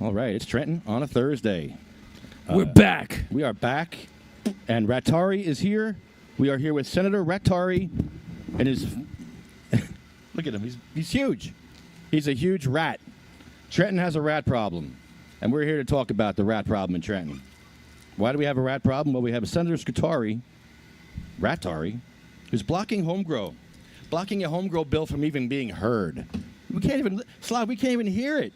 All right, it's Trenton on a Thursday. We're back. We are back, and Rattari is here. We are here with Senator Rattari, and his look at him. He's huge. He's a huge rat. Trenton has a rat problem, and we're here to talk about the rat problem in Trenton. Why do we have a rat problem? Well, we have a Senator Rattari, who's blocking home grow, blocking a home grow bill from even being heard. We can't even, Slav, we can't even hear it.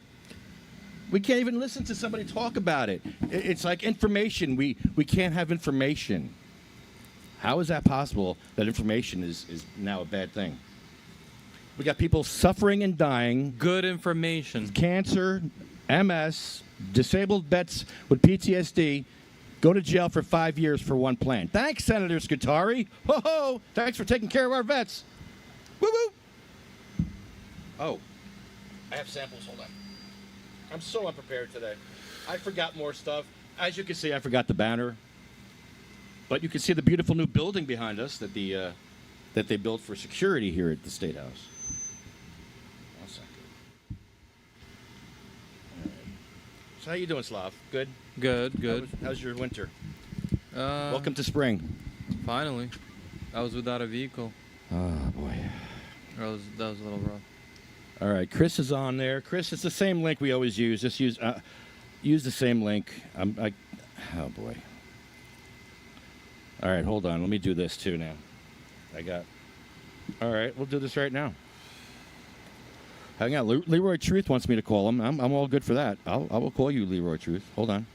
We can't even listen to somebody talk about it. It's like information. We can't have information. How is that possible that information is now a bad thing? We got people suffering and dying. Good information. Cancer, MS, disabled vets with PTSD go to jail for 5 years for one plan. Thanks, Senator Scutari. Ho ho! Thanks for taking care of our vets. Woo woo! Oh, I have samples. Hold on. I'm so unprepared today. I forgot more stuff. As you can see, I forgot the banner. But you can see the beautiful new building behind us that they built for security here at the State House. One second. All right. So how you doing, Slav? Good? Good. How's your winter? Uh, Welcome to spring. Finally. I was without a vehicle. Oh, boy. That was a little rough. All right, Chris is on there. Chris, it's the same link we always use. Just use the same link. Oh, boy. All right, hold on. Let me do this, too, now. All right, we'll do this right now. Hang on. Leroy Truth wants me to call him. I'm all good for that. I will call you, Leroy Truth. Hold on.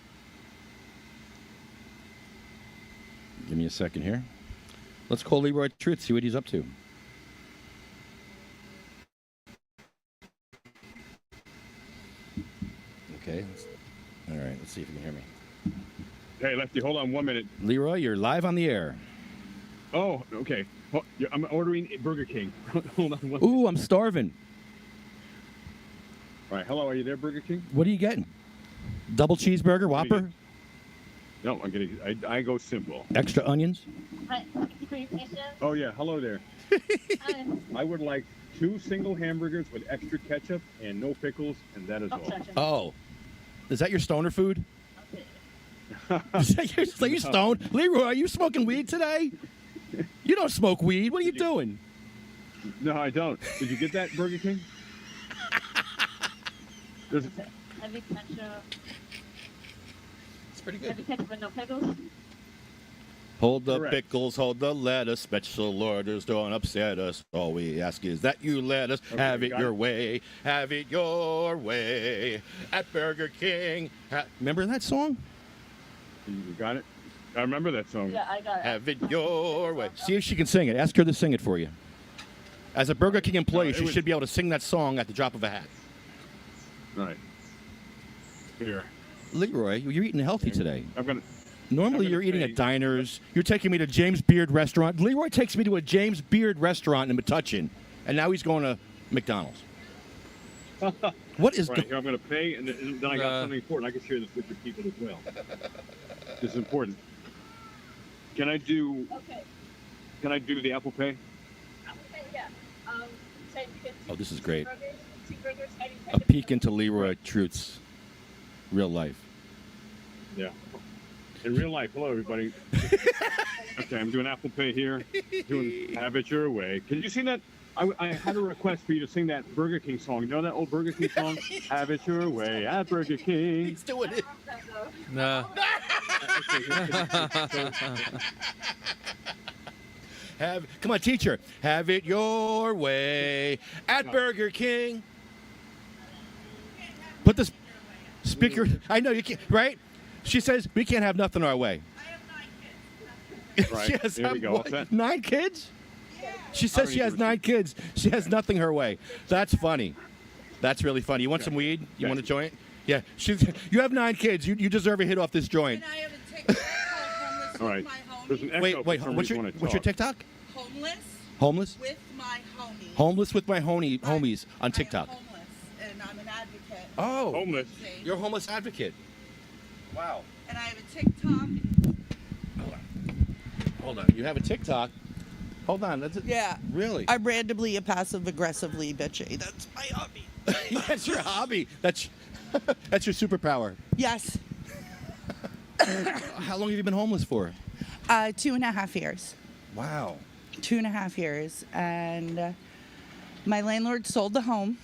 Give me a second here. Let's call Leroy Truth, see what he's up to. Okay. All right, let's see if you can hear me. Hey, Lefty, hold on 1 minute. Leroy, you're live on the air. Oh, okay. I'm ordering Burger King. Hold on 1 minute. Ooh, I'm starving. All right, hello, are you there, Burger King? What are you getting? Double cheeseburger, Whopper? No, I go simple. Extra onions? Hi, thank you for your patience. Oh, yeah, hello there. Hi. I would like 2 single hamburgers with extra ketchup and no pickles, and that is all. Oh. Is that your stoner food? Okay. Are you stoned? Leroy, are you smoking weed today? You don't smoke weed. What are you doing? No, I don't. Did you get that, Burger King? There's, Heavy ketchup. It's pretty Heavy ketchup and no pickles. Hold the Correct. pickles, hold the lettuce. Special orders don't upset us. All we ask is that you let us Okay, have it got your it. way. Have it your way at Burger King. Remember that song? you got it? I remember that song. Yeah, I got it. Have it your way. See if she can sing it. Ask her to sing it for you. As a Burger King employee, it she was- should be able to sing that song at the drop of a hat. All right. Here. Leroy, you're eating healthy today. I'm going to... Normally, I'm you're gonna eating say- at diners. You're taking me to James Beard restaurant. Leroy takes me to a James Beard restaurant in Metuchen, and now he's going to McDonald's. What is? Right, here I'm going to pay, and then I got something important. I can share this with your people as well. This is important. Can I do Okay. the Apple Pay? Okay, yeah. So you get Oh, this is great. two burgers, heavy A ketchup. peek into Leroy Truth's real life. Yeah. In real life. Hello, everybody. Okay, I'm doing Apple Pay here. Doing Have It Your Way. Can you sing that? I had a request for you to sing that Burger King song. You know that old Burger King song? Have it your way at Burger King. doing it. Nah. Come on, teacher. Have it your way at Burger King. Put this speaker. I know you can't. Right? She says we can't have nothing our way. Right, She has there we go. What's that? 9 kids? She says she has 9 kids. She has nothing her way. That's funny. That's really funny. You want some weed? You want a joint? Yeah. You have 9 kids. You deserve a hit off this joint. And I have a TikTok called Homeless All right. with My There's an Homies. echo Wait. for some What's reason your when I what's your talk. TikTok? Homeless Homeless? with My Homies. Homeless with my homies on I am TikTok. homeless, and I'm an advocate. Oh. Homeless. You're a homeless advocate. Wow. And I have a TikTok. Hold on. You have a TikTok? Hold on. That's it. Yeah. Really? I'm randomly and passive aggressively bitchy. That's my hobby. That's your hobby. That's your superpower. Yes. How long have you been homeless for? 2.5 years. Wow. 2.5 years. And my landlord sold the home.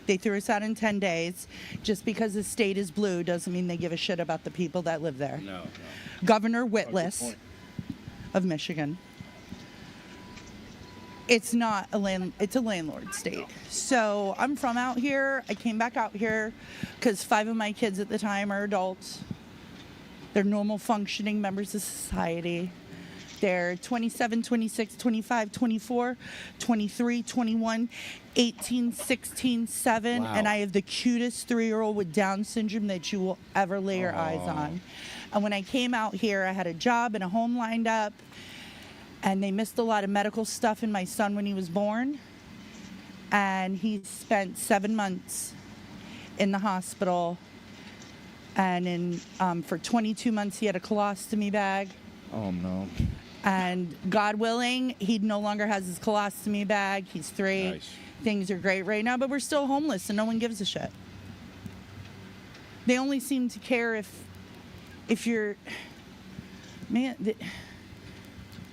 They threw us out in 10 days. Just because the state is blue doesn't mean they give a shit about the people that live there. No. Governor Whitlis of Michigan. It's not it's a landlord state. So I'm from out here. I came back out here because 5 of my kids at the time are adults. They're normal functioning members of society. They're 27, 26, 25, 24, 23, 21, 18, 16, 7. Wow. And I have the cutest 3-year-old with Down syndrome that you will ever lay your eyes on. And when I came out here, I had a job and a home lined up. And they missed a lot of medical stuff in my son when he was born. And he spent 7 months in the hospital. And for 22 months, he had a colostomy bag. Oh no. And God willing, he no longer has his colostomy bag. He's 3. Nice. Things are great right now, but we're still homeless and no one gives a shit. They only seem to care if you're, man,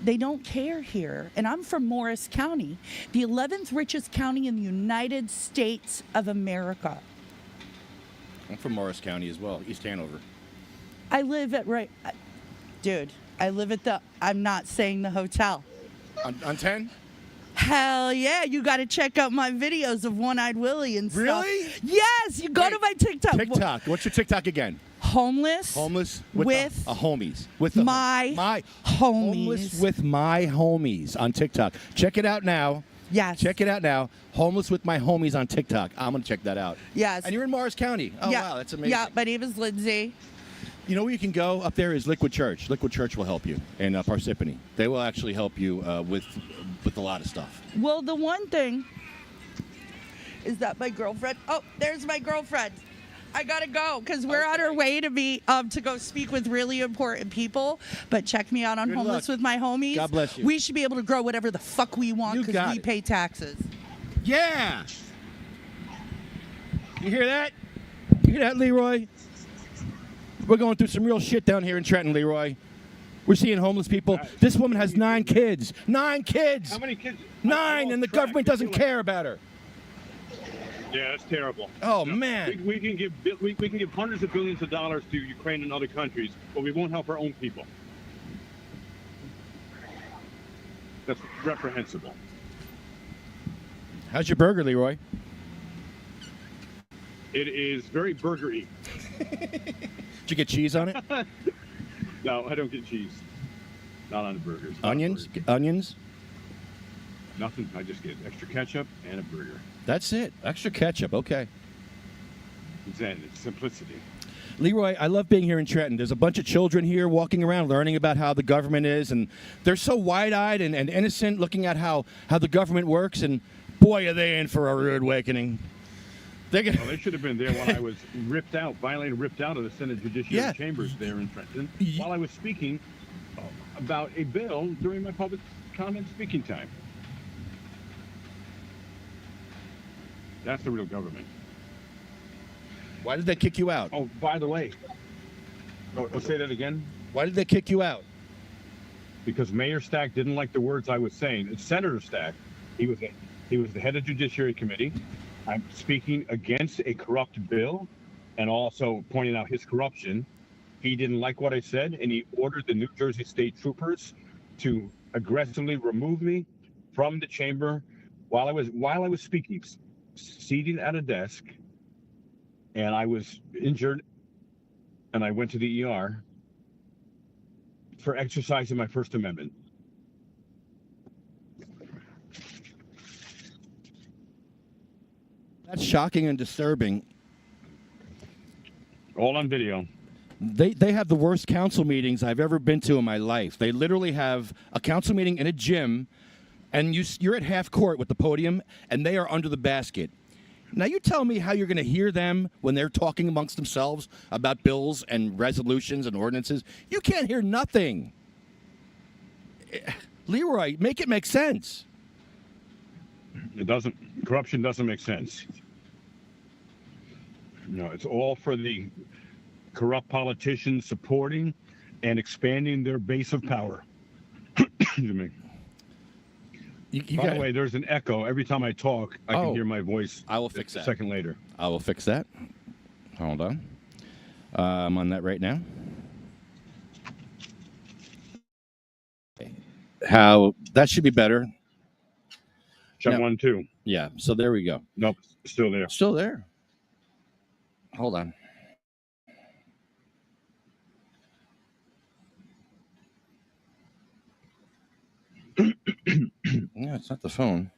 they don't care here. And I'm from Morris County, the 11th richest county in the United States of America. I'm from Morris County as well, East Hanover. I live at dude, I live at I'm not saying the hotel. On 10? Hell yeah, you got to check out my videos of One-Eyed Willie and stuff. Really? Yes, you go to my TikTok. TikTok. What's your TikTok again? Homeless. Homeless with homies. With the, my homies. Homeless with my homies on TikTok. Check it out now. Yes. Check it out now. Homeless with my homies on TikTok. I'm gonna check that out. Yes. And you're in Morris County. Oh yeah. wow, that's amazing. Yeah, my name is Lindsay. You know where you can go up there is Liquid Church. Liquid Church will help you in Parsippany. They will actually help you with a lot of stuff. Well, the one thing is that my girlfriend. Oh, there's my girlfriend. I gotta go because we're on our way to be to go speak with really important people. But check me out on Good Homeless luck. with my homies. God bless you. We should be able to grow whatever the fuck we want You because got we it. pay taxes. Yeah. You hear that? You hear that, Leroy? We're going through some real shit down here in Trenton, Leroy. We're seeing homeless people. This woman has 9 kids. 9 kids. How many kids? 9, and the government doesn't care about her. Yeah, that's terrible. Oh, No, man. we can give hundreds of billions of dollars to Ukraine and other countries, but we won't help our own people. That's reprehensible. How's your burger, Leroy? It is very burgery. Did you get cheese on it? No, I don't get cheese. Not on the burgers. Onions? Onions? Nothing. I just get extra ketchup and a burger. That's it. Extra ketchup. Okay. Zen. It's simplicity. Leroy, I love being here in Trenton. There's a bunch of children here walking around learning about how the government is, and they're so wide-eyed and innocent looking at how the government works, and boy, are they in for a rude awakening. They're gonna... Well, they should have been there when I was ripped out of the Senate Judiciary Chambers there in Trenton, while I was speaking about a bill during my public comment speaking time. That's the real government. Why did they kick you out? Oh, by the way, say that again. Why did they kick you out? Because Mayor Stack didn't like the words I was saying. It's Senator Stack. He was the head of Judiciary Committee. I'm speaking against a corrupt bill and also pointing out his corruption. He didn't like what I said, and he ordered the New Jersey State Troopers to aggressively remove me from the chamber while I was speaking, seated at a desk, and I was injured, and I went to the ER for exercising my First Amendment. That's shocking and disturbing. All on video. They have the worst council meetings I've ever been to in my life. They literally have a council meeting in a gym, and you're at half court with the podium, and they are under the basket. Now you tell me how you're going to hear them when they're talking amongst themselves about bills and resolutions and ordinances. You can't hear nothing. Leroy, make it make sense. It doesn't. Corruption doesn't make sense. No, it's all for the corrupt politicians supporting and expanding their base of power. Excuse me. By the way, there's an echo. Every time I talk, I can hear my voice. I will fix that. A second later. I will fix that. Hold on. I'm on that right now. How that should be better. Check No. 1, 2. Yeah. So there we go. Nope, still there. Still there. Hold on. Yeah, it's not the phone.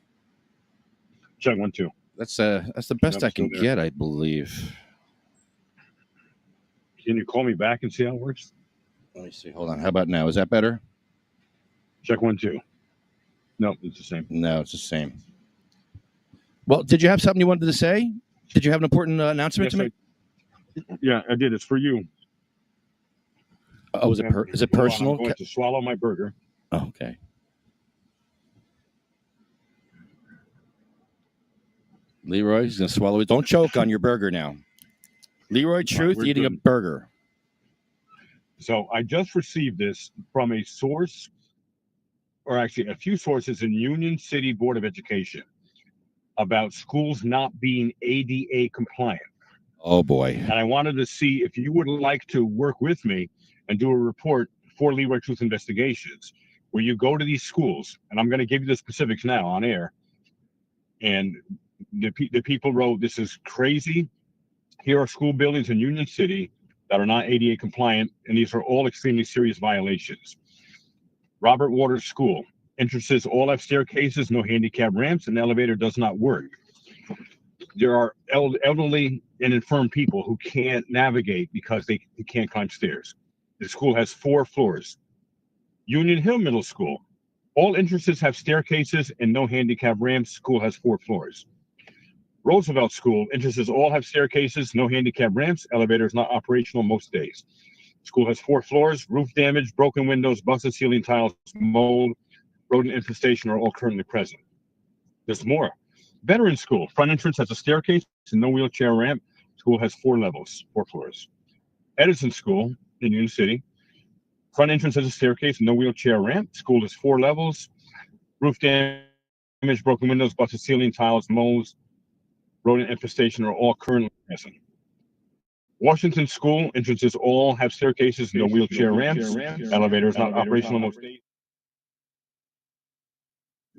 Check 1, 2. That's the best Nope, I can still there. get, I believe. Can you call me back and see how it works? Let me see. Hold on. How about now? Is that better? Check 1, 2. Nope, it's the same. No, it's the same. Well, did you have something you wanted to say? Did you have an important announcement Yes, to make? Yeah, I did. It's for you. Oh, is it Hold on, personal? I'm going to swallow my burger. Oh, okay. Leroy's going to swallow it. Don't choke on your burger now. Leroy Truth we're eating a good. burger. So I just received this from a source, or actually a few sources in Union City Board of Education about schools not being ADA compliant. Oh, boy. And I wanted to see if you would like to work with me and do a report for Leroy Truth Investigations where you go to these schools, and I'm going to give you the specifics now on air. And the people wrote, "This is crazy. Here are school buildings in Union City that are not ADA compliant, and these are all extremely serious violations. Robert Waters School. Entrances all have staircases, no handicap ramps, and the elevator does not work. There are elderly and infirm people who can't navigate because they can't climb stairs. The school has 4 floors. Union Hill Middle School. All entrances have staircases and no handicap ramps. School has 4 floors. Roosevelt School. Entrances all have staircases, no handicap ramps. Elevator is not operational most days. School has 4 floors. Roof damage, broken windows, busted ceiling tiles, mold, rodent infestation are all currently present. There's more. Veteran School. Front entrance has a staircase and no wheelchair ramp. School has 4 levels, 4 floors. Edison School in Union City. Front entrance has a staircase and no wheelchair ramp. School is 4 levels. Roof damage, broken windows, busted ceiling tiles, molds, rodent infestation are all currently present. Washington School. Entrances all have staircases, no wheelchair ramps. Elevator is not operational most days.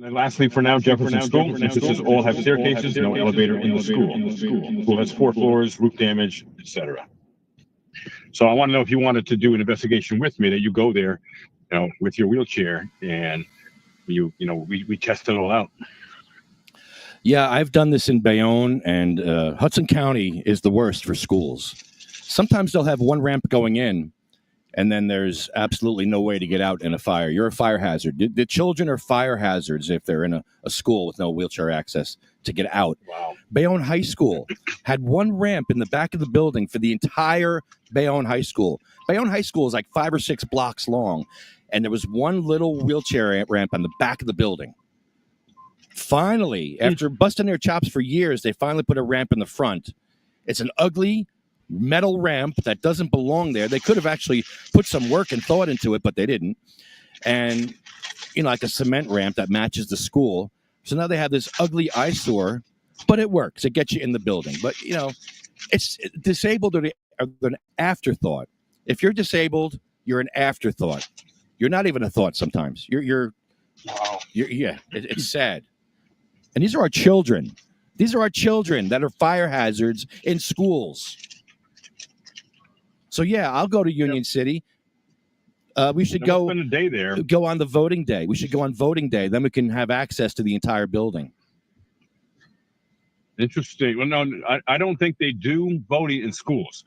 And lastly, for now, Jefferson School. Entrances all have staircases, no elevator in the school. School has 4 floors, roof damage, etc. So I want to know if you wanted to do an investigation with me, that you go there, with your wheelchair, and we test it all out. Yeah, I've done this in Bayonne, and Hudson County is the worst for schools. Sometimes they'll have one ramp going in, and then there's absolutely no way to get out in a fire. You're a fire hazard. The children are fire hazards if they're in a school with no wheelchair access to get out. Wow. Bayonne High School had one ramp in the back of the building for the entire Bayonne High School. Bayonne High School is like 5 or 6 blocks long, and there was one little wheelchair ramp on the back of the building. Finally, after busting their chops for years, they finally put a ramp in the front. It's an ugly metal ramp that doesn't belong there. They could have actually put some work and thought into it, but they didn't. And, like a cement ramp that matches the school. So now they have this ugly eyesore, but it works. It gets you in the building. But, it's disabled are an afterthought. If you're disabled, you're an afterthought. You're not even a thought sometimes. It's sad. And these are our children. These are our children that are fire hazards in schools. So, yeah, I'll go to Union City. We should go spend a day there. Go on the voting day. We should go on voting day. Then we can have access to the entire building. Interesting. Well, no, I don't think they do voting in schools.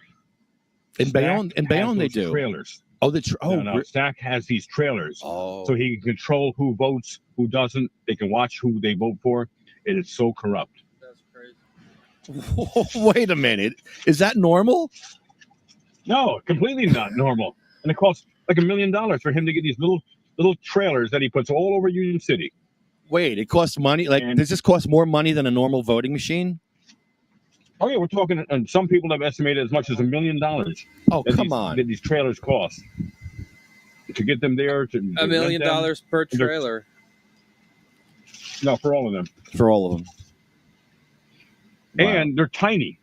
In Bayonne, they do. Trailers. Oh, Stack has these trailers. Oh. So he can control who votes, who doesn't. They can watch who they vote for. It is so corrupt. That's crazy. Wait a minute. Is that normal? No, completely not normal. And it costs like $1 million for him to get these little trailers that he puts all over Union City. Wait, it costs money? Does this cost more money than a normal voting machine? Oh, yeah, we're talking, and some people have estimated as much as $1 million. Oh, come on. That these trailers cost. To get them there. $1 million per trailer. No, for all of them. For all of them. Wow. And they're tiny.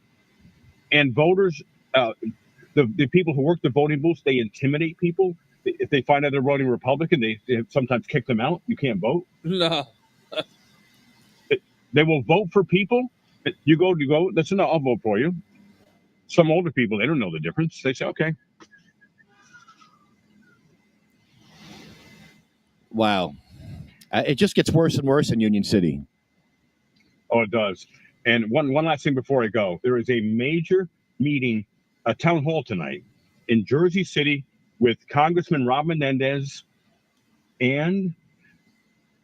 And voters, the people who work the voting booths, they intimidate people. If they find out they're voting Republican, they sometimes kick them out. You can't vote. No. They will vote for people. You go. That's enough. I'll vote for you. Some older people, they don't know the difference. They say, okay. Wow. It just gets worse and worse in Union City. Oh, it does. And one last thing before I go. There is a major meeting, a town hall tonight in Jersey City with Congressman Rob Menendez and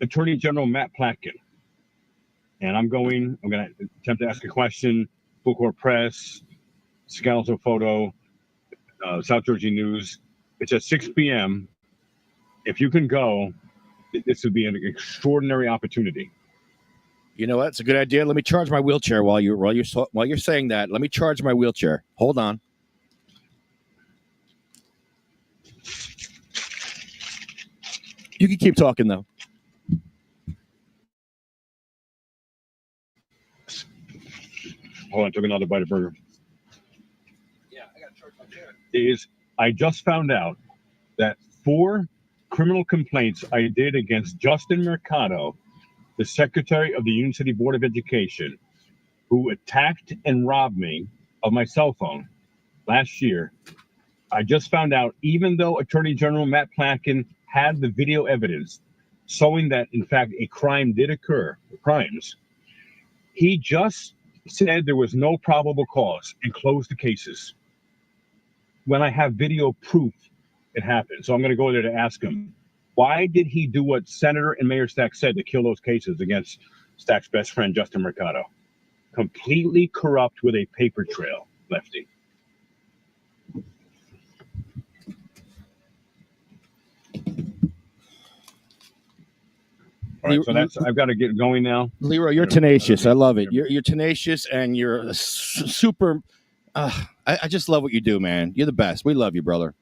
Attorney General Matt Platkin. And I'm going to attempt to ask a question, Full Court Press, Scalzo Photo, South Jersey News. It's at 6 p.m. If you can go, this would be an extraordinary opportunity. You know what? It's a good idea. Let me charge my wheelchair while you're saying that. Let me charge my wheelchair. Hold on. You can keep talking though. Hold on, took another bite of burger. Yeah, I got to charge my chair. I just found out that 4 criminal complaints I did against Justin Mercado, the Secretary of the Union City Board of Education, who attacked and robbed me of my cell phone last year. I just found out, even though Attorney General Matt Platkin had the video evidence showing that, in fact, a crime did occur, crimes, he just said there was no probable cause and closed the cases. When I have video proof it happened. So I'm going to go there to ask him, why did he do what Senator and Mayor Stack said to kill those cases against Stack's best friend, Justin Mercado? Completely corrupt with a paper trail, Lefty. All right, so that's, I've got to get going now. Leroy, you're tenacious. I love it. You're tenacious, and you're a super. I just love what you do, man. You're the best. We love you, brother.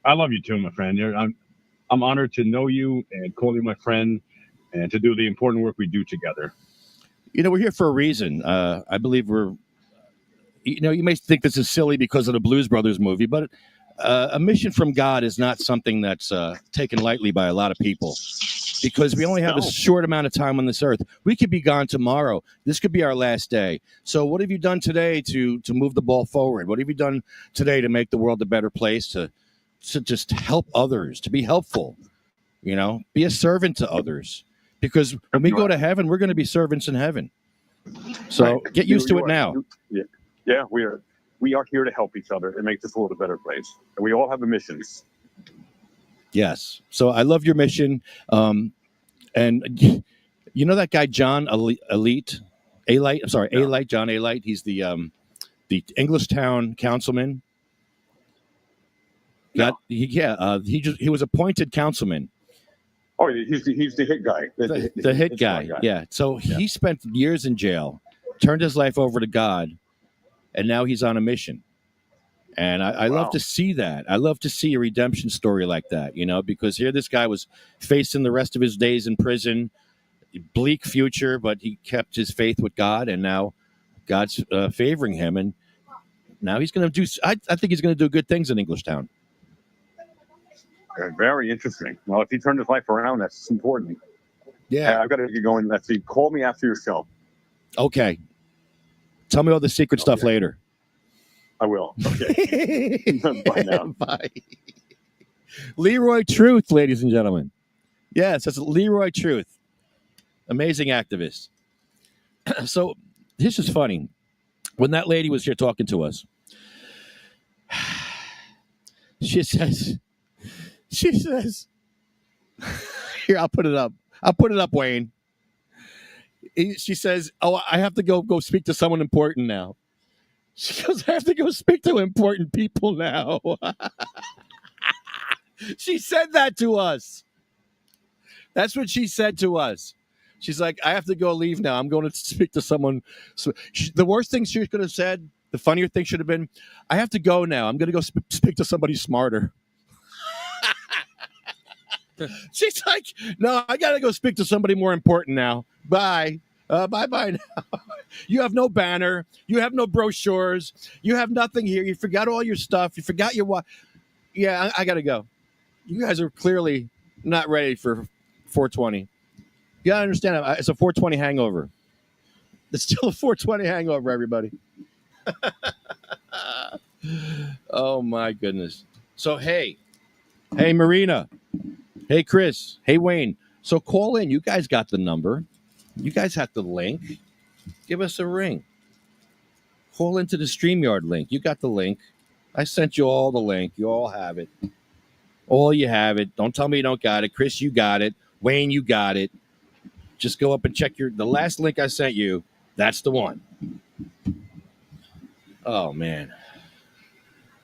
I love you too, my friend. I'm honored to know you and call you my friend, and to do the important work we do together. You know, we're here for a reason. I believe we're. You know, you may think this is silly because of the Blues Brothers movie, but a mission from God is not something that's taken lightly by a lot of people. Because we only have a short amount of time on this earth. We could be gone tomorrow. This could be our last day. So what have you done today to move the ball forward? What have you done today to make the world a better place, to just help others, to be helpful? You know, be a servant to others. Because when we go to heaven, we're going to be servants in heaven. So get used to it now. Yeah, we are here to help each other and make this world a better place. And we all have a mission. Yes. So I love your mission. And you know that guy, John Alite? I'm sorry, no. Alite, John Alite. He's the Englishtown councilman. No. He was appointed councilman. Oh, he's the hit guy. The hit guy. Yeah. So he spent years in jail, turned his life over to God, and now he's on a mission. And I love to see that. I love to see a redemption story like that, you know, because here this guy was facing the rest of his days in prison, bleak future, but he kept his faith with God, and now God's favoring him, and now he's going to do. I think he's going to do good things in Englishtown. Very interesting. Well, if he turned his life around, that's important. Yeah, I've got to get going. Let's see. Call me after your show. Okay. Tell me all the secret stuff later. I will. Okay. Bye now. Bye. Leroy Truth, ladies and gentlemen. Yes, that's Leroy Truth. Amazing activist. So this is funny. When that lady was here talking to us, she says, here, I'll put it up. Wayne. She says, oh, I have to go speak to someone important now. She goes, I have to go speak to important people now. She said that to us. That's what she said to us. She's like, I have to go leave now. I'm going to speak to someone. So the worst thing she could have said, the funnier thing should have been, I have to go now. I'm going to go speak to somebody smarter. She's like, no, I got to go speak to somebody more important now. Bye. Bye-bye now. You have no banner. You have no brochures. You have nothing here. You forgot all your stuff. You forgot your what. Yeah, I got to go. You guys are clearly not ready for 420. You got to understand, it's a 420 hangover. It's still a 420 hangover, everybody. Oh, my goodness. So, hey, Marina. Hey, Chris. Hey, Wayne. So call in. You guys got the number. You guys have the link. Give us a ring. Call into the StreamYard link. You got the link. I sent you all the link. You all have it. All you have it. Don't tell me you don't got it. Chris, you got it. Wayne, you got it. Just go up and check the last link I sent you. That's the one. Oh, man.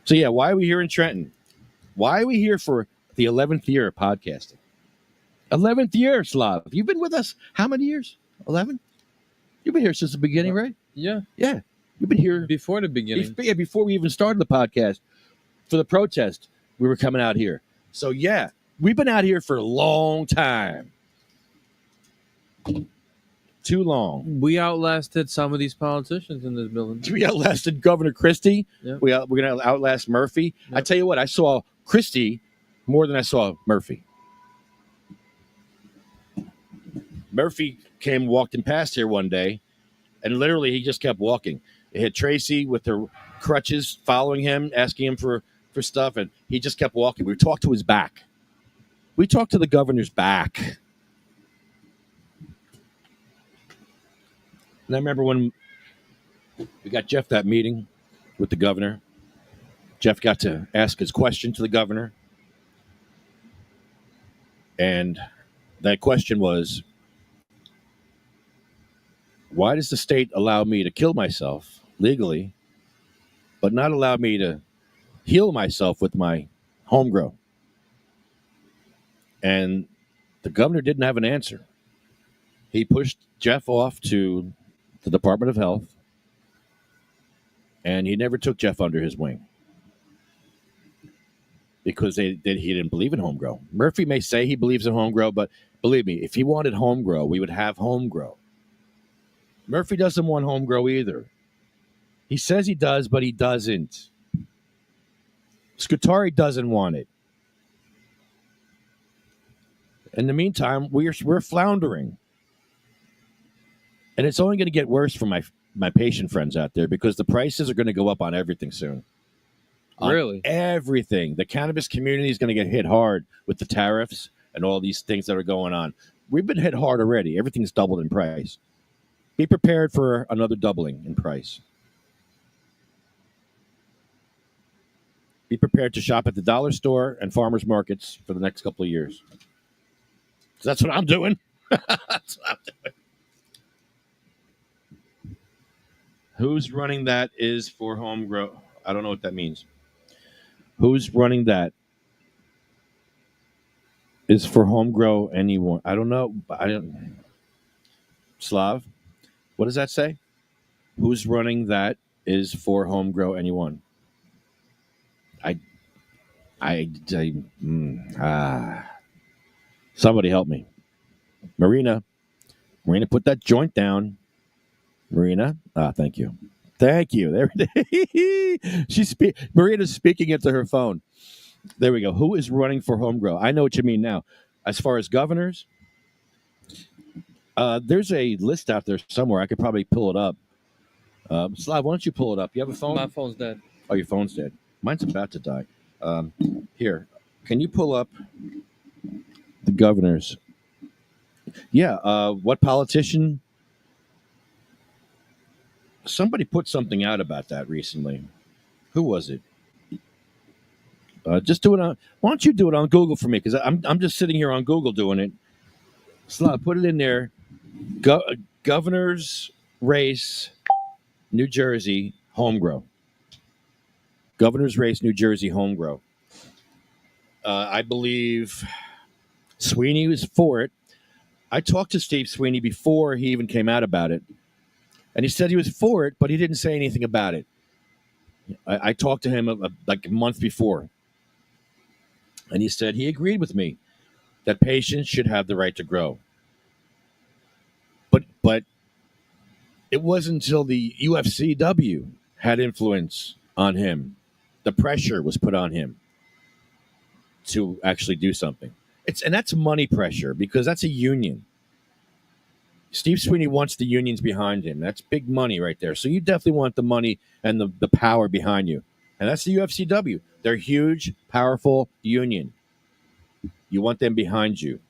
So, yeah, why are we here in Trenton? Why are we here for the 11th year of podcasting? 11th year, Slav. You've been with us how many years? 11? You've been here since the beginning, right? Yeah. Yeah. You've been here. Before the beginning. Before we even started the podcast. For the protest, we were coming out here. So, yeah, we've been out here for a long time. Too long. We outlasted some of these politicians in this building. We outlasted Governor Christie. Yep. We're going to outlast Murphy. Yep. I tell you what, I saw Christie more than I saw Murphy. Murphy walked past here one day, and literally he just kept walking. It had Tracy with her crutches following him, asking him for stuff, and he just kept walking. We talked to his back. We talked to the governor's back. And I remember when we got Jeff that meeting with the governor. Jeff got to ask his question to the governor. And that question was, why does the state allow me to kill myself legally, but not allow me to heal myself with my home grow? And the governor didn't have an answer. He pushed Jeff off to the Department of Health, and he never took Jeff under his wing because he didn't believe in home grow. Murphy may say he believes in home grow, but believe me, if he wanted home grow, we would have home grow. Murphy doesn't want home grow either. He says he does, but he doesn't. Scutari doesn't want it. In the meantime, we're floundering. And it's only going to get worse for my patient friends out there because the prices are going to go up on everything soon. Really? Everything. The cannabis community is going to get hit hard with the tariffs and all these things that are going on. We've been hit hard already. Everything's doubled in price. Be prepared for another doubling in price. Be prepared to shop at the dollar store and farmers markets for the next couple of years. So that's what I'm doing. That's what I'm doing. Who's running that is for home grow. I don't know what that means. Who's running that is for home grow anyone. I don't know. I don't. Slav, what does that say? Who's running that is for home grow anyone. Somebody help me. Marina, put that joint down. Marina, thank you. There it is. Marina's speaking into her phone. There we go. Who is running for home grow? I know what you mean now. As far as governors, there's a list out there somewhere. I could probably pull it up. Slav, why don't you pull it up? You have a phone? My phone's dead. Oh, your phone's dead. Mine's about to die. Here, can you pull up the governors? Yeah, what politician? Somebody put something out about that recently. Who was it? Just do it on. Why don't you do it on Google for me? Because I'm just sitting here on Google doing it. Slav, put it in there. Governor's race, New Jersey, home grow. Governor's race, New Jersey, home grow. I believe Sweeney was for it. I talked to Steve Sweeney before he even came out about it. And he said he was for it, but he didn't say anything about it. I talked to him like a month before. And he said he agreed with me that patients should have the right to grow. But it wasn't until the UFCW had influence on him. The pressure was put on him to actually do something. And that's money pressure because that's a union. Steve Sweeney wants the unions behind him. That's big money right there. So you definitely want the money and the power behind you. And that's the UFCW. They're a huge, powerful union. You want them behind you.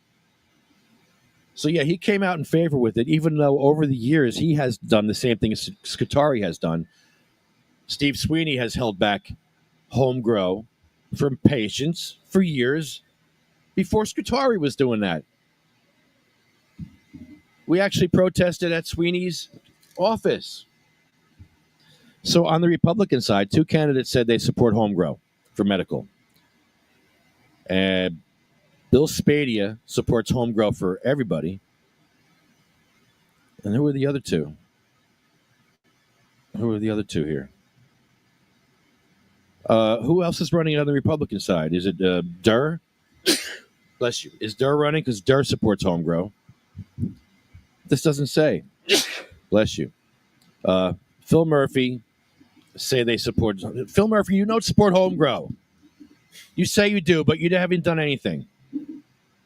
So, yeah, he came out in favor with it, even though over the years he has done the same thing as Scutari has done. Steve Sweeney has held back home grow from patients for years before Scutari was doing that. We actually protested at Sweeney's office. So on the Republican side, two candidates said they support home grow for medical. And Bill Spadia supports home grow for everybody. And who are the other two? Who are the other two here? Who else is running on the Republican side? Is it Durr? Bless you. Is Durr running? Because Durr supports home grow. This doesn't say. Bless you. Phil Murphy say they support. Phil Murphy, you don't support home grow. You say you do, but you haven't done anything.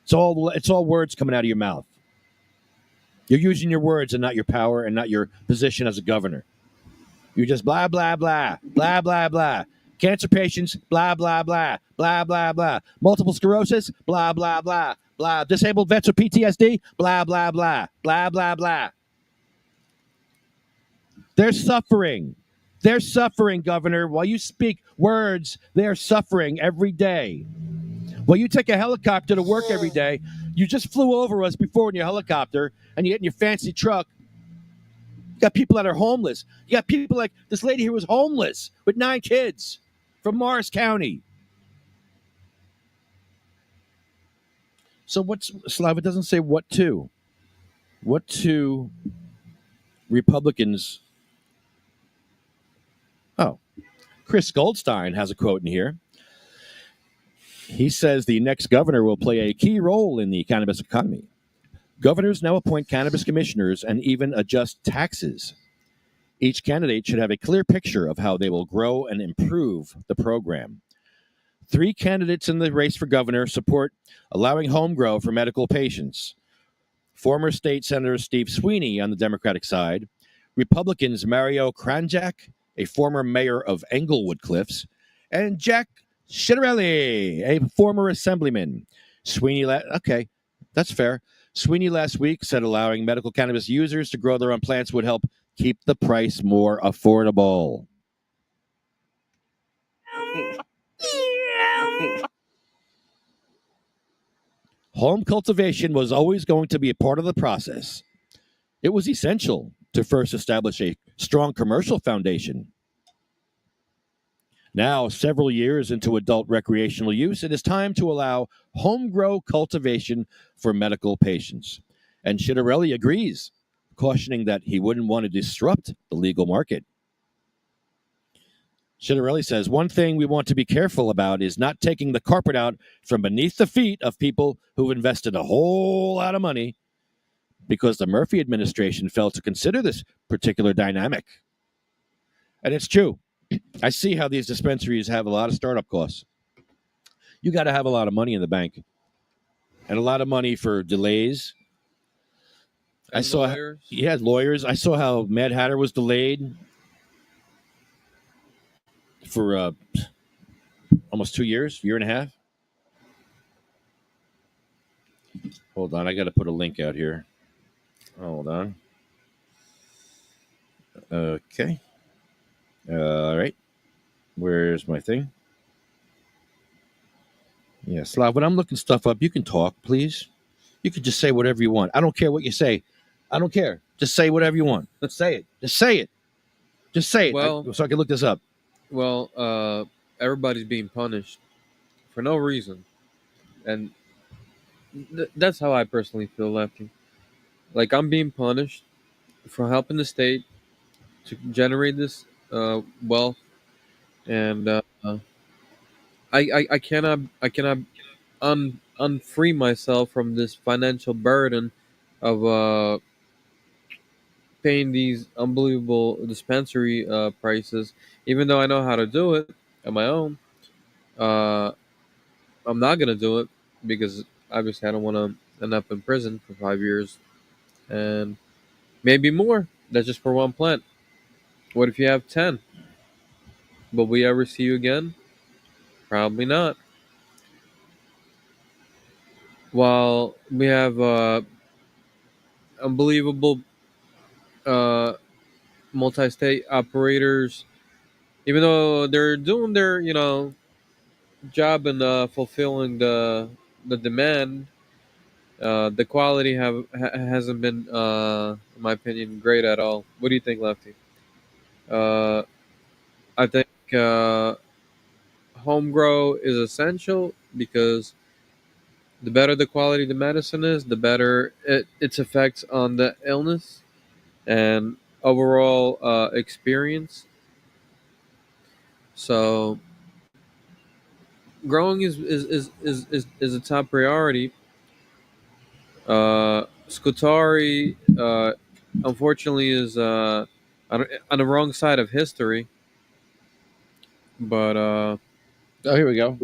It's all words coming out of your mouth. You're using your words and not your power and not your position as a governor. You just blah, blah, blah, blah, blah, blah. Cancer patients, blah, blah, blah, blah, blah, blah. Multiple sclerosis, blah, blah, blah, blah. Disabled vets with PTSD, blah, blah, blah, blah, blah, blah. They're suffering. They're suffering, Governor. While you speak words, they're suffering every day. While you take a helicopter to work every day, you just flew over us before in your helicopter, and you get in your fancy truck. You got people that are homeless. You got people like this lady who was homeless with 9 kids from Morris County. So Slav, it doesn't say what to. What to Republicans? Oh, Chris Goldstein has a quote in here. He says the next governor will play a key role in the cannabis economy. Governors now appoint cannabis commissioners and even adjust taxes. Each candidate should have a clear picture of how they will grow and improve the program. 3 candidates in the race for governor support allowing home grow for medical patients. Former State Senator Steve Sweeney on the Democratic side, Republicans Mario Kranjak, a former mayor of Englewood Cliffs, and Jack Ciattarelli, a former assemblyman. Sweeney, okay, that's fair. Sweeney last week said allowing medical cannabis users to grow their own plants would help keep the price more affordable. Home cultivation was always going to be a part of the process. It was essential to first establish a strong commercial foundation. Now, several years into adult recreational use, it is time to allow home grow cultivation for medical patients. And Ciattarelli agrees, cautioning that he wouldn't want to disrupt the legal market. Ciattarelli says, one thing we want to be careful about is not taking the carpet out from beneath the feet of people who've invested a whole lot of money because the Murphy administration failed to consider this particular dynamic. And it's true. I see how these dispensaries have a lot of startup costs. You got to have a lot of money in the bank and a lot of money for delays. And I saw lawyers. he had lawyers. I saw how Mad Hatter was delayed for almost 2 years, year and a half. Hold on, I got to put a link out here. Hold on. Okay. All right. Where's my thing? Yeah, Slav, when I'm looking stuff up, you can talk, please. You can just say whatever you want. I don't care what you say. I don't care. Just say whatever you want. Let's say it. Just say it. Just say it. Well- So I can look this up. Well, everybody's being punished for no reason, and that's how I personally feel, Lefty. Like, I'm being punished for helping the state to generate this wealth, and I cannot unfree myself from this financial burden of paying these unbelievable dispensary prices, even though I know how to do it on my own. I'm not gonna do it because obviously I don't want to end up in prison for 5 years and maybe more. That's just for one plant. What if you have 10? Will we ever see you again? Probably not. While we have unbelievable multi-state operators, even though they're doing their job and fulfilling the demand, the quality hasn't been, in my opinion, great at all. What do you think, Lefty? I think home grow is essential because the better the quality the medicine is, the better its effects on the illness and overall experience. So growing is a top priority. Scutari, unfortunately, is on the wrong side of history. But Oh, here we go.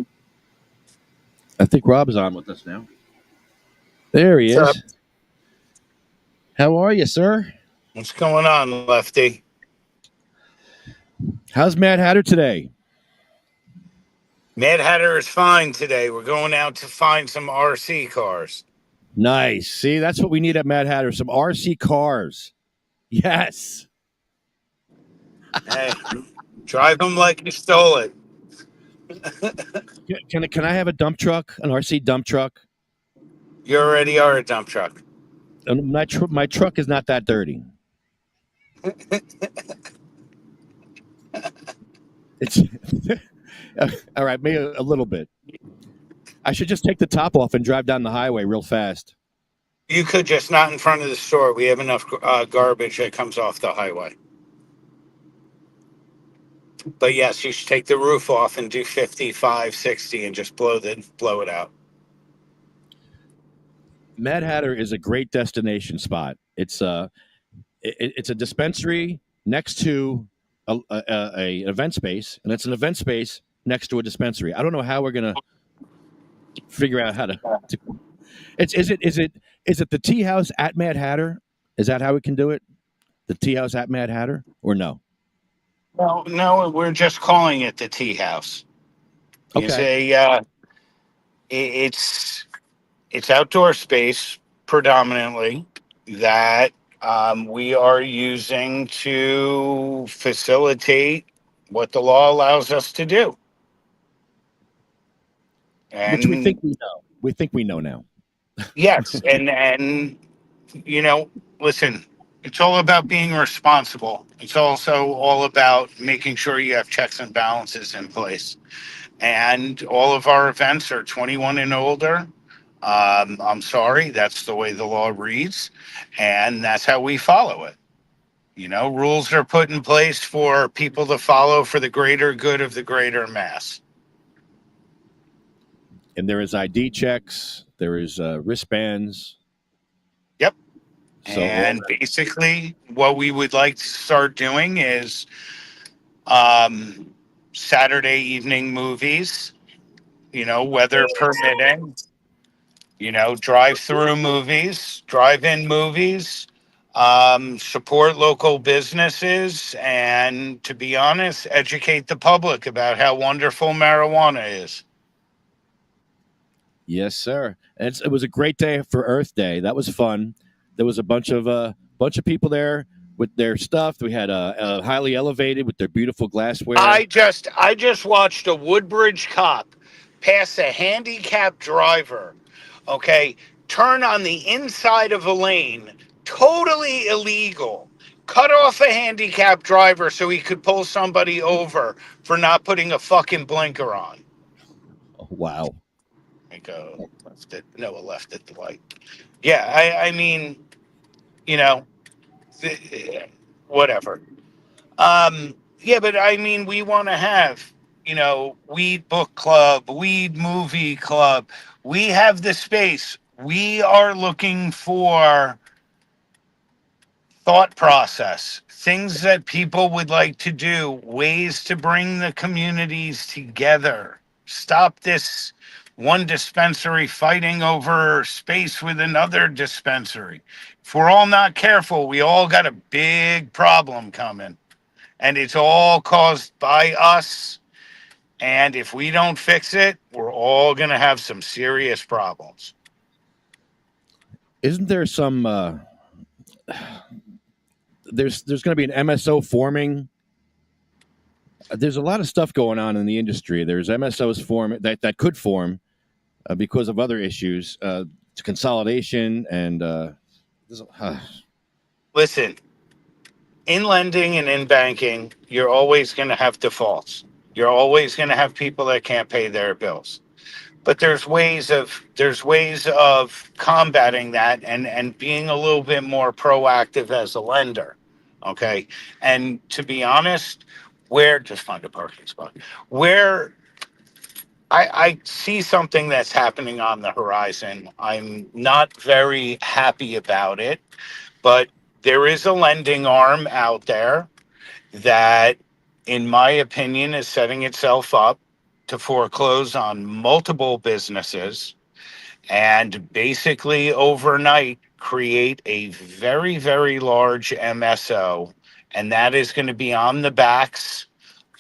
I think Rob's on with us now. There he What's is. How are you, sir? What's going on, Lefty? How's Mad Hatter today? Mad Hatter is fine today. We're going out to find some RC cars. Nice. See, that's what we need at Mad Hatter. Some RC cars. Yes. Hey, drive them like you stole it. Can I have a dump truck, an RC dump truck? You already are a dump truck. My truck is not that dirty. It's all right, maybe a little bit. I should just take the top off and drive down the highway real fast. You could, just not in front of the store. We have enough garbage that comes off the highway. But yes, you should take the roof off and do 55, 60 and just blow it out. Mad Hatter is a great destination spot. It's a dispensary next to an event space, and it's an event space next to a dispensary. I don't know how we're gonna figure out how to. Is it the tea house at Mad Hatter? Is that how we can do it? The tea house at Mad Hatter, or no? No, we're just calling it the tea house. Okay. It's outdoor space predominantly that we are using to facilitate what the law allows us to do. And Which we think we know. We think we know now. yes, and listen, it's all about being responsible. It's also all about making sure you have checks and balances in place. And all of our events are 21 and older. I'm sorry, that's the way the law reads, and that's how we follow it. Rules are put in place for people to follow for the greater good of the greater mass. And there is ID checks. There is wristbands. Yep. So, and basically, what we would like to start doing is Saturday evening movies, weather permitting. Drive-through movies, drive-in movies, support local businesses, and to be honest, educate the public about how wonderful marijuana is. yes, sir. And it was a great day for Earth Day. That was fun. There was a bunch of people there with their stuff. We had a highly elevated with their beautiful glassware. I just watched a Woodbridge cop pass a handicapped driver. Okay, turn on the inside of a lane, totally illegal. Cut off a handicapped driver so he could pull somebody over for not putting a fucking blinker on. Oh, wow. Noah left at the light. Yeah, I mean, whatever. Yeah, but I mean, we want to have, weed book club, weed movie club. We have the space. We are looking for thought process, things that people would like to do, ways to bring the communities together. Stop this one dispensary fighting over space with another dispensary. If we're all not careful, we all got a big problem coming. And it's all caused by us. And if we don't fix it, we're all going to have some serious problems. Isn't there some there's going to be an MSO forming? There's a lot of stuff going on in the industry. There's MSOs that could form because of other issues, consolidation and Listen, in lending and in banking, you're always going to have defaults. You're always going to have people that can't pay their bills. But there's ways of combating that and being a little bit more proactive as a lender. Okay. And to be honest, just find a parking spot. Where I see something that's happening on the horizon. I'm not very happy about it, but there is a lending arm out there that, in my opinion, is setting itself up to foreclose on multiple businesses and basically overnight create a very, very large MSO. And that is going to be on the backs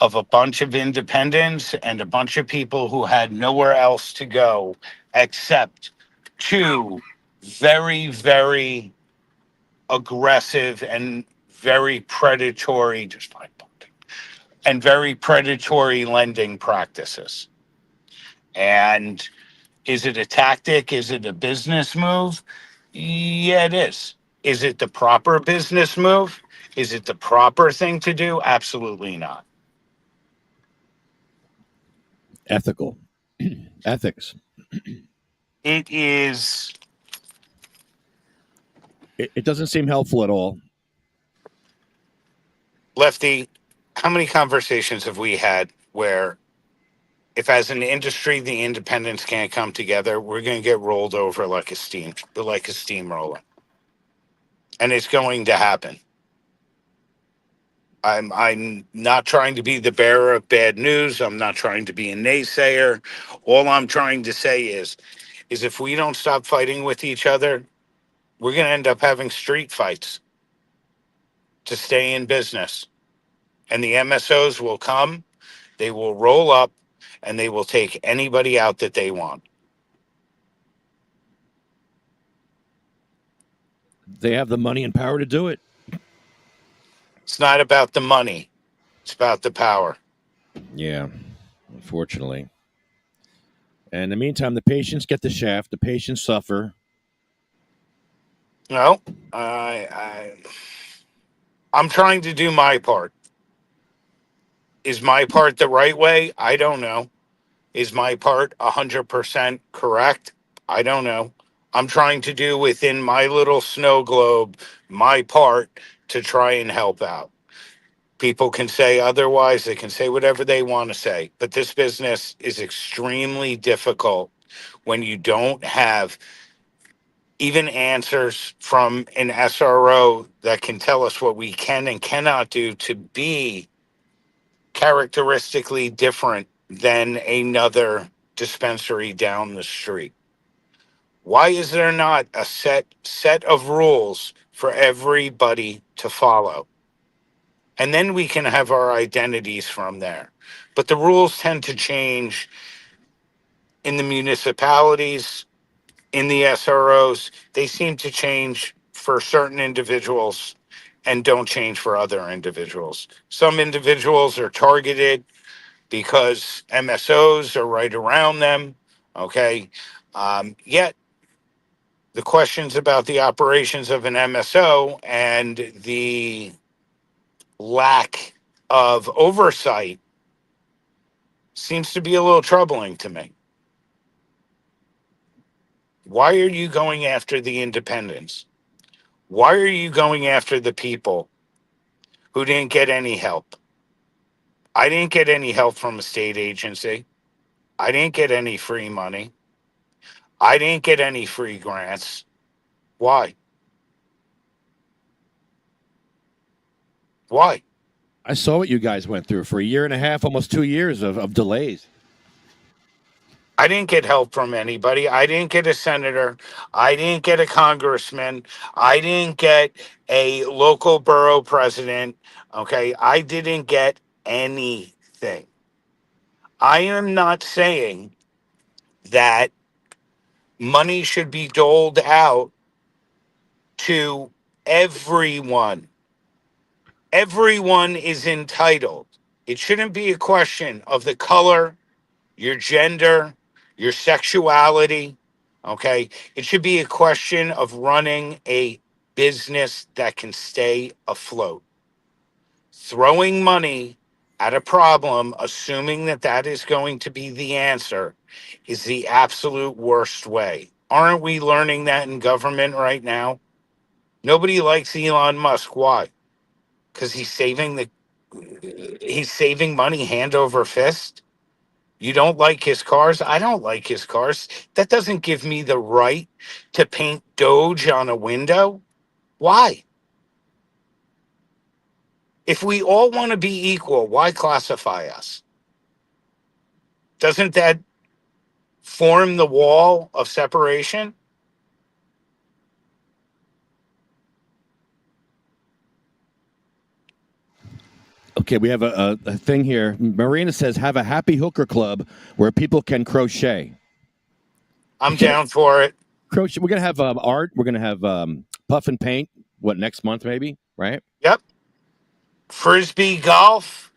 of a bunch of independents and a bunch of people who had nowhere else to go except two very, very aggressive and very predatory, and very predatory lending practices. And is it a tactic? Is it a business move? Yeah, it is. Is it the proper business move? Is it the proper thing to do? Absolutely not. Ethical. Ethics. It is. It doesn't seem helpful at all. Lefty, how many conversations have we had where if as an industry the independents can't come together, we're going to get rolled over like a steamroller. And it's going to happen. I'm not trying to be the bearer of bad news. I'm not trying to be a naysayer. All I'm trying to say is if we don't stop fighting with each other, we're going to end up having street fights to stay in business. And the MSOs will come, they will roll up, and they will take anybody out that they want. They have the money and power to do it. It's not about the money. It's about the power. Yeah, unfortunately. And in the meantime, the patients get the shaft. The patients suffer. No, I'm trying to do my part. Is my part the right way? I don't know. Is my part 100% correct? I don't know. I'm trying to do within my little snow globe my part to try and help out. People can say otherwise. They can say whatever they want to say. But this business is extremely difficult when you don't have even answers from an SRO that can tell us what we can and cannot do to be characteristically different than another dispensary down the street. Why is there not a set of rules for everybody to follow? And then we can have our identities from there. But the rules tend to change in the municipalities, in the SROs. They seem to change for certain individuals and don't change for other individuals. Some individuals are targeted because MSOs are right around them. Okay. Yet the questions about the operations of an MSO and the lack of oversight seems to be a little troubling to me. Why are you going after the independents? Why are you going after the people who didn't get any help? I didn't get any help from a state agency. I didn't get any free money. I didn't get any free grants. Why? Why? I saw what you guys went through for a year and a half, almost 2 years of delays. I didn't get help from anybody. I didn't get a senator. I didn't get a congressman. I didn't get a local borough president. Okay. I didn't get anything. I am not saying that money should be doled out to everyone. Everyone is entitled. It shouldn't be a question of the color, your gender, your sexuality. Okay. It should be a question of running a business that can stay afloat. Throwing money at a problem, assuming that that is going to be the answer, is the absolute worst way. Aren't we learning that in government right now? Nobody likes Elon Musk. Why? Because he's saving money hand over fist. You don't like his cars? I don't like his cars. That doesn't give me the right to paint Doge on a window. Why? If we all want to be equal, why classify us? Doesn't that form the wall of separation? Okay, we have a thing here. Marina says, have a happy hooker club where people can crochet. I'm down for it. Crochet. We're going to have art. We're going to have puff and paint. What, next month maybe? Right? Yep. Frisbee golf.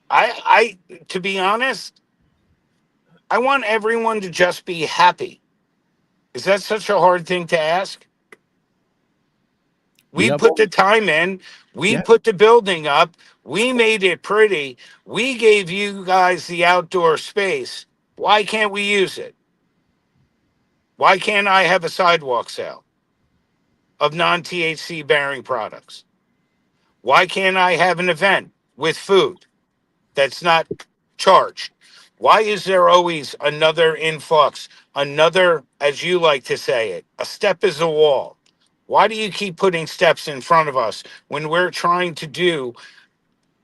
I to be honest, I want everyone to just be happy. Is that such a hard thing to ask? We Yep. put the time in. We Yeah. put the building up. We made it pretty. We gave you guys the outdoor space. Why can't we use it? Why can't I have a sidewalk sale of non-THC bearing products? Why can't I have an event with food that's not charged? Why is there always another influx? Another, as you like to say it, a step is a wall. Why do you keep putting steps in front of us when we're trying to do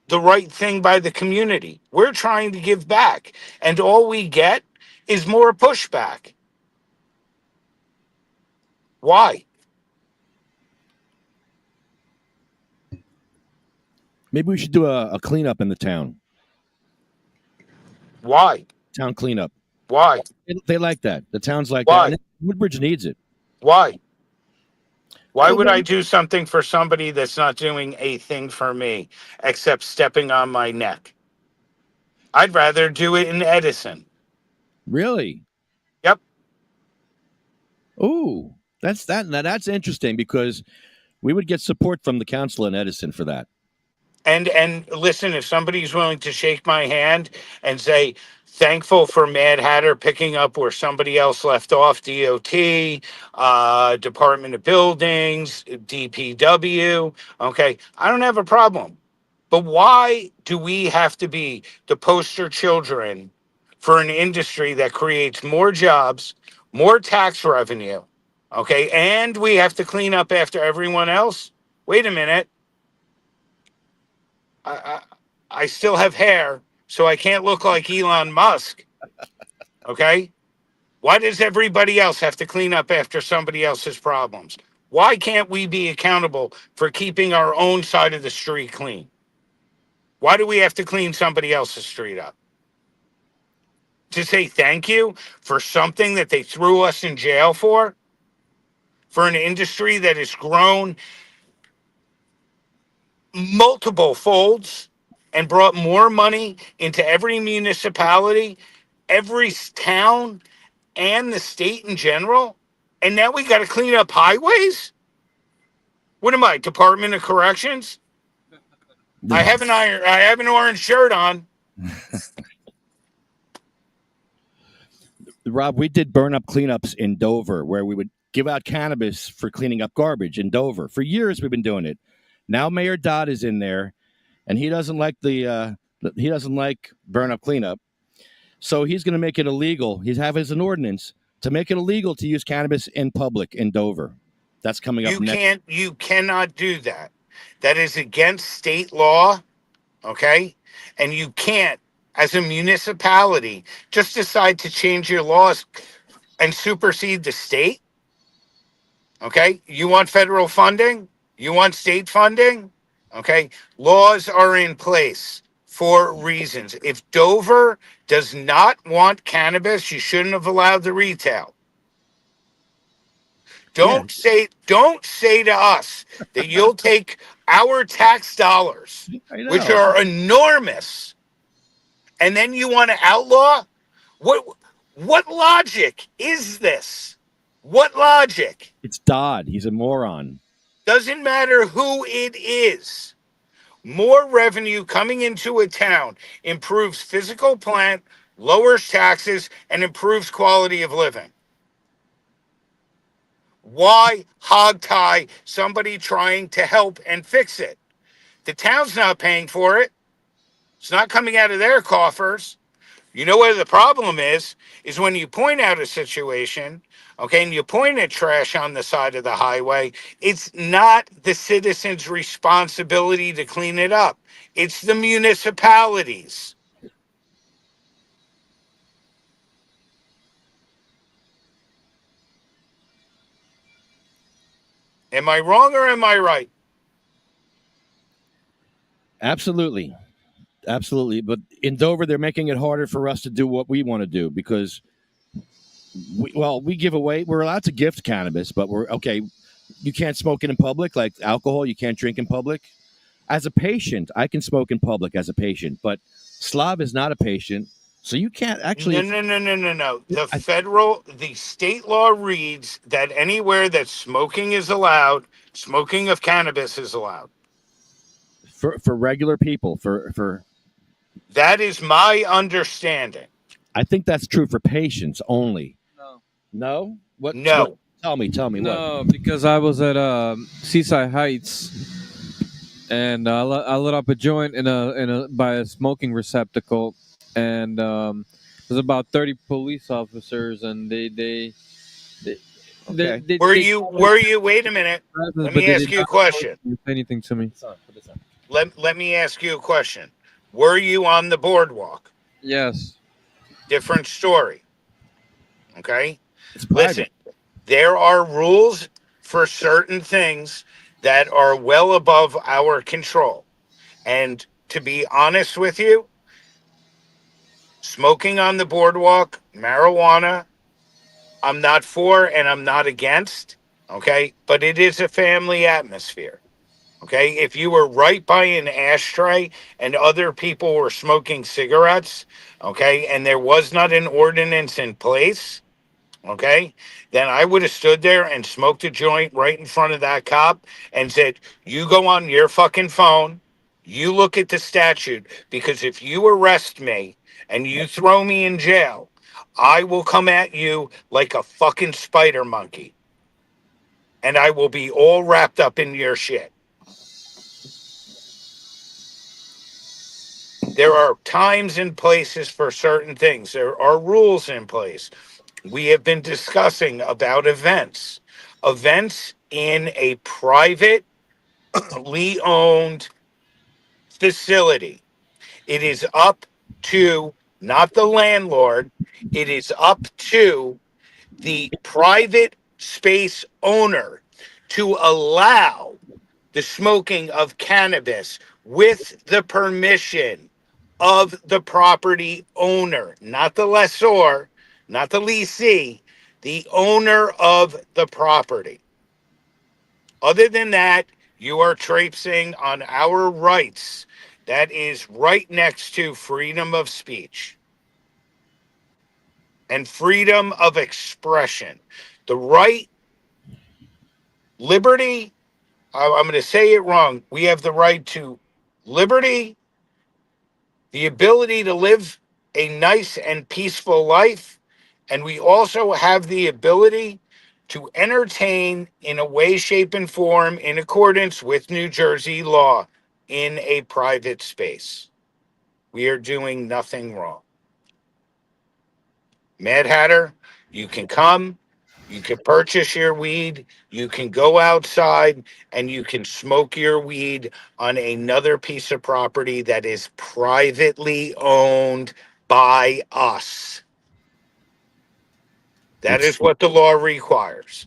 the right thing by the community? We're trying to give back, and all we get is more pushback. Why? Maybe we should do a cleanup in the town. Why? Town cleanup. Why? They like that. The town's like Why? that. And Woodbridge needs it. Why? Why Well, would then- I do something for somebody that's not doing a thing for me except stepping on my neck? I'd rather do it in Edison. Really? Yep. Ooh, that's interesting because we would get support from the council in Edison for that. And listen, if somebody's willing to shake my hand and say, thankful for Mad Hatter picking up where somebody else left off, DOT, Department of Buildings, DPW, okay, I don't have a problem. But why do we have to be the poster children for an industry that creates more jobs, more tax revenue, okay, and we have to clean up after everyone else? Wait a minute. I still have hair, so I can't look like Elon Musk. Okay? Why does everybody else have to clean up after somebody else's problems? Why can't we be accountable for keeping our own side of the street clean? Why do we have to clean somebody else's street up? To say thank you for something that they threw us in jail for an industry that has grown multiple folds and brought more money into every municipality, every town, and the state in general. And now we got to clean up highways? What am I, Department of Corrections? I have an orange shirt on. Rob, we did burn up cleanups in Dover where we would give out cannabis for cleaning up garbage in Dover. For years we've been doing it. Now Mayor Dodd is in there, and he doesn't like burn up cleanup, so he's going to make it illegal. He's having an ordinance to make it illegal to use cannabis in public in Dover. That's coming up next. You cannot do that. That is against state law, okay? And you can't, as a municipality, just decide to change your laws and supersede the state. Okay? You want federal funding? You want state funding? Okay? Laws are in place for reasons. If Dover does not want cannabis, you shouldn't have allowed the retail. Don't say to us that you'll take our tax dollars, which are enormous, and then you want to outlaw? What logic is this? What logic? It's Dodd. He's a moron. Doesn't matter who it is. More revenue coming into a town improves physical plant, lowers taxes, and improves quality of living. Why hog tie somebody trying to help and fix it? The town's not paying for it. It's not coming out of their coffers. You know where the problem is when you point out a situation, okay, and you point at trash on the side of the highway, it's not the citizens' responsibility to clean it up. It's the municipalities. Am I wrong or am I right? Absolutely. Absolutely. But in Dover, they're making it harder for us to do what we want to do because, we give away, we're allowed to gift cannabis, but we're okay. You can't smoke it in public, like alcohol. You can't drink in public. As a patient, I can smoke in public as a patient, but Slav is not a patient. So you can't actually. No. I- The state law reads that anywhere that smoking is allowed, smoking of cannabis is allowed. For regular people, for That is my understanding. I think that's true for patients only. No. No? What? No. Tell me what? No, because I was at Seaside Heights, and I lit up a joint by a smoking receptacle, and there's about 30 police officers, and they Okay. Were you wait a minute. Let me ask you a question. Say anything to me? Let me ask you a question. Were you on the boardwalk? Yes. Different story. Okay? It's private. Listen, there are rules for certain things that are well above our control. And to be honest with you, smoking on the boardwalk, marijuana, I'm not for and I'm not against. Okay? But it is a family atmosphere. Okay? If you were right by an ashtray and other people were smoking cigarettes, okay, and there was not an ordinance in place, okay, then I would have stood there and smoked a joint right in front of that cop and said, you go on your fucking phone, you look at the statute, because if you arrest me and you throw me in jail, I will come at you like a fucking spider monkey. And I will be all wrapped up in your shit. There are times and places for certain things. There are rules in place. We have been discussing about events in a privately owned facility. It is up to not the landlord, it is up to the private space owner to allow the smoking of cannabis with the permission of the property owner, not the lessor, not the leasee, the owner of the property. Other than that, you are traipsing on our rights. That is right next to freedom of speech and freedom of expression. The right, liberty, I'm going to say it wrong. We have the right to liberty, the ability to live a nice and peaceful life, and we also have the ability to entertain in a way, shape, and form in accordance with New Jersey law in a private space. We are doing nothing wrong. Mad Hatter, you can come, you can purchase your weed, you can go outside, and you can smoke your weed on another piece of property that is privately owned by us. That is what the law requires.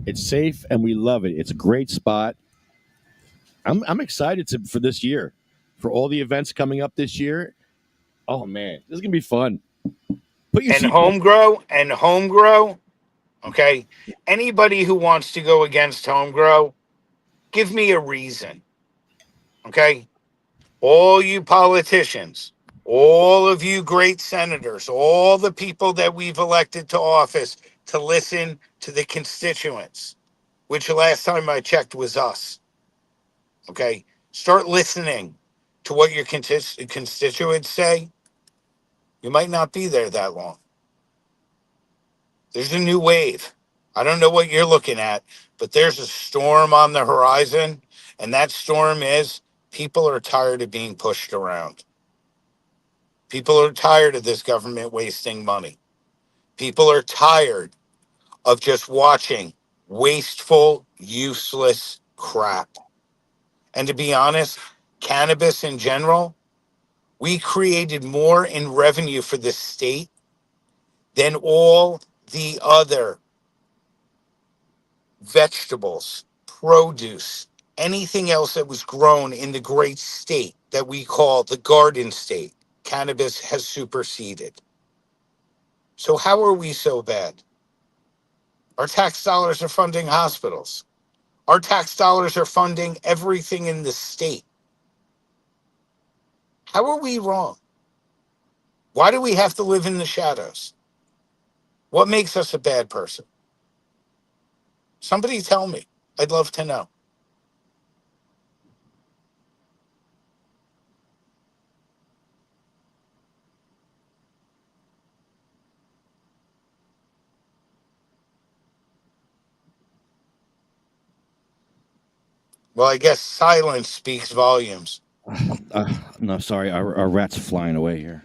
It's safe and we love it. It's a great spot. I'm excited for this year, for all the events coming up this year. Oh man, this is gonna be fun. Put your And seatbelt- home grow, okay? Anybody who wants to go against home grow, give me a reason, okay? All you politicians, all of you great senators, all the people that we've elected to office to listen to the constituents, which last time I checked was us, okay? Start listening to what your constituents say. You might not be there that long. There's a new wave. I don't know what you're looking at, but there's a storm on the horizon, and that storm is people are tired of being pushed around. People are tired of this government wasting money. People are tired of just watching wasteful, useless crap. And to be honest, cannabis in general, we created more in revenue for the state than all the other vegetables produce, anything else that was grown in the great state that we call the Garden State, cannabis has superseded. So how are we so bad? Our tax dollars are funding hospitals. Our tax dollars are funding everything in the state. How are we wrong? Why do we have to live in the shadows? What makes us a bad person? Somebody tell me. I'd love to know. Well, I guess silence speaks volumes. No, sorry, our rat's flying away here.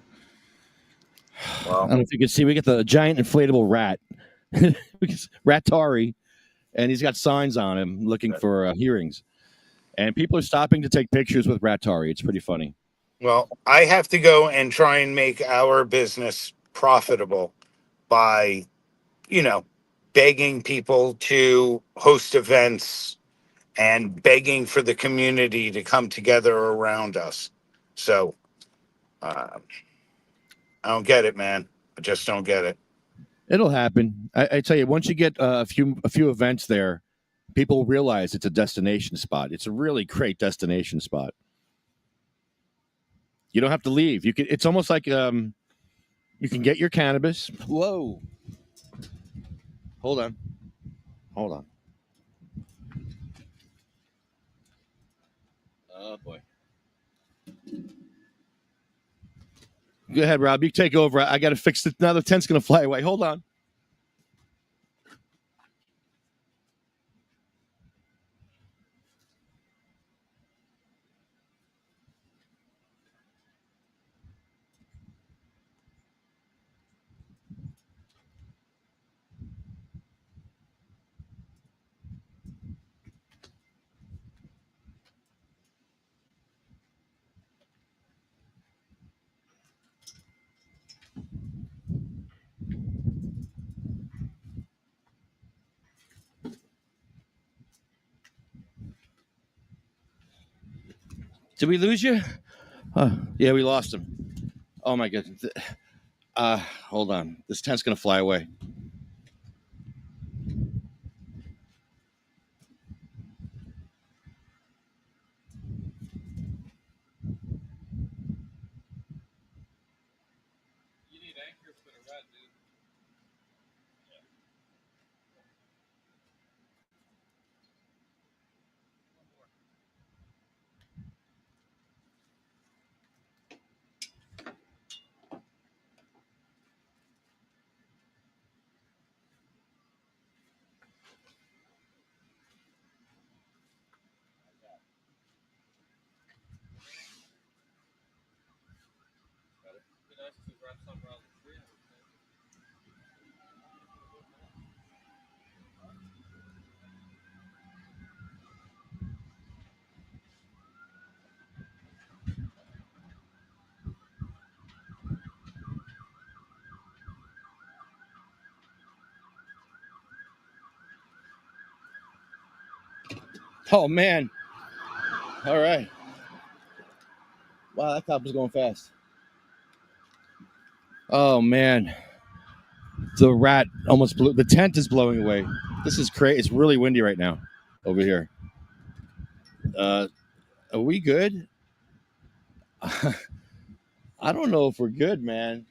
I Well, don't know if you can see. We get the giant inflatable rat, Ratari, and he's got signs on him looking for hearings. And people are stopping to take pictures with Ratari. It's pretty funny. well, I have to go and try and make our business profitable by, begging people to host events and begging for the community to come together around us. So, I don't get it, man. I just don't get it. It'll happen. I tell you, once you get a few events there, people realize it's a destination spot. It's a really great destination spot. You don't have to leave. You can. It's almost like you can get your cannabis. Whoa. Hold on. Oh boy. Go ahead, Rob. You take over. I got to fix it. Now the tent's going to fly away. Hold on. Did we lose you? Yeah, we lost him. Oh my goodness. Hold on. This tent's gonna fly away. You need anchors for the red, dude. Be nice to wrap something around the tree. Oh man. All right. Wow, that top is going fast. Oh man. The rat almost blew. The tent is blowing away. This is crazy. It's really windy right now over here. Are we good? I don't know if we're good, man.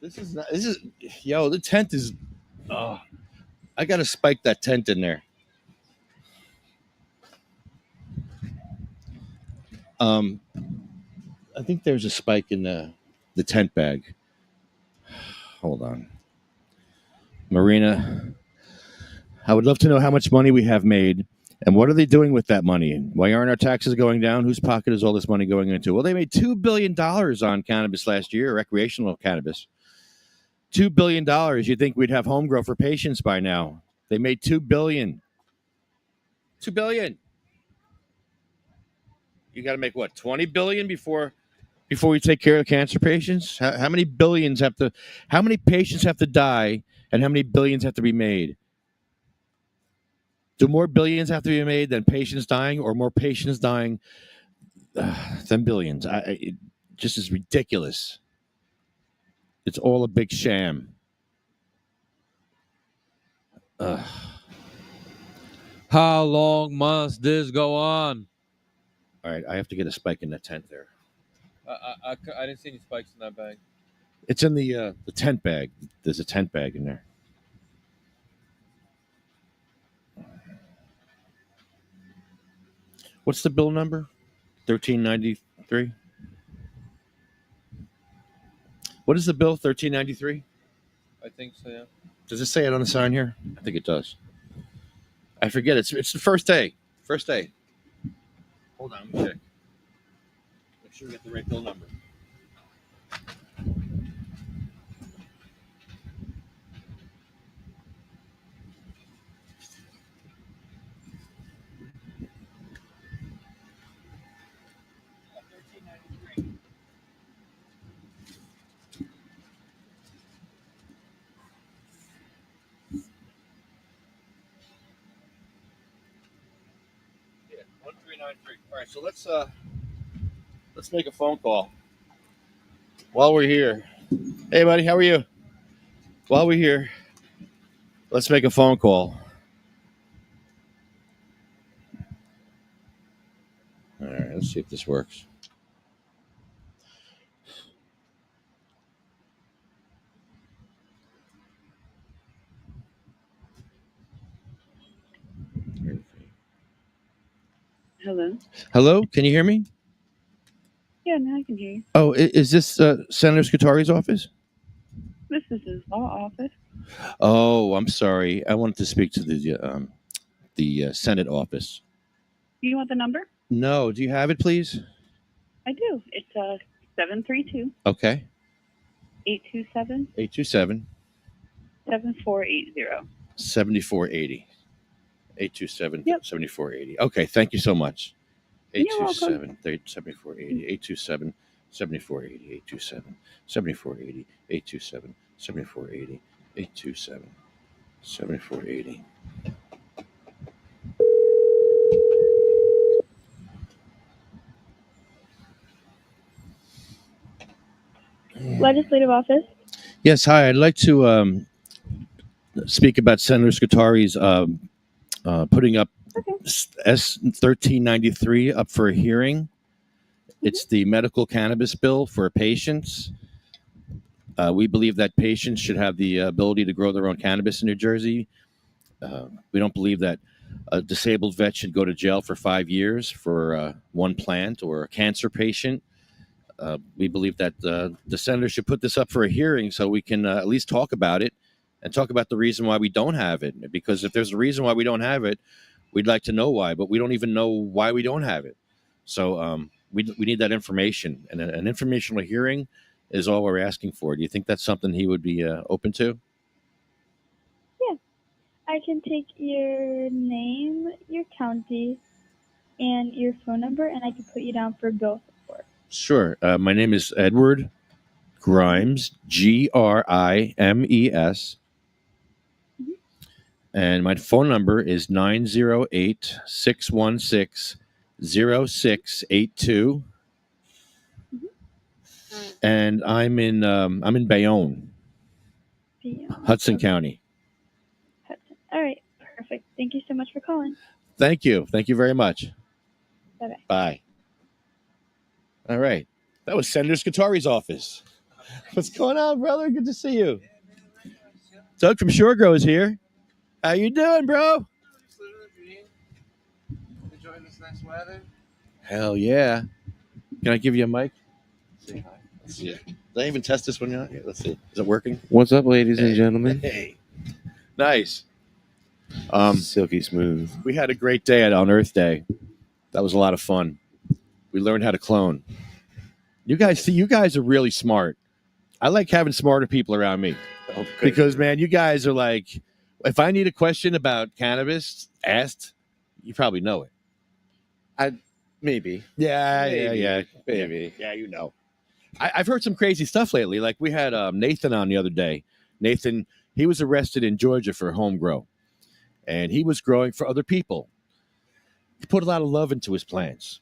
This is yo, the tent is I gotta spike that tent in there. I think there's a spike in the tent bag. Hold on. Marina, I would love to know how much money we have made and what are they doing with that money? Why aren't our taxes going down? Whose pocket is all this money going into? Well, they made $2 billion on cannabis last year, recreational cannabis. $2 billion. You'd think we'd have home grow for patients by now. They made $2 billion. $2 billion. You got to make what, 20 billion before we take care of cancer patients? How many billions how many patients have to die and how many billions have to be made? Do more billions have to be made than patients dying, or more patients dying than billions? It just is ridiculous. It's all a big sham. How long must this go on? All right, I have to get a spike in that tent there. I didn't see any spikes in that bag. It's in the tent bag. There's a tent bag in there. What's the bill number? 1393. What is the bill? 1393. I think so. Yeah. Does it say it on the sign here? I think it does. I forget. It's the first day. First day. Hold on. Let me check. Make sure we get the right bill number. Yeah, 1393. All right, so let's make a phone call while we're here. Hey, buddy, how are you? While we're here, let's make a phone call. All right, let's see if this works. Hello. Hello, can you hear me? Yeah, now I can hear you. Oh, is this Senator Scutari's office? This is his law office. Oh, I'm sorry. I wanted to speak to the Senate office. You want the number? No, do you have it, please? I do. It's 732 Okay, 827 827 7480. 7480. 827 Yep. 7480. Okay, thank you so much. You're welcome. 827 7480. 827 7480. 827 7480. 827 7480. 827 7480. Legislative office. Yes, hi. I'd like to speak about Senator Scutari's putting up S 1393 up for a hearing. It's the medical cannabis bill for patients. We believe that patients should have the ability to grow their own cannabis in New Jersey. We don't believe that a disabled vet should go to jail for 5 years for one plant, or a cancer patient. We believe that the senator should put this up for a hearing so we can at least talk about it and talk about the reason why we don't have it. Because if there's a reason why we don't have it, we'd like to know why, but we don't even know why we don't have it. So we need that information, and an informational hearing is all we're asking for. Do you think that's something he would be open to? Yeah. I can take your name, your county, and your phone number, and I can put you down for bill support. Sure. My name is Edward Grimes, Grimes. And my phone number is 908-616-0682. And I'm in Bayonne, Hudson County. Hudson. All right. Perfect. Thank you so much for calling. Thank you. Thank you very much. Bye-bye. Bye. All right. That was Senator Scutari's office. What's going on, brother? Good to see you. Doug from Shore Grow is here. How you doing, bro? Enjoying this nice weather. Hell yeah. Can I give you a mic? Say hi. Let's see it. Did I even test this one yet? Yeah, let's see. Is it working? What's up, ladies and gentlemen? Hey. Nice. Silky smooth. We had a great day on Earth Day. That was a lot of fun. We learned how to clone. You guys are really smart. I like having smarter people around me. Okay. Because, man, you guys are like, if I need a question about cannabis asked, you probably know it. Maybe. Yeah. Maybe. Yeah, you know. I've heard some crazy stuff lately. Like we had Nathan on the other day. Nathan, he was arrested in Georgia for home grow. and he was growing for other people. He put a lot of love into his plants,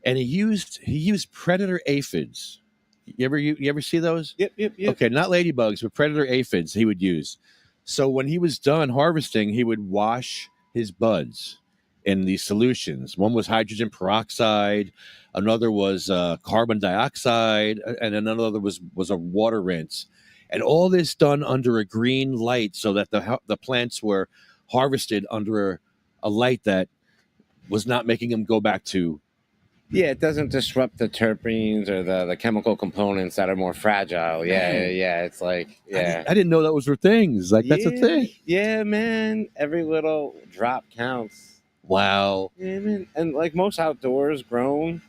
and he used predator aphids. You ever see those? Yep. Okay, not ladybugs, but predator aphids he would use. So when he was done harvesting, he would wash his buds in these solutions. One was hydrogen peroxide, another was carbon dioxide, and another was a water rinse. And all this done under a green light so that the plants were harvested under a light that was not making them go back to. Yeah, it doesn't disrupt the terpenes or the chemical components that are more fragile. Yeah. It's like, yeah. I didn't know those were things. Like, that's a thing. Yeah, man. Every little drop counts. Wow. Yeah, man. And like most outdoors grown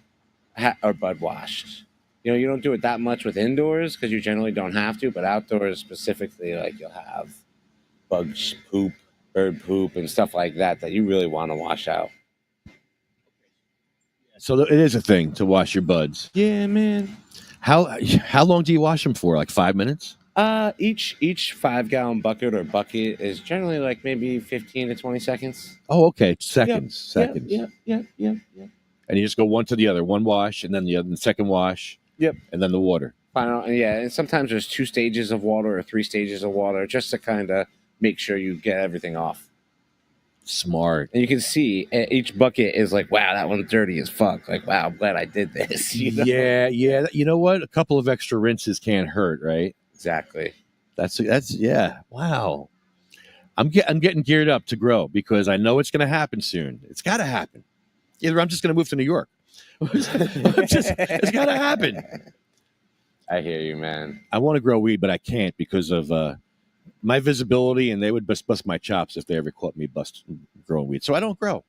are bud washed. You know, you don't do it that much with indoors because you generally don't have to, but outdoors specifically, like you'll have bug poop, bird poop, and stuff like that you really want to wash out. So it is a thing to wash your buds. Yeah, man. How long do you wash them for? Like 5 minutes? Each 5-gallon bucket or bucket is generally like maybe 15 to 20 seconds. Oh, okay. Seconds. Yeah. And you just go one to the other, one wash, and then the second wash. Yep. And then the water. Final, yeah. And sometimes there's 2 stages of water or 3 stages of water just to kind of make sure you get everything off. Smart. And you can see each bucket is like, wow, that one's dirty as fuck. Like, wow, I'm glad I did this. You know? Yeah. You know what? A couple of extra rinses can't hurt, right? Exactly. That's yeah. Wow. I'm getting geared up to grow because I know it's going to happen soon. It's got to happen. Either I'm just going to move to New York. It's got to happen. I hear you, man. I want to grow weed, but I can't because of my visibility, and they would bust my chops if they ever caught me growing weed. So I don't grow.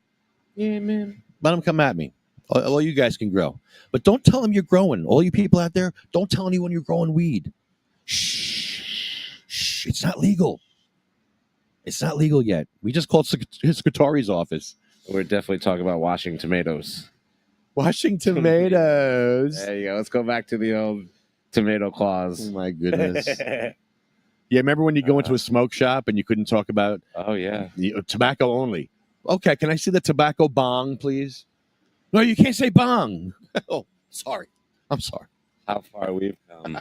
Yeah, man. Let them come at me. All you guys can grow. But don't tell them you're growing. All you people out there, don't tell anyone you're growing weed. Shh. It's not legal. It's not legal yet. We just called Scutari's office. We're definitely talking about washing tomatoes. Washing tomatoes. There you go. Let's go back to the old tomato clause. Oh, my goodness. Yeah, remember when you go into a smoke shop and you couldn't talk about tobacco only? Okay, can I see the tobacco bong, please? No, you can't say bong. Oh, sorry. I'm sorry. How far we've come.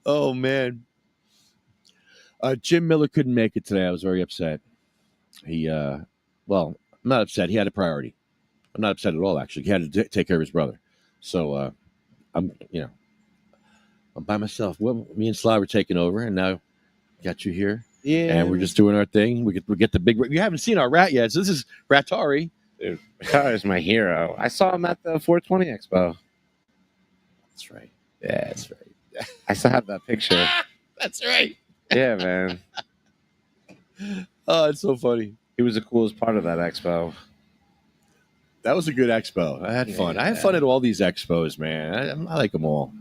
Oh, man. Jim Miller couldn't make it today. I was very upset. I'm not upset. He had a priority. I'm not upset at all, actually. He had to take care of his brother. So I'm by myself. Well, me and Sly were taking over, and now got you here. Yeah. And we're just doing our thing. We get the big. You haven't seen our rat yet, so this is Ratari. Dude, Ratari is my hero. I saw him at the 420 Expo. That's right. Yeah, that's right. I still have that picture. That's right. Yeah, man. Oh, it's so funny. He was the coolest part of that expo. That was a good expo. I had fun. I have fun at all these expos, man. I like them all.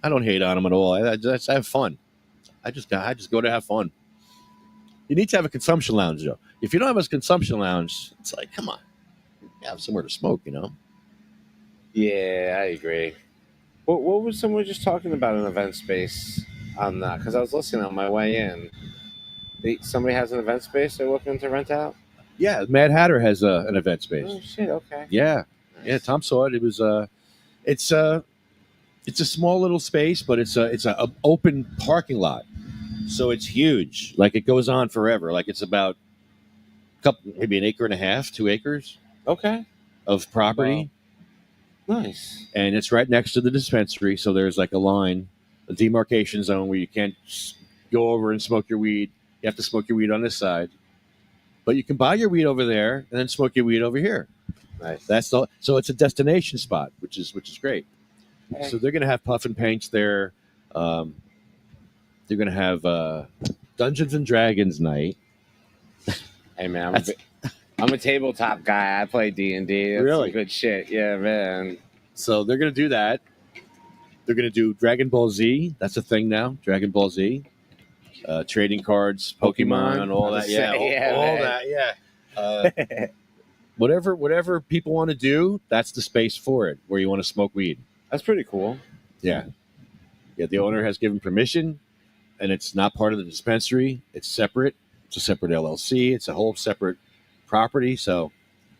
I don't hate on them at all. I just have fun. I just go to have fun. You need to have a consumption lounge, though. If you don't have a consumption lounge, it's like, come on, you have somewhere to smoke, you know? Yeah, I agree. What was someone just talking about an event space on that? Because I was listening on my way in. Somebody has an event space they're looking to rent out? Yeah, Mad Hatter has an event space. Oh, shit, okay. Yeah. Nice. Yeah, Tom saw it. It was it's a small little space, but it's a open parking lot. So it's huge. Like it goes on forever. Like it's about maybe an acre and a half, 2 acres. Okay. Of property. Wow. Nice. And it's right next to the dispensary, so there's like a line, a demarcation zone where you can't go over and smoke your weed. You have to smoke your weed on this side. But you can buy your weed over there and then smoke your weed over here. Nice. So it's a destination spot, which is great. Okay. So they're going to have puff and paints there. They're going to have Dungeons and Dragons night. Hey man, I'm a tabletop guy. I play D&D. That's Really? some good shit. Yeah, man. So they're going to do that. They're going to do Dragon Ball Z. That's a thing now. Dragon Ball Z. Trading cards, Pokemon, all that. Yeah, all that. Yeah. Whatever people want to do, that's the space for it. Where you want to smoke weed. That's pretty cool. Yeah. Yeah. The owner has given permission. and it's not part of the dispensary. It's separate. It's a separate LLC. It's a whole separate property. So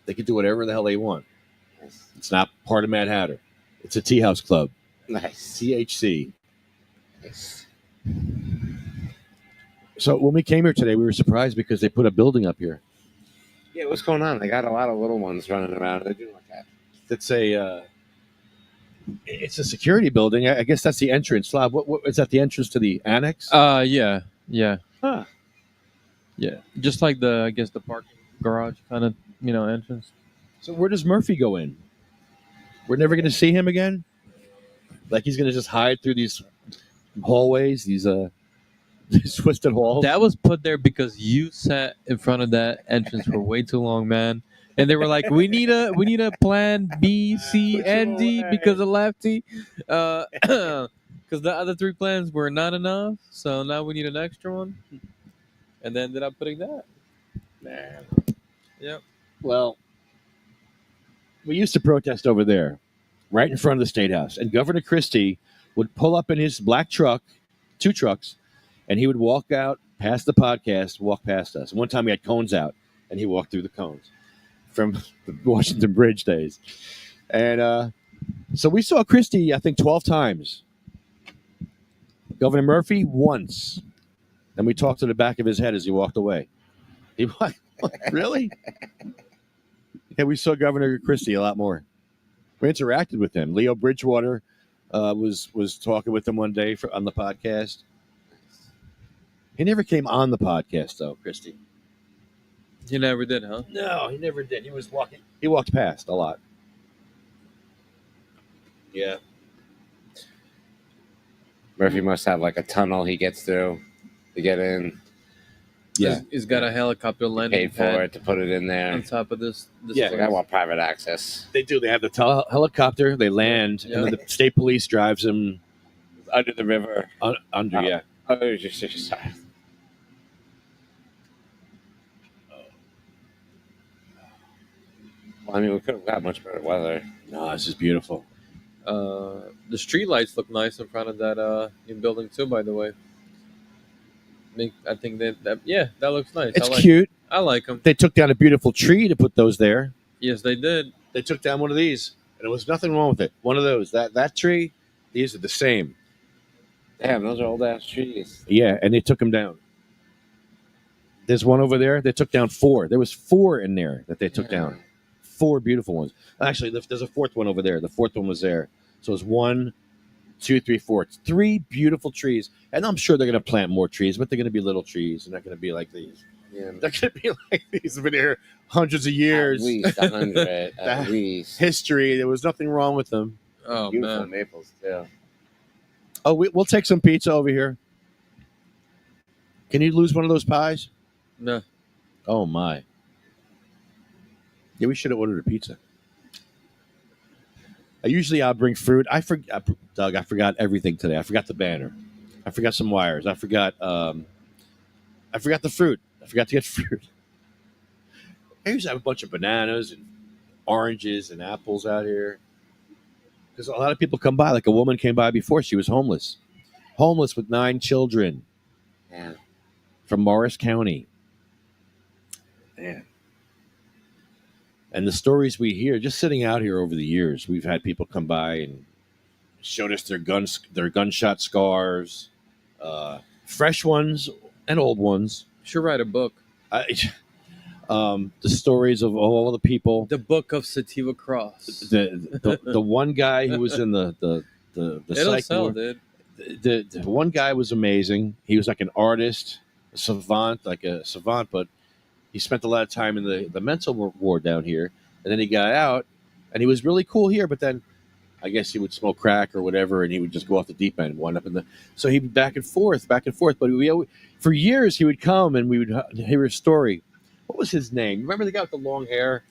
they can do whatever the hell they want. It's not part of Mad Hatter. It's a tea house club. Nice. THC. Nice. So when we came here today, we were surprised because they put a building up here. Yeah, what's going on? They got a lot of little ones running around. They do like that. That's it's a security building. I guess that's the entrance. Slob, what is that? The entrance to the annex? Yeah. Huh. Yeah. Just like I guess the parking garage kind of, entrance. So where does Murphy go in? We're never going to see him again? Like he's going to just hide through these hallways, these twisted halls? That was put there because you sat in front of that entrance for way too long, man. And they were like, we need a plan B, C, and D because of Lefty. Because the other 3 plans were not enough. So now we need an extra one. And they ended up putting that. Man. Yep. Well, we used to protest over there, right in front of the State House. And Governor Christie would pull up in his black truck, 2 trucks, and he would walk out past the podcast, walk past us. One time he had cones out, and he walked through the cones from the Washington Bridge days. And so we saw Christie, I think, 12 times. Governor Murphy, once. And we talked to the back of his head as he walked away. He was really? Yeah, we saw Governor Christie a lot more. We interacted with him. Leo Bridgewater was talking with him one day on the podcast. He never came on the podcast, though, Christie. You never did, huh? No, he never did. He was walking. He walked past a lot. Yeah. Murphy must have like a tunnel he gets through to get in. Yeah. He's got a helicopter landing Paid for pad it to put it in there. on top of this. Yeah. Like, I want private access. They do. They have the helicopter. They land, and then the state police drives them Under the river. under. Oh. Yeah. Oh, sorry. Well, I mean, we could have got much better weather. No, this is beautiful. The street lights look nice in front of that new building too. By the way, I think that looks nice. It's cute. I like them. They took down a beautiful tree to put those there. Yes, they did. They took down one of these, and there was nothing wrong with it. One of those. That tree. These are the same. Damn, those are old ass trees. Yeah, and they took them down. There's one over there. They took down 4. There was 4 in there that they took down. 4 beautiful ones. Actually, there's a 4th one over there. The 4th one was there. So it's 1, 2, 3, 4. It's 3 beautiful trees. And I'm sure they're going to plant more trees, but they're going to be little trees. They're not going to be like these. Yeah. They're going to be like these. They've been here hundreds of years. At least 100. At least. History. There was nothing wrong with them. Oh, Beautiful man. maples, too. Oh, we'll take some pizza over here. Can you lose one of those pies? No. Oh, my. Yeah, we should have ordered a pizza. I'll bring fruit. Doug, I forgot everything today. I forgot the banner. I forgot some wires. I forgot the fruit. I forgot to get fruit. I used to have a bunch of bananas and oranges and apples out here. Because a lot of people come by. Like a woman came by before. She was homeless. Homeless with 9 children. Yeah. From Morris County. Man. And the stories we hear, just sitting out here over the years, we've had people come by and showed us their gunshot scars, fresh ones and old ones. Should write a book. The stories of all the people. The Book of Sativa Cross. The one guy who was in the It'll psych sell, ward. dude. The one guy was amazing. He was like an artist, a savant, but he spent a lot of time in the mental ward down here, and then he got out, and he was really cool here. But then, I guess he would smoke crack or whatever, and he would just go off the deep end, wind up in the. So he'd be back and forth. But for years he would come, and we would hear his story. What was his name? Remember the guy with the long hair?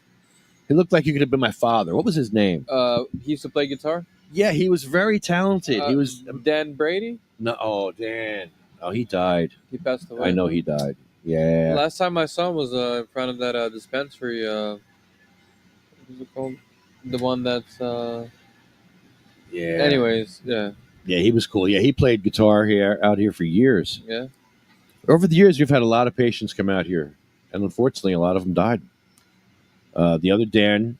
He looked like he could have been my father. What was his name? He used to play guitar. Yeah, he was very talented. He was Dan Brady. no, oh Dan. Oh, he died. He passed away. I know he died. Yeah. Last time I saw him was in front of that dispensary. What was it called? The one that's. Yeah. Anyways, yeah. Yeah, he was cool. Yeah, he played guitar here out here for years. Yeah. Over the years, we've had a lot of patients come out here, and unfortunately, a lot of them died. The other Dan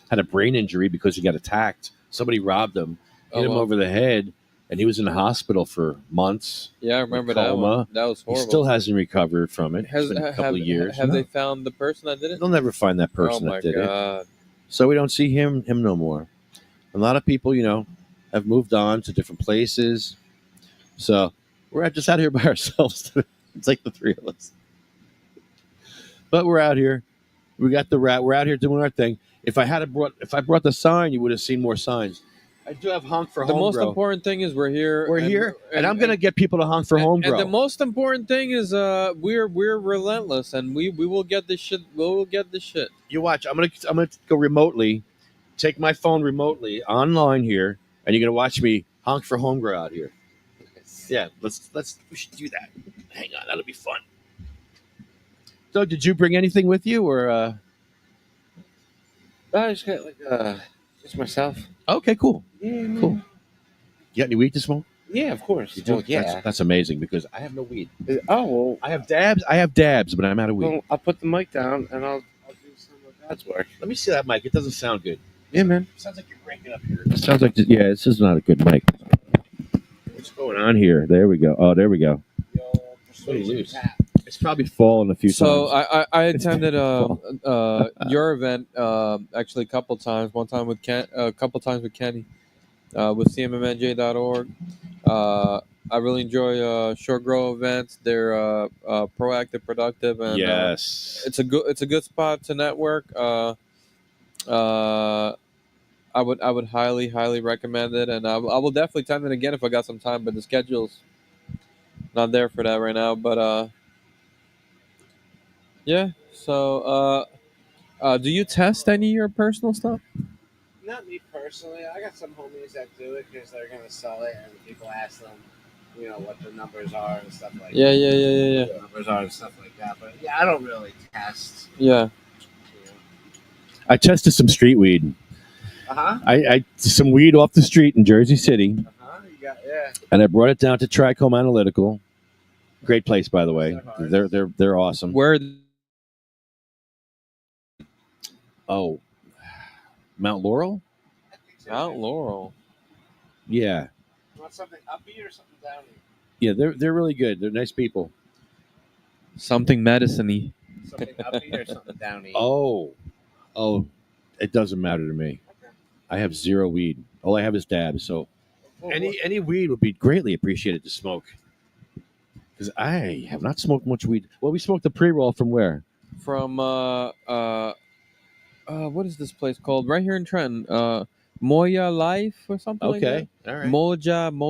had a brain injury because he got attacked. Somebody robbed him, hit him wow. over the head, and he was in the hospital for months. Yeah, I remember that coma. one. That was He horrible. still hasn't recovered from it. Has, It's been a couple of years. Have No. they found the person that did it? They'll never find that person Oh my that did it. god. So we don't see him no more. A lot of people, have moved on to different places. So we're just out here by ourselves. It's like the three of us. But we're out here. We got the rat. We're out here doing our thing. If I brought the sign, you would have seen more signs. I do have honk for The home most grow. important thing is we're here. We're here, and I'm gonna get people to honk for home grow. And the most important thing is we're relentless, and we will get this shit. We will get this shit. You watch. I'm gonna go remotely, take my phone remotely online here, and you're gonna watch me honk for home grow out here. Yeah, let's we should do that. Hang on, that'll be fun. So, did you bring anything with you, or? I just got just myself. Okay, cool. Yeah, Cool. You got any weed to smoke? Yeah, of course. You do? Well, yeah. That's amazing because I have no weed. Oh well. I have dabs, but I'm out of weed. Well, I'll put the mic down and I'll do some of God's work. Let me see that mic. It doesn't sound good. Yeah, man. Sounds like you're breaking up here. It sounds like this is not a good mic. What's going on here? There we go. Oh, there we go. Loose. It's probably fallen a few So times. I attended your event actually a couple times. One time with Ken, a couple times with Kenny, with CMMNJ.org. I really enjoy short grow events. They're proactive, productive, and Yes. it's a good spot to network. I would highly recommend it, and I will definitely attend it again if I got some time. But the schedule's not there for that right now. But yeah. So do you test any of your personal stuff? Not me personally. I got some homies that do it because they're gonna sell it, and people ask them, what the numbers are and stuff like Yeah. that. What the numbers are and stuff like that. But yeah, I don't really test. Yeah. I tested some street weed. I some weed off the street in Jersey City, You got and I brought it down to Trichome Analytical. Great place, by the way. They're awesome. Where? Oh, Mount Laurel? Mount Laurel. Yeah, You want something upbeat or something downy? yeah. They're really good. They're nice people. Something medicine-y. Something upbeat or something downy? Oh, it doesn't matter to me. Okay. I have zero weed. All I have is dabs. So any weed would be greatly appreciated to smoke. Because I have not smoked much weed. Well, we smoked the pre-roll from where? From what is this place called? Right here in Trenton. Moya Life or something like that. Okay, all right. Moja Life.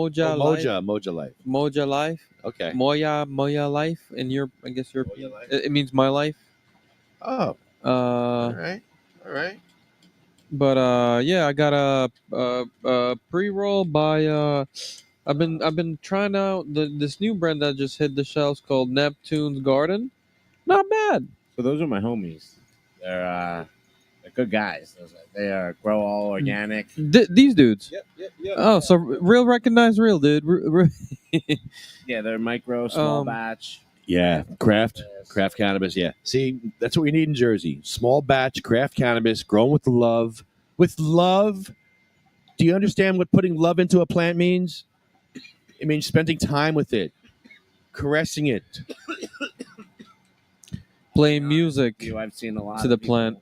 Moja Life. Moja Life. Okay. Moya Life in your, I guess your, Moya Life. it means my life. Oh, all right. But yeah, I got a pre-roll by I've been trying out this new brand that just hit the shelves called Neptune's Garden. Not bad. So those are my homies. They're good guys. They grow all organic. These dudes. Yep. Oh, so real recognize real, dude. Yeah, they're micro, small batch. Yeah, craft cannabis. Yeah. See, that's what we need in Jersey. Small batch craft cannabis grown with love. With love. Do you understand what putting love into a plant means? It means spending time with it, caressing it, Playing music I've seen a lot to the of people- plant.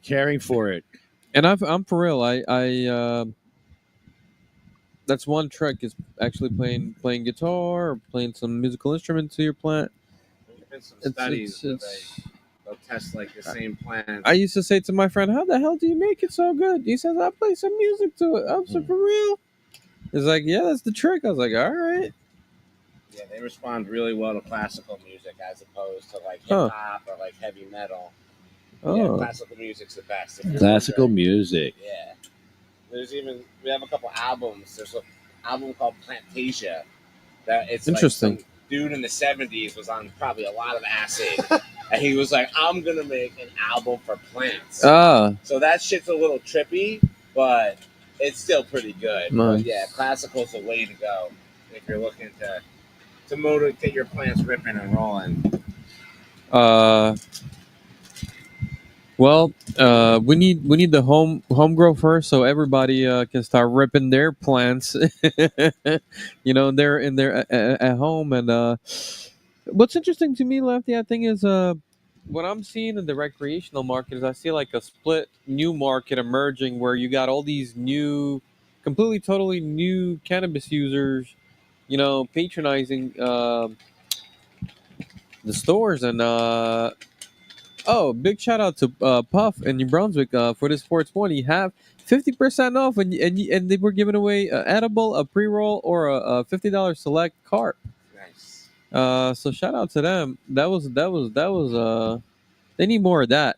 caring for it. And I'm for real. I that's one trick is actually playing guitar or playing some musical instrument to your plant. There's been some studies where they'll test like the same plant. I used to say to my friend, "How the hell do you make it so good?" He says, "I play some music to it." I'm like, "For real?" He's like, "Yeah, that's the trick." I was like, "All right." Yeah, they respond really well to classical music as opposed to like hip Huh. hop or like heavy metal. Oh. Yeah, classical music's the best. If you're Classical wondering. music. Yeah. We have a couple albums. There's an album called Plantasia. That it's Interesting. Like some dude in the 70s was on probably a lot of acid. And he was like, I'm going to make an album for plants. Ah. So that shit's a little trippy, but it's still pretty good. Nice. But yeah, classical's the way to go if you're looking to motor get your plants ripping and rolling. Well, we need the home grow first, so everybody can start ripping their plants. They're in there at home. And what's interesting to me, Lefty, I think is what I'm seeing in the recreational market is I see like a split new market emerging where you got all these new, completely totally new cannabis users, patronizing the stores. And oh, big shout out to Puff in New Brunswick for this 420. Have 50% off, and they were giving away an edible, a pre roll, or a $50 select cart. Nice. So shout out to them. That was. They need more of that.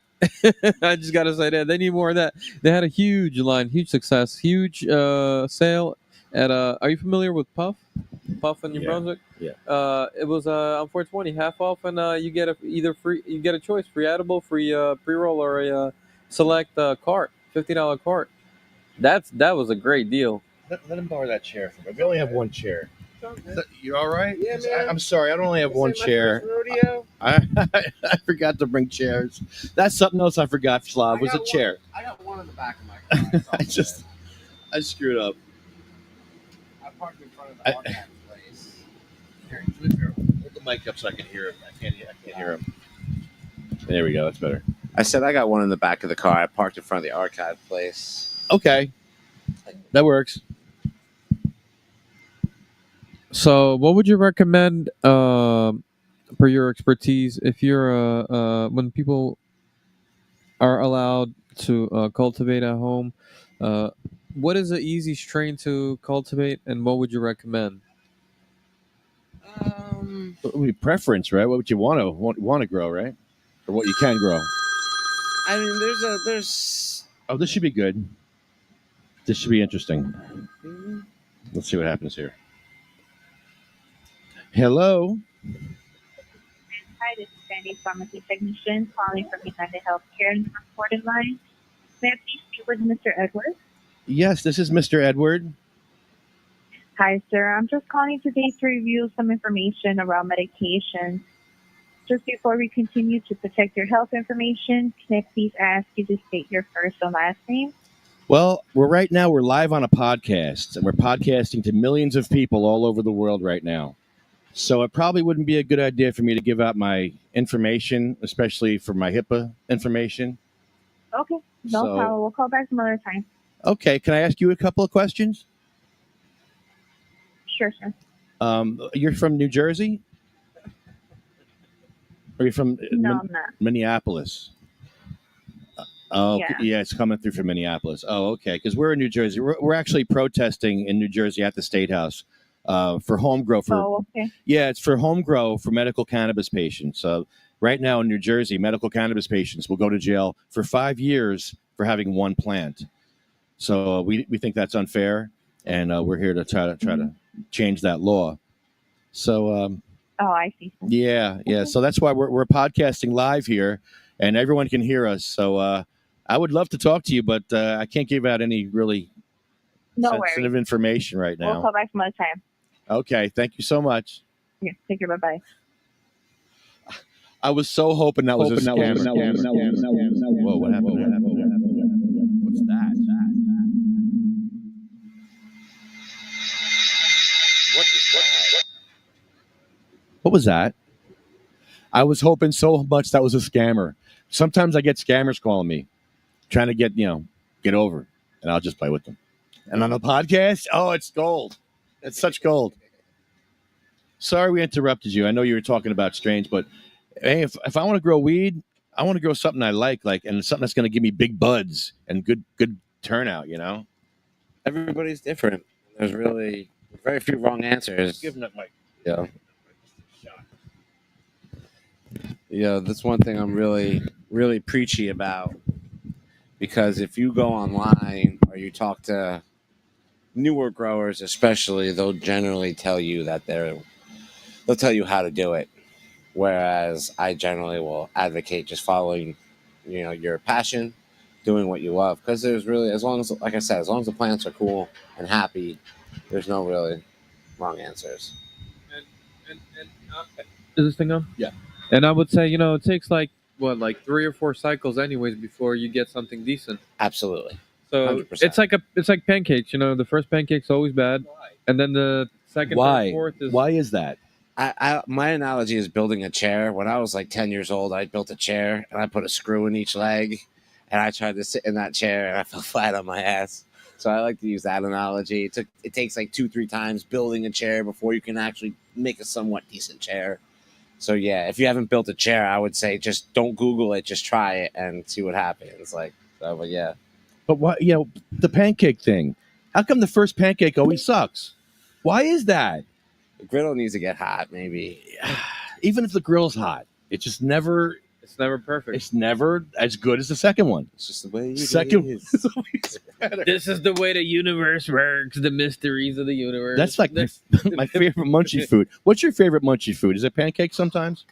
I just gotta say that they need more of that. They had a huge line, huge success, huge sale at. Are you familiar with Puff? Puff in New Brunswick. Yeah. It was on 420 half off, and you get you get a choice, free edible, free pre-roll, or a select cart, $50 cart. That was a great deal. Let him borrow that chair from me. We only have one chair. You all right? Yeah, man. I'm sorry. I don't only have one This ain't my chair. first rodeo. I forgot to bring chairs. That's something else I forgot, Slav, was a chair. I got one in the back of my car. I screwed up. I parked in front of the archive place. Here, hold the mic up so I can hear him. I can't hear him. There we go. That's better. I said I got one in the back of the car. I parked in front of the archive place. Okay. That works. So, what would you recommend, per your expertise, if you're when people are allowed to cultivate at home? What is an easy strain to cultivate, and what would you recommend? What would be preference, right? What would you want to grow, right? Or what you can grow? I mean, there's. Oh, this should be good. This should be interesting. Let's see what happens here. Hello. Hi, this is Sandy, pharmacy technician, calling from United Healthcare and recorded line. May I please speak with Mr. Edwards? Yes, this is Mr. Edward. Hi, sir. I'm just calling today to review some information around medications. Just before we continue to protect your health information, can I please ask you to state your first and last name? Well, we're live on a podcast, and we're podcasting to millions of people all over the world right now. So it probably wouldn't be a good idea for me to give out my information, especially for my HIPAA information. Okay, no problem. We'll call back some other time. Okay, can I ask you a couple of questions? Sure, sir. You're from New Jersey? Or are you from No, I'm not. Minneapolis? Oh, yeah, it's coming through from Minneapolis. Oh, okay, because we're in New Jersey. We're actually protesting in New Jersey at the State House for home grow. Yeah, it's for home grow for medical cannabis patients. Right now in New Jersey, medical cannabis patients will go to jail for 5 years for having one plant. So we think that's unfair, and we're here to try to change that law. So Oh, I see. yeah. So that's why we're podcasting live here, and everyone can hear us. So I would love to talk to you, but I can't give out any really sensitive information right now. We'll call back some other time. Okay, thank you so much. Yeah, take care. Bye-bye. I was so hoping that was a scam. Whoa, what happened? What's that? What is that? What was that? I was hoping so much that was a scammer. Sometimes I get scammers calling me, trying to get over, and I'll just play with them. And on the podcast, oh, it's gold. It's such gold. Sorry we interrupted you. I know you were talking about strains, but hey, if I want to grow weed, I want to grow something I like, and something that's going to give me big buds and good turnout. Everybody's different. There's really very few wrong answers. Give them that mic. Yeah. Yeah, that's one thing I'm really, really preachy about. Because if you go online or you talk to newer growers, especially, they'll generally tell you that they'll tell you how to do it. Whereas I generally will advocate just following, your passion doing what you love. Because there's really, as long as, like I said, as long as the plants are cool and happy, there's no really wrong answers. Is this thing on? Yeah. And I would say, it takes like 3 or 4 cycles anyways before you get something decent. Absolutely. So 100%. it's like pancakes. The first pancake's always bad, and then the second, Why? third, fourth is Why is that? My analogy is building a chair. When I was like 10 years old, I built a chair and I put a screw in each leg, and I tried to sit in that chair and I fell flat on my ass. So I like to use that analogy. It takes like 2-3 times building a chair before you can actually make a somewhat decent chair. So yeah, if you haven't built a chair, I would say just don't Google it, just try it and see what happens. But yeah. But why? The pancake thing. How come the first pancake always sucks? Why is that? The griddle needs to get hot, maybe. Even if the grill's hot, it's just never. It's never perfect. It's never as good as the second one. It's just the way it Second is. is always better. This is the way the universe works. The mysteries of the universe. That's like my favorite munchie food. What's your favorite munchie food? Is it pancakes sometimes?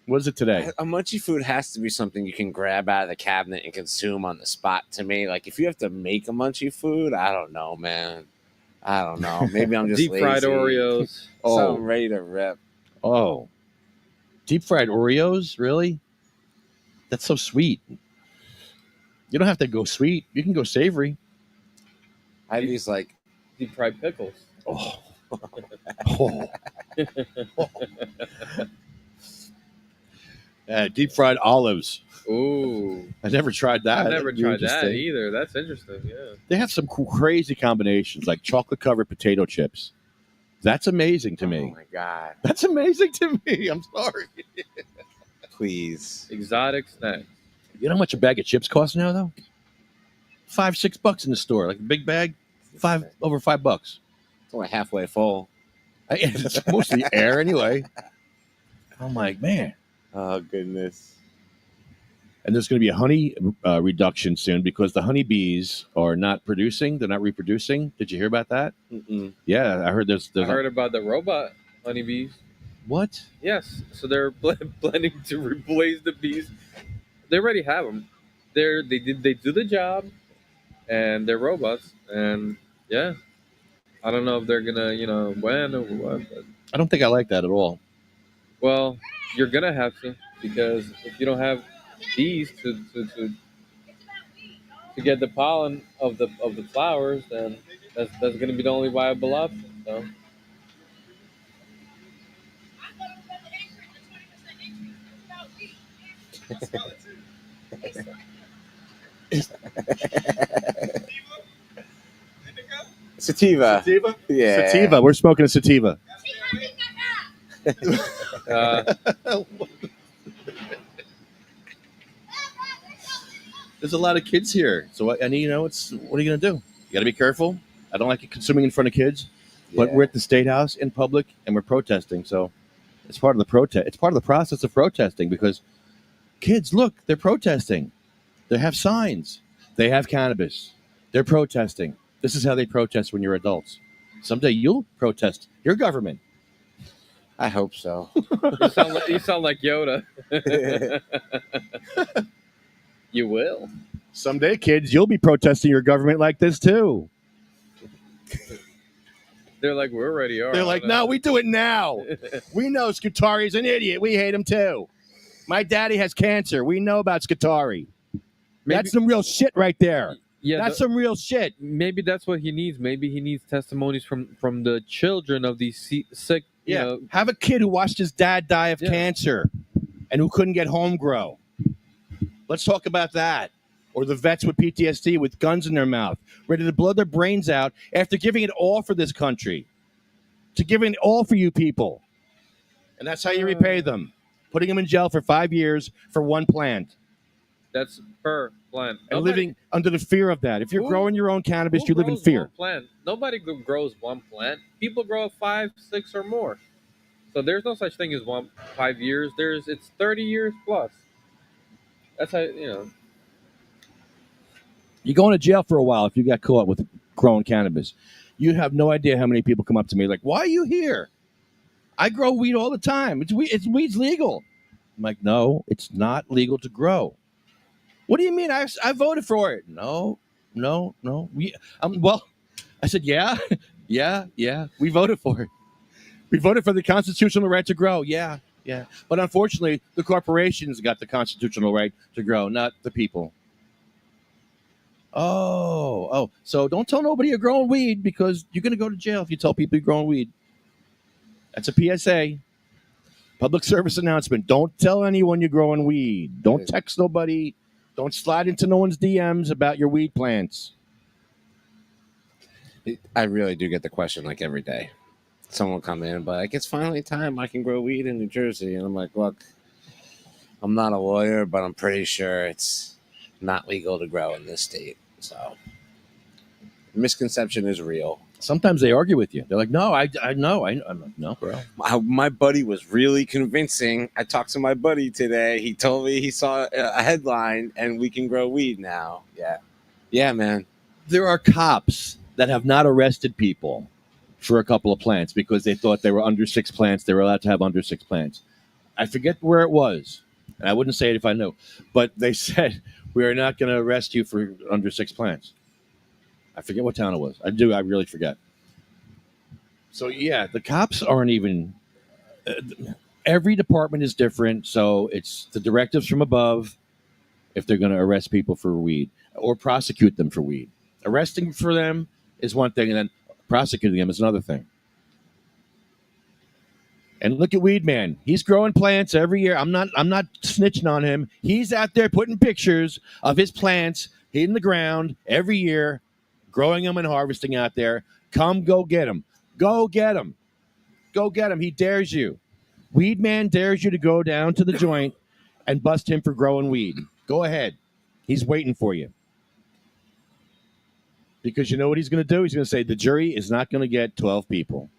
What is it today? A munchie food has to be something you can grab out of the cabinet and consume on the spot. To me, like if you have to make a munchie food, I don't know, man. I don't know. Maybe I'm just deep fried lazy. Oreos. So I'm ready to rip. Oh, deep fried Oreos? Really? That's so sweet. You don't have to go sweet. You can go savory. I have these like Deep fried pickles. Oh. Deep fried olives. Ooh. I never tried that. I've never That'd be tried that interesting. either. That's interesting. Yeah. They have some crazy combinations, like chocolate covered potato chips. That's amazing to me. Oh my god! That's amazing to me. I'm sorry. Please. Exotic snacks. You know how much a bag of chips costs now, though? $5-6 in the store, like a big bag. Over $5. It's only halfway full. It's mostly air anyway. I'm like, man. Oh goodness. And there's going to be a honey reduction soon because the honeybees are not producing. They're not reproducing. Did you hear about that? Mm-mm. Yeah, I heard there's I heard about the robot honeybees. What? Yes. So they're planning to replace the bees. They already have them. They do the job, and they're robots. And yeah, I don't know if they're gonna when or what. But, I don't think I like that at all. well, you're gonna have to, because if you don't have bees to get the pollen of the flowers, then that's gonna be the only viable option. So. Sativa. Sativa? Yeah. Sativa. We're smoking a sativa. There's a lot of kids here, so what are you gonna do? You got to be careful. I don't like it consuming in front of kids, but Yeah. we're at the State House in public and we're protesting. So it's part of the protest. It's part of the process of protesting because kids, look, they're protesting. They have signs. They have cannabis. They're protesting. This is how they protest when you're adults. Someday you'll protest your government. I hope so. You sound like Yoda. You will. Someday, kids, you'll be protesting your government like this too. They're like, we already are. They're like, no, we do it now. We know Scutari's an idiot. We hate him too. My daddy has cancer. We know about Scutari. That's some real shit right there. Yeah, That's some real shit. Maybe that's what he needs. Maybe he needs testimonies from the children of these sick. Yeah. Have a kid who watched his dad die of cancer and who couldn't get home grow. Let's talk about that. Or the vets with PTSD with guns in their mouth, ready to blow their brains out after giving it all for this country. To giving it all for you people. And that's how you repay them. Putting them in jail for 5 years for one plant. That's per plant. And living under the fear of that. If you're growing your own cannabis, you live in fear. One plant. Nobody grows one plant. People grow 5, 6, or more. So there's no such thing as 5 years. It's 30 years plus. That's how You're going to jail for a while if you got caught with growing cannabis. You have no idea how many people come up to me like, why are you here? I grow weed all the time. Weed's legal. I'm like, no, it's not legal to grow. What do you mean? I voted for it. No. Well, I said, yeah, yeah. We voted for it. We voted for the constitutional right to grow. Yeah. But unfortunately, the corporations got the constitutional right to grow, not the people. Oh. So don't tell nobody you're growing weed because you're going to go to jail if you tell people you're growing weed. That's a PSA. Public service announcement. Don't tell anyone you're growing weed. Don't text nobody. Don't slide into no one's DMs about your weed plants. I really do get the question like every day. Someone will come in and be like, it's finally time I can grow weed in New Jersey. And I'm like, look, I'm not a lawyer, but I'm pretty sure it's not legal to grow in this state. So misconception is real. Sometimes they argue with you. They're like, no, I know. I'm like, no, bro. My buddy was really convincing. I talked to my buddy today. He told me he saw a headline and we can grow weed now. Yeah, man. There are cops that have not arrested people for a couple of plants because they thought they were under 6 plants. They were allowed to have under 6 plants. I forget where it was. And I wouldn't say it if I knew. But they said, we are not going to arrest you for under 6 plants. I forget what town it was. I really forget. So, yeah, the cops aren't even... every department is different. So it's the directives from above if they're going to arrest people for weed or prosecute them for weed. Arresting for them is one thing, and then prosecuting them is another thing. And look at Weed Man. He's growing plants every year. I'm not snitching on him. He's out there putting pictures of his plants in the ground every year, growing them and harvesting out there. Come go get him. Go get him. Go get him. He dares you. Weed Man dares you to go down to the joint and bust him for growing weed. Go ahead. He's waiting for you. Because you know what he's going to do? He's going to say the jury is not going to get 12 people.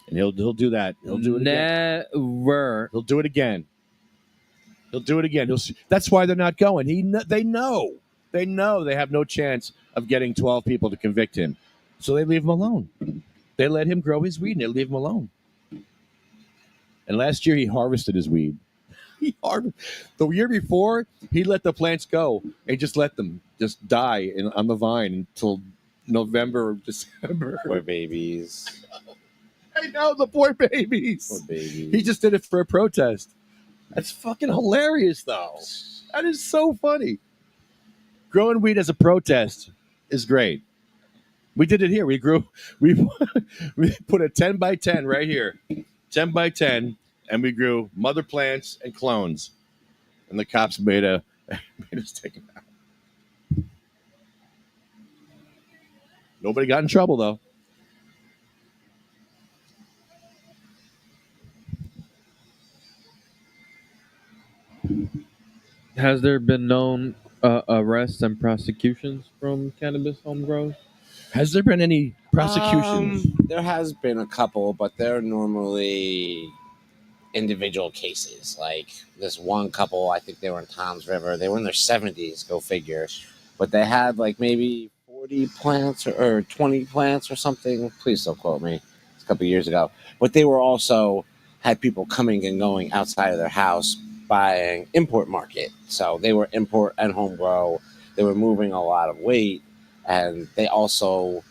And he'll do that. He'll do it again. Never. He'll do it again. He'll do it again. That's why they're not going. They know. They know they have no chance of getting 12 people to convict him. So they leave him alone. They let him grow his weed and they leave him alone. And last year he harvested his weed. The year before, he let the plants go and just let them just die on the vine until November or December. Poor babies. I know, the poor babies. Poor babies. He just did it for a protest. That's fucking hilarious, though. That is so funny. Growing weed as a protest is great. We did it here. We put a 10 by 10 right here. 10 by 10. And we grew mother plants and clones. And the cops made us take them out. Nobody got in trouble, though. Has there been known arrests and prosecutions from cannabis home grows? Has there been any prosecutions? There has been a couple, but they're normally individual cases. Like this one couple, I think they were in Toms River. They were in their 70s, go figure. But they had like maybe 40 plants or 20 plants or something. Please don't quote me. It's a couple years ago. But they were also had people coming and going outside of their house buying import market. So they were import and home grow. They were moving a lot of weight. And they also,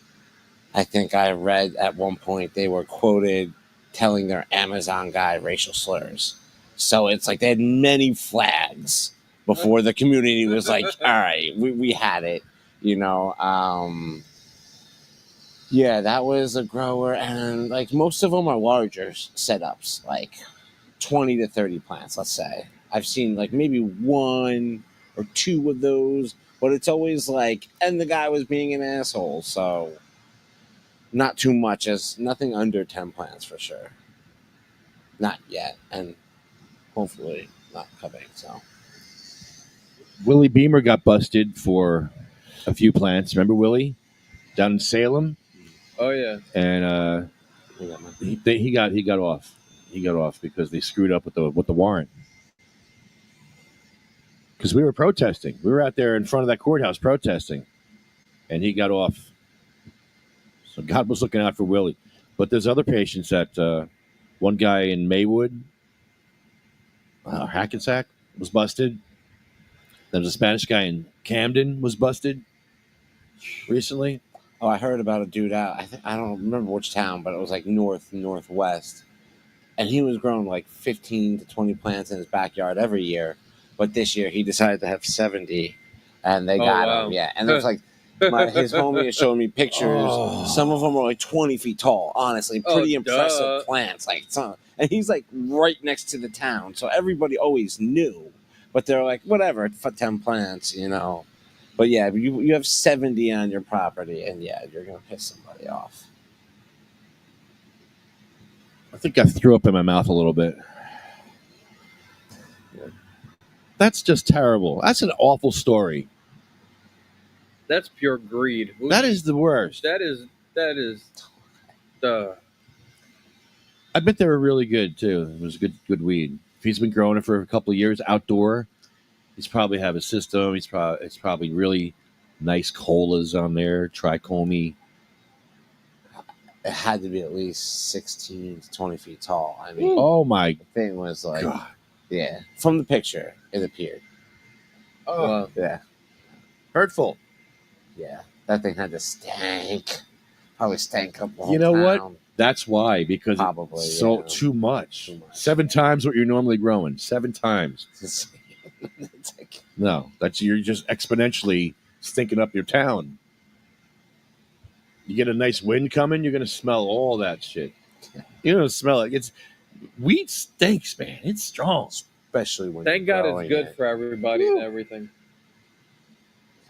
I think I read at one point, they were quoted telling their Amazon guy racial slurs. So it's like they had many flags before the community was like, all right, we had it, you know. Yeah, that was a grower. And like most of them are larger setups, like 20 to 30 plants, let's say. I've seen like maybe 1 or 2 of those, but it's always like, and the guy was being an asshole. So not too much, as nothing under 10 plants for sure. Not yet, and hopefully not coming. So Willie Beamer got busted for a few plants. Remember Willie down in Salem? Oh yeah. And he got off. He got off because they screwed up with the warrant. Because we were protesting. We were out there in front of that courthouse protesting, and he got off. So God was looking out for Willie. But there's other patients that one guy in Maywood, Hackensack, was busted. There's a Spanish guy in Camden was busted recently. Oh, I heard about a dude out. I don't remember which town, but it was like northwest, and he was growing like 15 to 20 plants in his backyard every year. But this year he decided to have 70, and they got wow. him. Yeah, and there's like his homie is showing me pictures. Oh. Some of them are like 20 feet tall. Honestly, pretty impressive duh. plants. Like, and he's like right next to the town, so everybody always knew. But they're like, whatever, for 10 plants, you know. But yeah, you have 70 on your property, and yeah, you're gonna piss somebody off. I think I threw up in my mouth a little bit. That's just terrible. That's an awful story. That's pure greed. That is the worst. That is the. I bet they were really good too. It was good weed. If he's been growing it for a couple of years outdoor, he's probably have a system. It's probably really nice colas on there, trichomy. It had to be at least 16 to 20 feet tall. I mean, Oh my the thing was like, God. yeah, from the picture, it appeared. Oh, Yeah, hurtful. yeah, that thing had to stank. Probably stank up the whole You know what? town. That's why, because Probably, it's so yeah. too much. Too much. 7 times what you're normally growing. 7 times. It's like, No, you're just exponentially stinking up your town. You get a nice wind coming, you're gonna smell all that shit. You're gonna smell it. Weed stinks, man. It's strong. especially when Thank you're God growing it's good it. for everybody and everything.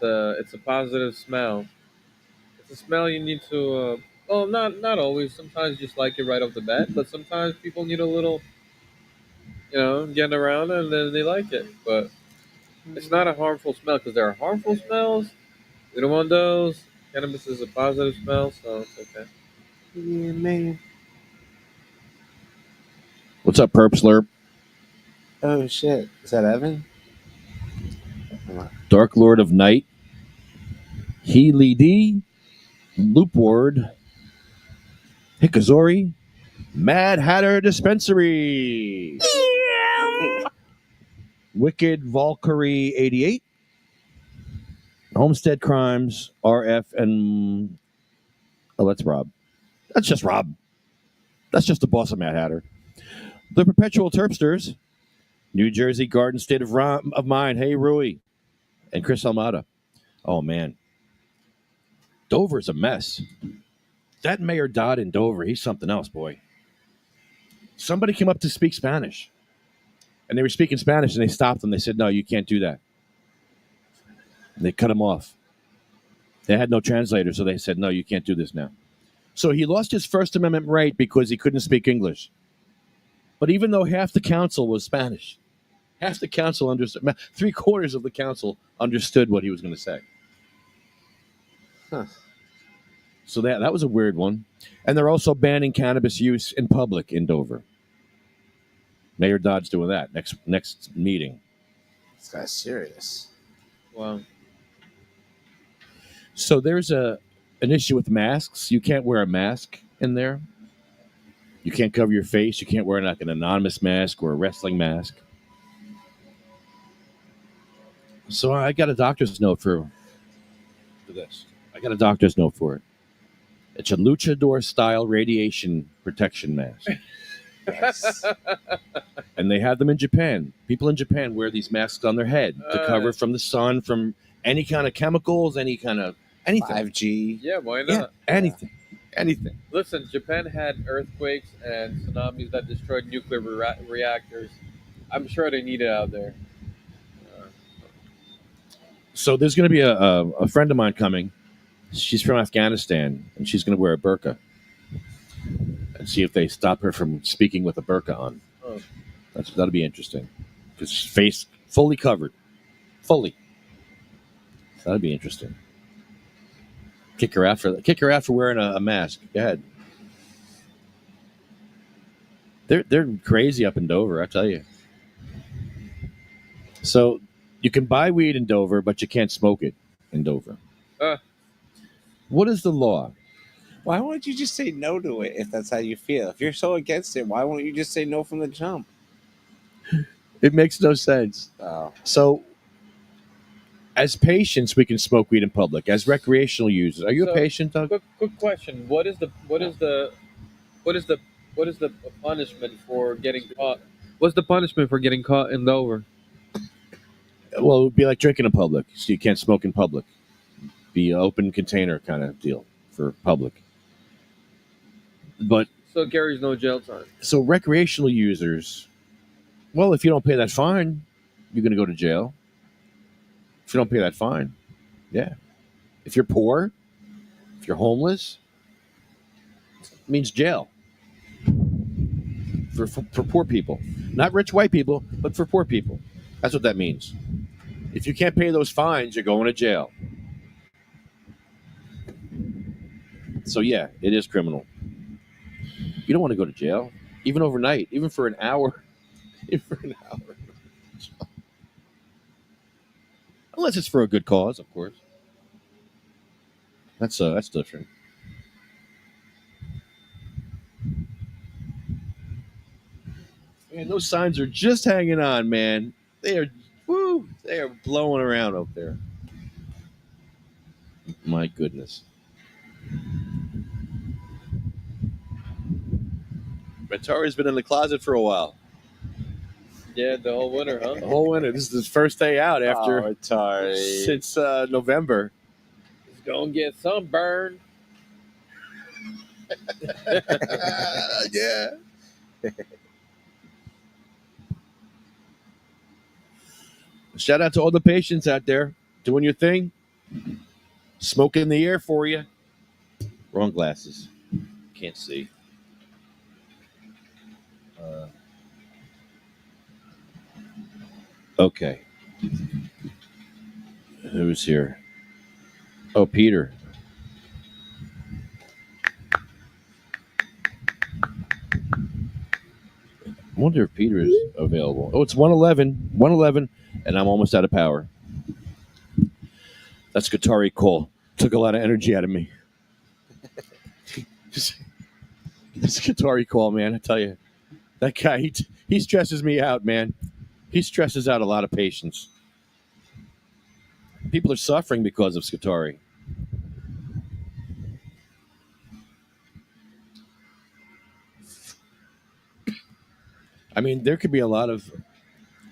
It's a positive smell. It's a smell you need to. Well, not always. Sometimes you just like it right off the bat, but sometimes people need a little, getting around it and then they like it. But it's not a harmful smell because there are harmful smells. We don't want those. Cannabis is a positive smell, so it's okay. Yeah, man. What's up, Perp Slurp? Oh shit! Is that Evan? Dark Lord of Night. Healy D. Loop Ward. Hikazori. Mad Hatter Dispensary. Wicked Valkyrie 88. Homestead Crimes, RF, and that's Rob. That's just Rob. That's just the boss of Mad Hatter. The Perpetual Terpsters, New Jersey Garden State of Mind. Hey, Rui, and Chris Almada. Oh man, Dover's a mess. That Mayor Dodd in Dover, he's something else, boy. Somebody came up to speak Spanish, and they were speaking Spanish, and they stopped them. They said, "No, you can't do that." They cut him off. They had no translator, so they said, "No, you can't do this now." So he lost his First Amendment right because he couldn't speak English. But even though half the council was Spanish, half the council understood, 3/4 of the council understood what he was going to say. Huh. So that was a weird one. And they're also banning cannabis use in public in Dover. Mayor Dodd's doing that next meeting. This guy's serious. Wow. So there's an issue with masks. You can't wear a mask in there. You can't cover your face. You can't wear like an anonymous mask or a wrestling mask. So I got a doctor's note for this. I got a doctor's note for it. It's a luchador-style radiation protection mask. Yes. And they have them in Japan. People in Japan wear these masks on their head to cover from the sun, from any kind of chemicals, anything. 5G. Yeah, why not? Yeah, anything. Listen, Japan had earthquakes and tsunamis that destroyed nuclear reactors. I'm sure they need it out there. So there's going to be a friend of mine coming. She's from Afghanistan, and she's going to wear a burqa and see if they stop her from speaking with a burqa on. Oh. That'll be interesting because face fully covered, fully. That'd be interesting. Kick her out for wearing a mask. Go ahead. They're crazy up in Dover, I tell you. So you can buy weed in Dover, but you can't smoke it in Dover. What is the law? Why won't you just say no to it if that's how you feel? If you're so against it, why won't you just say no from the jump? It makes no sense. Oh. So As patients, we can smoke weed in public. As recreational users, are you a So, patient, Doug? quick question. What is the punishment for getting caught? What's the punishment for getting caught in Dover? Well, it would be like drinking in public. So you can't smoke in public. Be an open container kind of deal for public. But So it carries no jail time. so recreational users, well, if you don't pay that fine, you're going to go to jail. If you don't pay that fine, yeah. If you're poor, if you're homeless, it means jail. For poor people. Not rich white people, but for poor people. That's what that means. If you can't pay those fines, you're going to jail. So yeah, it is criminal. You don't want to go to jail, even overnight, even for an hour. Even for an hour. Unless it's for a good cause, of course. That's different. Man, those signs are just hanging on, man. They are blowing around up there. My goodness. Atari's been in the closet for a while. Yeah, the whole winter, huh? The whole winter. This is his first day out after Atari. since November. He's gonna get sunburned. Yeah. Shout out to all the patients out there doing your thing. Smoke in the air for you. Wrong glasses. Can't see. Okay. Who's here? Oh, Peter. I wonder if Peter is available. Oh, it's 111. 111, and I'm almost out of power. That's Guitari call. Took a lot of energy out of me. This Guitari call, man, I tell you. That guy, he stresses me out, man. He stresses out a lot of patients. People are suffering because of Scutari. I mean, there could be a lot of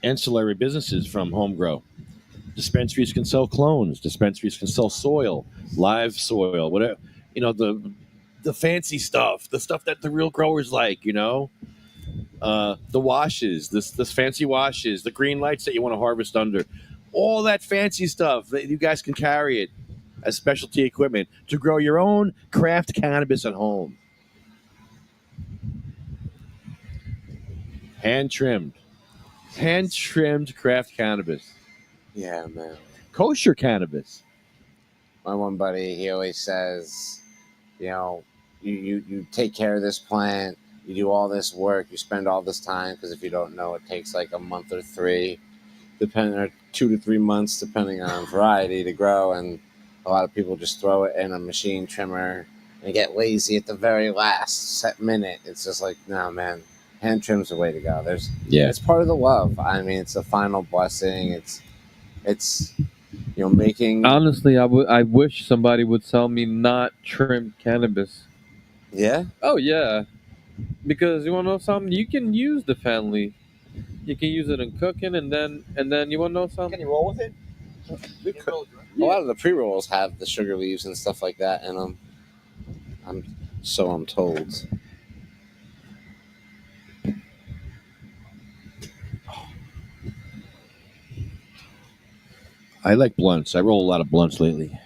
ancillary businesses from home grow. Dispensaries can sell clones. Dispensaries can sell soil, live soil, whatever. You know, the fancy stuff, the stuff that the real growers like, you know. The washes, this fancy washes, the green lights that you want to harvest under. All that fancy stuff, that you guys can carry it as specialty equipment to grow your own craft cannabis at home. Hand-trimmed craft cannabis. Yeah, man. Kosher cannabis. My one buddy, he always says, you know, you take care of this plant, you do all this work, you spend all this time, because if you don't know, it takes like a month or 3, or 2 to 3 months, depending on variety, to grow. And a lot of people just throw it in a machine trimmer and get lazy at the very last set minute. It's just like, no, man, hand trim's the way to go. It's part of the love. I mean, it's a final blessing. It's you know, making. Honestly, I wish somebody would sell me not trimmed cannabis. Yeah. Oh yeah, because you want to know something? You can use the fan leaf. You can use it in cooking, and then you want to know something? Can you roll with it? A lot of the pre-rolls have the sugar leaves and stuff like that in them. I'm told. I like blunts. I roll a lot of blunts lately.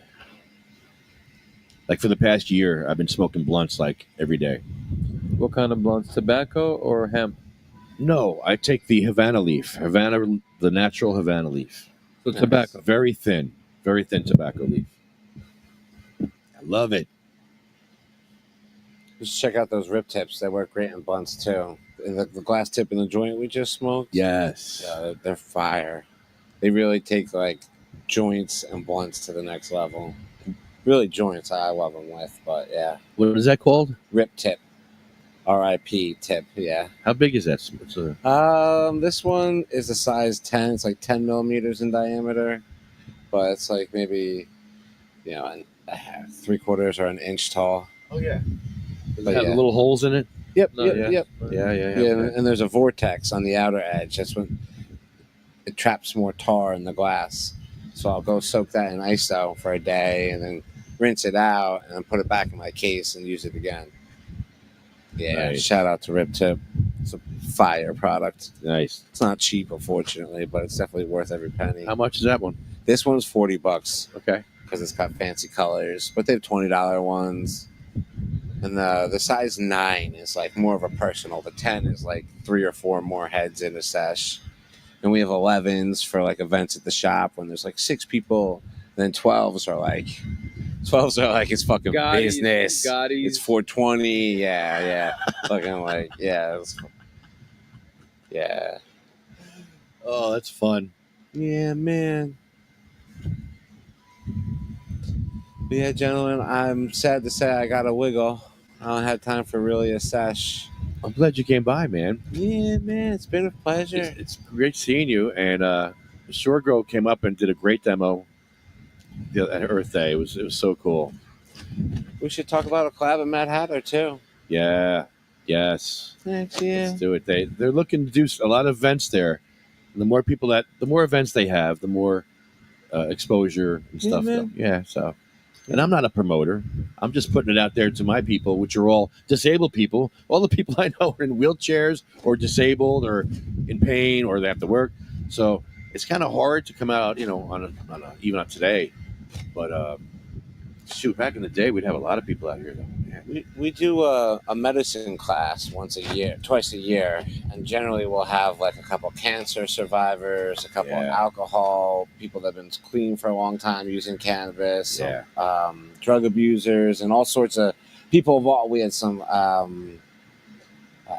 Like for the past year, I've been smoking blunts like every day. What kind of blunts? Tobacco or hemp? No, I take the Havana leaf, the natural Havana leaf. So tobacco. Very thin tobacco leaf. I love it. Just check out those rip tips. They work great in blunts too. And the glass tip in the joint we just smoked. Yes. Yeah, they're fire. They really take like joints and blunts to the next level. Really joints I love them with, but yeah. What is that called? Rip tip. RIP tip, yeah. How big is that? This one is a size 10. It's like 10 millimeters in diameter. but it's like maybe, you know, 3/4 or an inch tall. Oh yeah. Does But it have yeah. the little holes in it? Yep, No, yep, yeah. yep. Yeah. Yeah, and there's a vortex on the outer edge. That's when it traps more tar in the glass. So I'll go soak that in ISO for a day and then rinse it out and then put it back in my case and use it again. Yeah, Nice. shout out to Rip Tip. It's a fire product. Nice. It's not cheap, unfortunately, but it's definitely worth every penny. How much is that one? This one's $40 Okay. because it's got fancy colors, but they have $20 ones. And the size 9 is like more of a personal. The 10 is like 3 or 4 more heads in a sesh. And we have 11s for like events at the shop when there's like 6 people. And then 12s are like it's fucking business. It's 420. Yeah. Fucking like yeah. Yeah. Oh, that's fun. Yeah, man. But yeah, gentlemen, I'm sad to say I got a wiggle. I don't have time for really a sesh. I'm glad you came by, man. Yeah, man, it's been a pleasure. It's great seeing you. And the Shore Girl came up and did a great demo at Earth Day. It was so cool. We should talk about a collab with Mad Hatter too. Yeah. Yes. Thanks, yeah. Let's do it. They're looking to do a lot of events there. And the more events they have, the more exposure and Yeah, stuff. man. Yeah. So, and I'm not a promoter. I'm just putting it out there to my people, which are all disabled people. All the people I know are in wheelchairs or disabled or in pain or they have to work. So it's kind of hard to come out, on a even up today. But shoot, back in the day, we'd have a lot of people out here though. Yeah. We do a medicine class twice a year, and generally we'll have like a couple cancer survivors, a couple alcohol people that have been clean for a long time using cannabis, drug abusers, and all sorts of people. We had some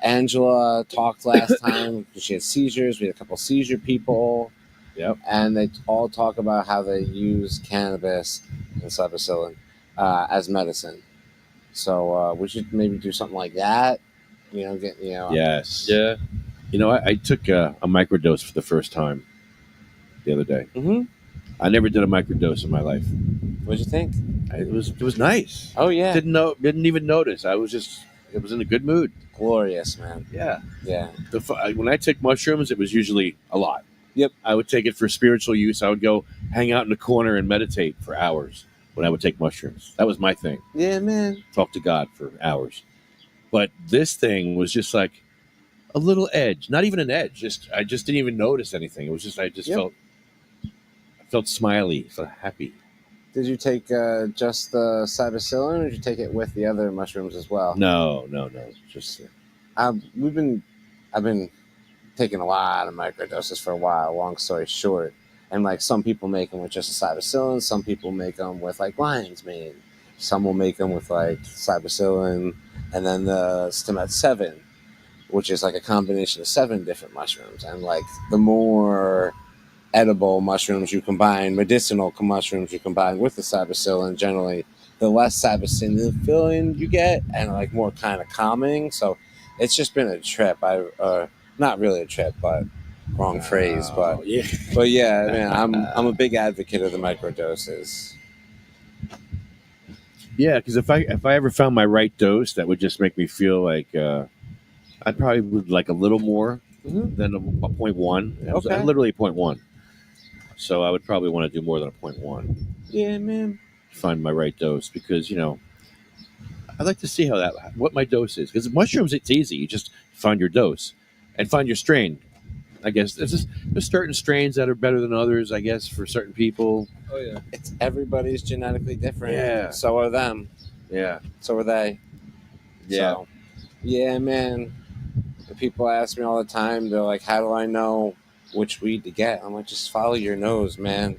Angela talked last time. She had seizures. We had a couple seizure people. Yep. And they all talk about how they use cannabis and psilocybin as medicine. So we should maybe do something like that. Yes. Yeah. I took a microdose for the first time the other day. Mm-hmm. I never did a microdose in my life. What'd you think? It was nice. Oh yeah. Didn't even notice. It was in a good mood. Glorious, man. Yeah. Yeah. When I take mushrooms, it was usually a lot. Yep. I would take it for spiritual use. I would go hang out in the corner and meditate for hours when I would take mushrooms. That was my thing. Yeah, man. Talk to God for hours. But this thing was just like a little edge. Not even an edge. I just didn't even notice anything. It was just felt smiley, felt happy. Did you take just the psilocybin, or did you take it with the other mushrooms as well? No. Just I've been taking a lot of microdoses for a while. Long story short, and like some people make them with just psilocybin, some people make them with like lion's mane, some will make them with like psilocybin, and then the Stimet 7, which is like a combination of 7 different mushrooms. And like the more edible mushrooms you combine, medicinal mushrooms you combine with the psilocybin, generally the less psilocybin feeling you get, and like more kind of calming. So it's just been a trip. Not really a trip, but wrong phrase. But yeah, man, I'm a big advocate of the microdoses. yeah, because if I ever found my right dose, that would just make me feel like I probably would like a little more than a 0.1. Okay. Literally 0.1. So I would probably want to do more than a 0.1. Yeah, man. Find my right dose because I'd like to see what my dose is, because mushrooms, it's easy. You just find your dose and find your strain. I guess there's certain strains that are better than others, I guess, for certain people. Oh yeah. It's everybody's genetically different. Yeah. So are them. Yeah. So are they. Yeah. So, yeah, man. The people ask me all the time, they're like, how do I know which weed to get? I'm like, just follow your nose, man.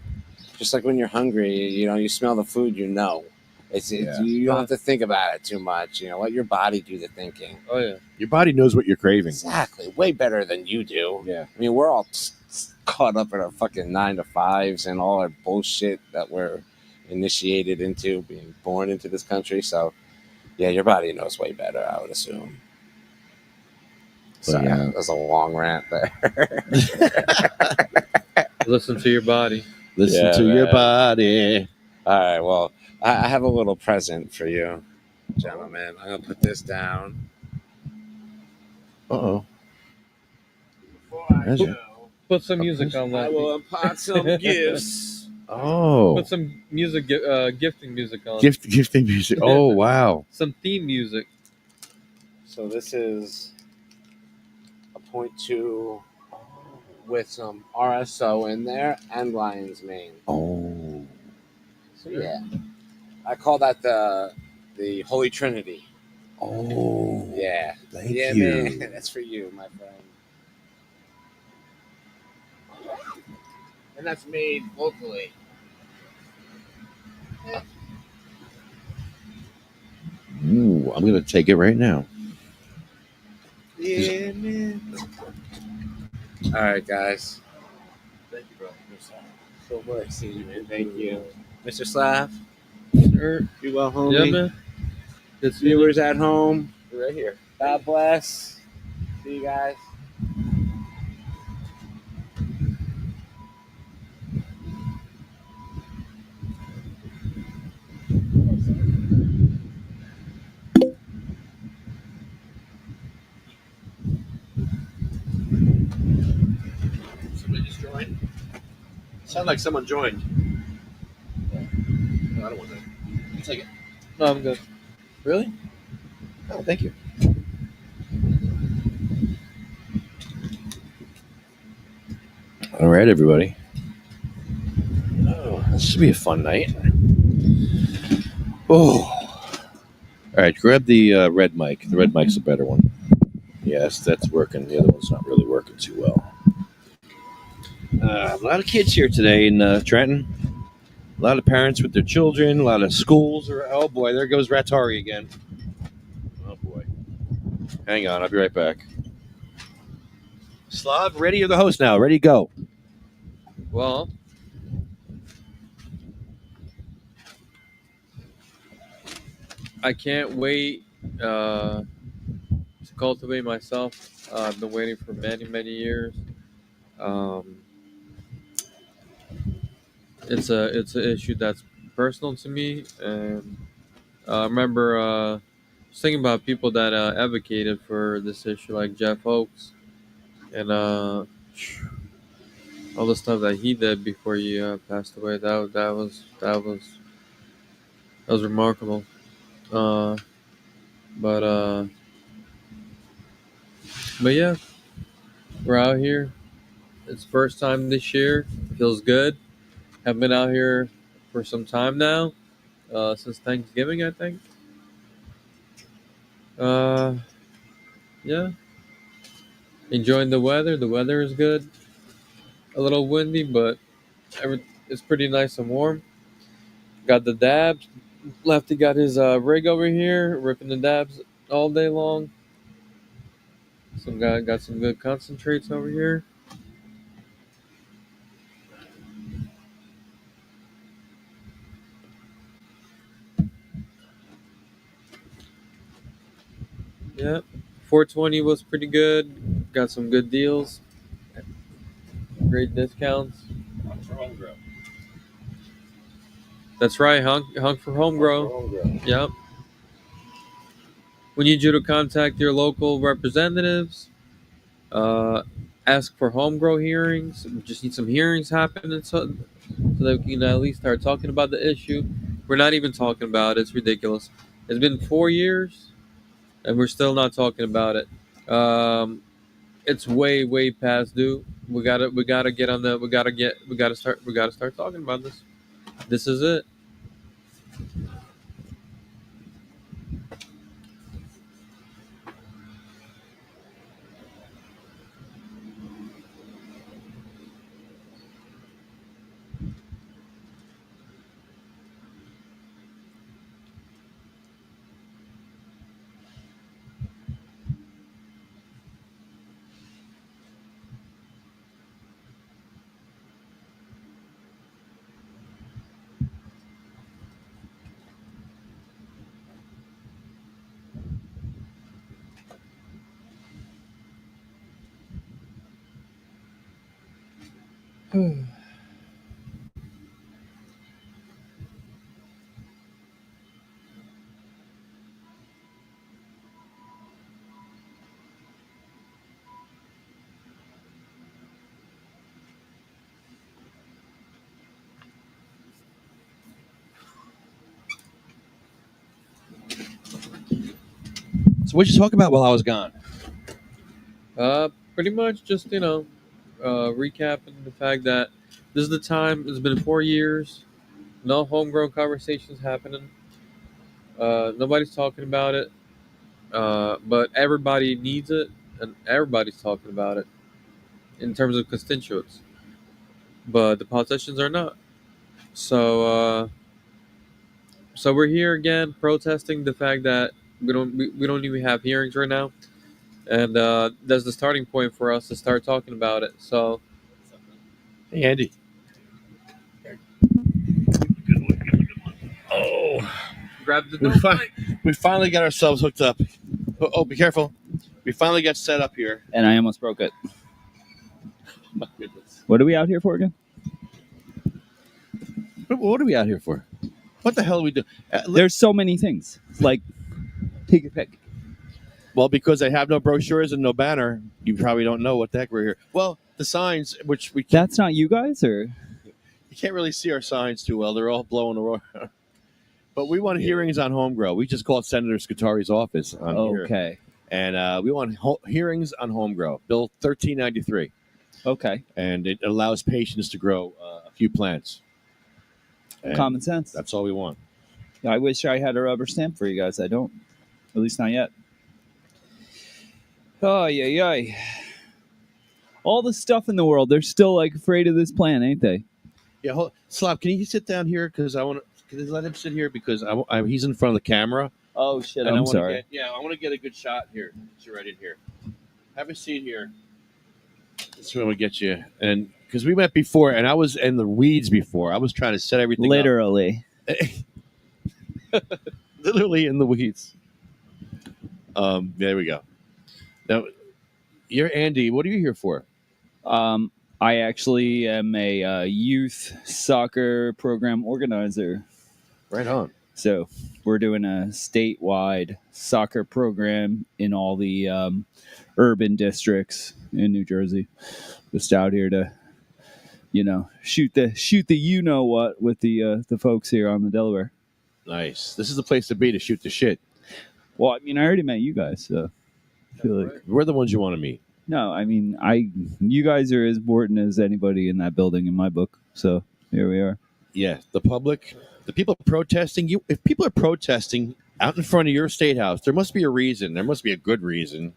Just like when you're hungry, you smell the food, you don't have to think about it too much. Let your body do the thinking. Oh yeah. Your body knows what you're craving. Exactly. Way better than you do. Yeah. I mean, we're all caught up in our fucking 9-to-5s and all our bullshit that we're initiated into, being born into this country. So, yeah, your body knows way better, I would assume. So, yeah, that's a long rant there. Listen to your body. Listen Yeah, to your man. body. All right. Well, I have a little present for you, gentlemen. I'm gonna put this down. Uh-oh. Before I Present? go, Put some music on I that. will impart some gifts. Oh. Put some music, gifting music on. Gifting music. Oh, wow. Some theme music. So this is a .2 with some RSO in there and lion's mane. Oh. So yeah, I call that the Holy Trinity. Oh. Yeah. Thank yeah, you. man. That's for you, my friend. And that's made locally. Ooh, I'm going to take it right now. Yeah, man. All right, guys. Thank you, brother. So much. See you, man. Thank you. Mr. Slav, Sure. be well, homie. Yeah, man. Good seeing you. Viewers at home, Right here. God bless. See you guys. Somebody just joined? Sound like someone joined. No, I don't want that. You take it. No, I'm good. Really? Oh, thank you. All right, everybody. Oh, this should be a fun night. Oh. All right, grab the red mic. The red mic's a better one. Yes, that's working. The other one's not really working too well. A lot of kids here today in Trenton. A lot of parents with their children. A lot of schools. Oh, boy, there goes Ratari again. Oh, boy. Hang on, I'll be right back. Slav, ready? You're the host now. Ready, go. Well, I can't wait to cultivate myself. I've been waiting for many, many years. It's an issue that's personal to me, and I remember just thinking about people that advocated for this issue, like Jeff Oakes, and all the stuff that he did before he passed away. That was remarkable. But yeah, we're out here. It's first time this year. Feels good. Have been out here for some time now, since Thanksgiving, I think. Yeah, enjoying the weather. The weather is good. A little windy, but it's pretty nice and warm. Got the dabs. Lefty got his rig over here, ripping the dabs all day long. Some guy got some good concentrates over here. Yeah, 420 was pretty good. Got some good deals. Great discounts. That's right, hunk for home grow. Yep. We need you to contact your local representatives. Ask for home grow hearings. We just need some hearings happening so that we can at least start talking about the issue. We're not even talking about it. It's ridiculous. It's been 4 years, and we're still not talking about it. It's way past due. We gotta get on the. We gotta start talking about this. This is it. So what'd you talk about while I was gone? Pretty much just recapping the fact that this is the time. It's been 4 years. No homegrown conversations happening. Nobody's talking about it. But everybody needs it, and everybody's talking about it in terms of constituents. But the politicians are not. So we're here again protesting the fact that we don't even have hearings right now, and that's the starting point for us to start talking about it. So, Hey, Andy. Oh, grab the we finally got ourselves hooked up. Oh, be careful. We finally got set up here. And I almost broke it. My goodness. What are we out here for again? What are we out here for? What the hell are we doing? There's so many things. Like, take your pick. Well, because I have no brochures and no banner, you probably don't know what the heck we're here. Well, the signs, which we can't, That's not you guys, or? you can't really see our signs too well. They're all blowing around. But we want hearings on home grow. We just called Senator Scutari's office on here. Okay. And we want hearings on home grow. Bill 1393. Okay. And it allows patients to grow a few plants. And Common sense. That's all we want. I wish I had a rubber stamp for you guys. I don't. At least not yet. Oh, yeah. All the stuff in the world, they're still like afraid of this plan, ain't they? Yeah, Slav, can you sit down here? Because I want to. Can you let him sit here? Because he's in front of the camera. Oh, shit. And I'm sorry. I want to get a good shot here. Sit right in here. Have a seat here. That's where we get you. And because we met before, and I was in the weeds before. I was trying to set everything Literally. up. Literally in the weeds. There we go. Now, you're Andy. What are you here for? I actually am a youth soccer program organizer. Right on. So we're doing a statewide soccer program in all the urban districts in New Jersey. Just out here to, shoot the you know what with the folks here on the Delaware. Nice. This is the place to be to shoot the shit. Well, I mean, I already met you guys, so I feel like we're the ones you want to meet. No, I mean, you guys are as important as anybody in that building in my book. So here we are. Yeah, the public, the people protesting. If people are protesting out in front of your state house, there must be a reason. There must be a good reason.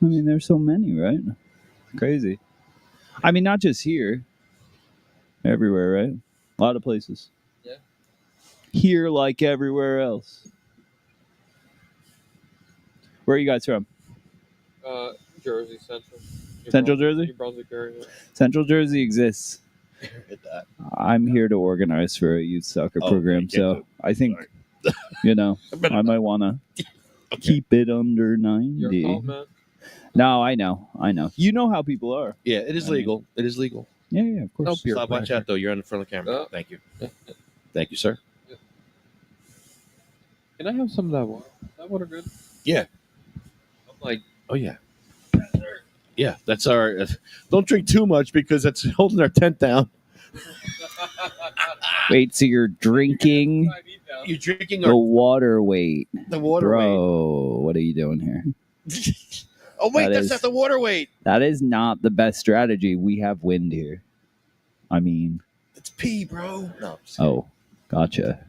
I mean, there's so many, right? Crazy. I mean, not just here. Everywhere, right? A lot of places. Yeah. Here, like everywhere else. Where are you guys from? Jersey Central. Central Jersey? New Brunswick area. Central Jersey exists. I'm here to organize for a youth soccer program, so I think, I might want to keep it under 90. Your fault, man. No, I know. You know how people are. Yeah, it is legal. It is legal. Yeah, of course. Stop, watch out, though. You're on the front of the camera. Thank you. Thank you, sir. Can I have some of that water? Is that water good? Yeah. I'm like, oh, yeah. Yeah, that's our. Don't drink too much because that's holding our tent down. Wait, so you're drinking? You're drinking the water weight. The water Bro, what are you doing here? Oh, wait, that's not the water weight. That is not the best strategy. We have wind here. I mean. It's pee, bro. No. Oh, gotcha.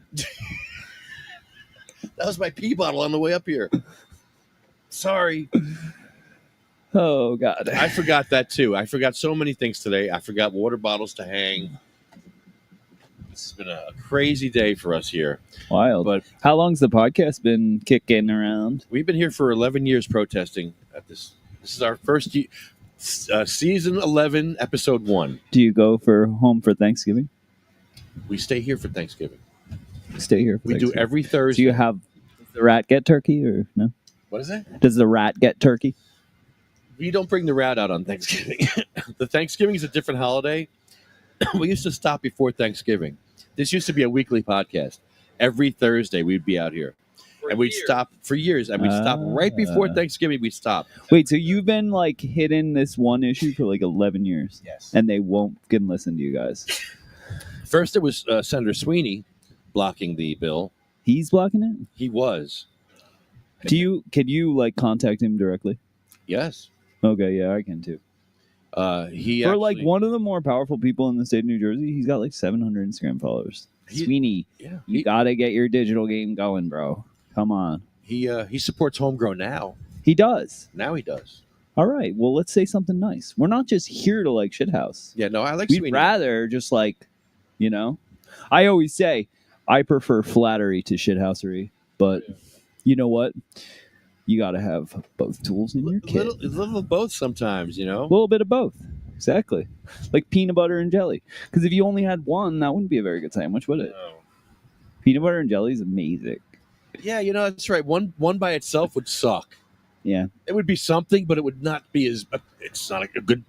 That was my pee bottle on the way up here. Sorry. Oh, God. I forgot that, too. I forgot so many things today. I forgot water bottles to hang. This has been a crazy day for us here. Wild. But how long's the podcast been kicking around? We've been here for 11 years protesting at this. This is our first season 11, episode 1. Do you go home for Thanksgiving? We stay here for Thanksgiving. Stay here. We do every Thursday. Do you have does the rat get turkey or no? What is it? Does the rat get turkey? We don't bring the rat out on Thanksgiving. The Thanksgiving is a different holiday. We used to stop before Thanksgiving. This used to be a weekly podcast. Every Thursday we'd be out here. And we'd stop for years. And we'd stop right before Thanksgiving. We'd stop. Wait, so you've been like hitting this one issue for like 11 years? Yes. And they won't fucking listen to you guys. First, it was Senator Sweeney blocking the bill. He's blocking it? He was. Can you like contact him directly? Yes. Okay, yeah, I can too. He For actually, like one of the more powerful people in the state of New Jersey, he's got like 700 Instagram followers. Sweeney, yeah, you gotta get your digital game going, bro. Come on. he supports Homegrown now. He does. Now he does. All right. Well, let's say something nice. We're not just here to like shithouse. Yeah, no, I like We'd Sweeney. rather just like, you know, I always say I prefer flattery to shithousery, but you know what? You got to have both tools in your kit. A little of both sometimes, you know. A little bit of both. Exactly. Like peanut butter and jelly. Because if you only had one, that wouldn't be a very good sandwich, would it? No. Peanut butter and jelly is amazing. Yeah, you know, that's right. One by itself would suck. Yeah. It would be something, but it would not be as. It's not a good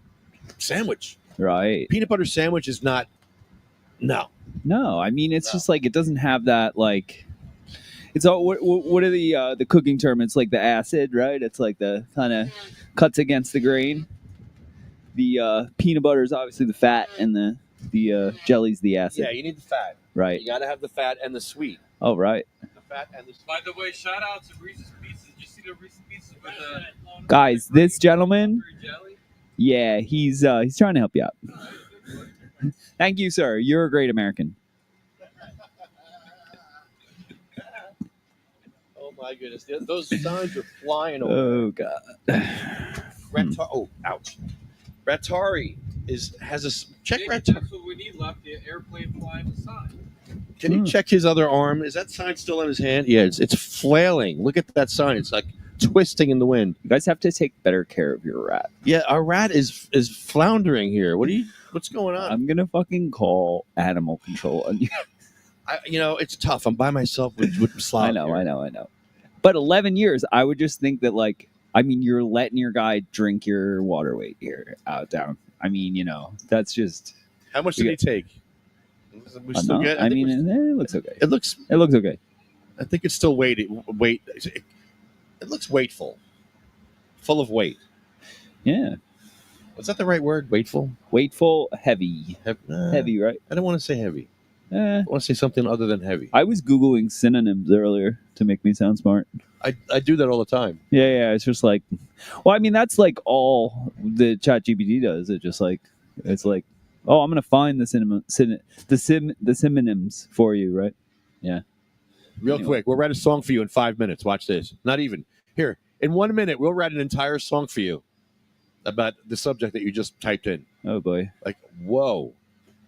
sandwich. Right. Peanut butter sandwich is not. No. No, I mean it's just like it doesn't have that like. It's all what are the cooking term? It's like the acid, right? It's like the kind of cuts against the grain. The peanut butter is obviously the fat, and the jelly's the acid. Yeah, you need the fat. Right. You got to have the fat and the sweet. Oh, right. The fat and the sweet. By the way, shout out to Reese's Pieces. Did you see the Reese's Pieces with the Guys, this gentleman, jelly? yeah, he's trying to help you out. Thank you, sir. You're a great American. Oh my goodness, those signs are flying away. Oh God. Oh, ouch. Ratari has a check. Maybe Ratari. that's what we need left. The airplane flying the sign. Can you check his other arm? Is that sign still in his hand? Yeah, it's flailing. Look at that sign. It's like twisting in the wind. You guys have to take better care of your rat. Yeah, our rat is floundering here. What's going on? I'm gonna fucking call animal control on you. It's tough. I'm by myself with Slav. I know. But 11 years, I would just think that like, I mean, you're letting your guy drink your water weight here down. I mean, that's just. How much did he take? We still good? I mean, it looks okay. It looks okay. I think it's still weight. It looks weightful, full of weight. Yeah. Was that the right word? Weightful? Weightful, heavy. Heavy, right? I don't want to say heavy. I want to say something other than heavy. I was Googling synonyms earlier to make me sound smart. I do that all the time. Yeah. It's just like, well, I mean, that's like all the ChatGPT does. It's like, oh, I'm going to find the synonyms for you, right? Yeah. Real quick, we'll write a song for you in 5 minutes. Watch this. Not even. Here, in 1 minute, we'll write an entire song for you about the subject that you just typed in. Oh, boy. Like, whoa.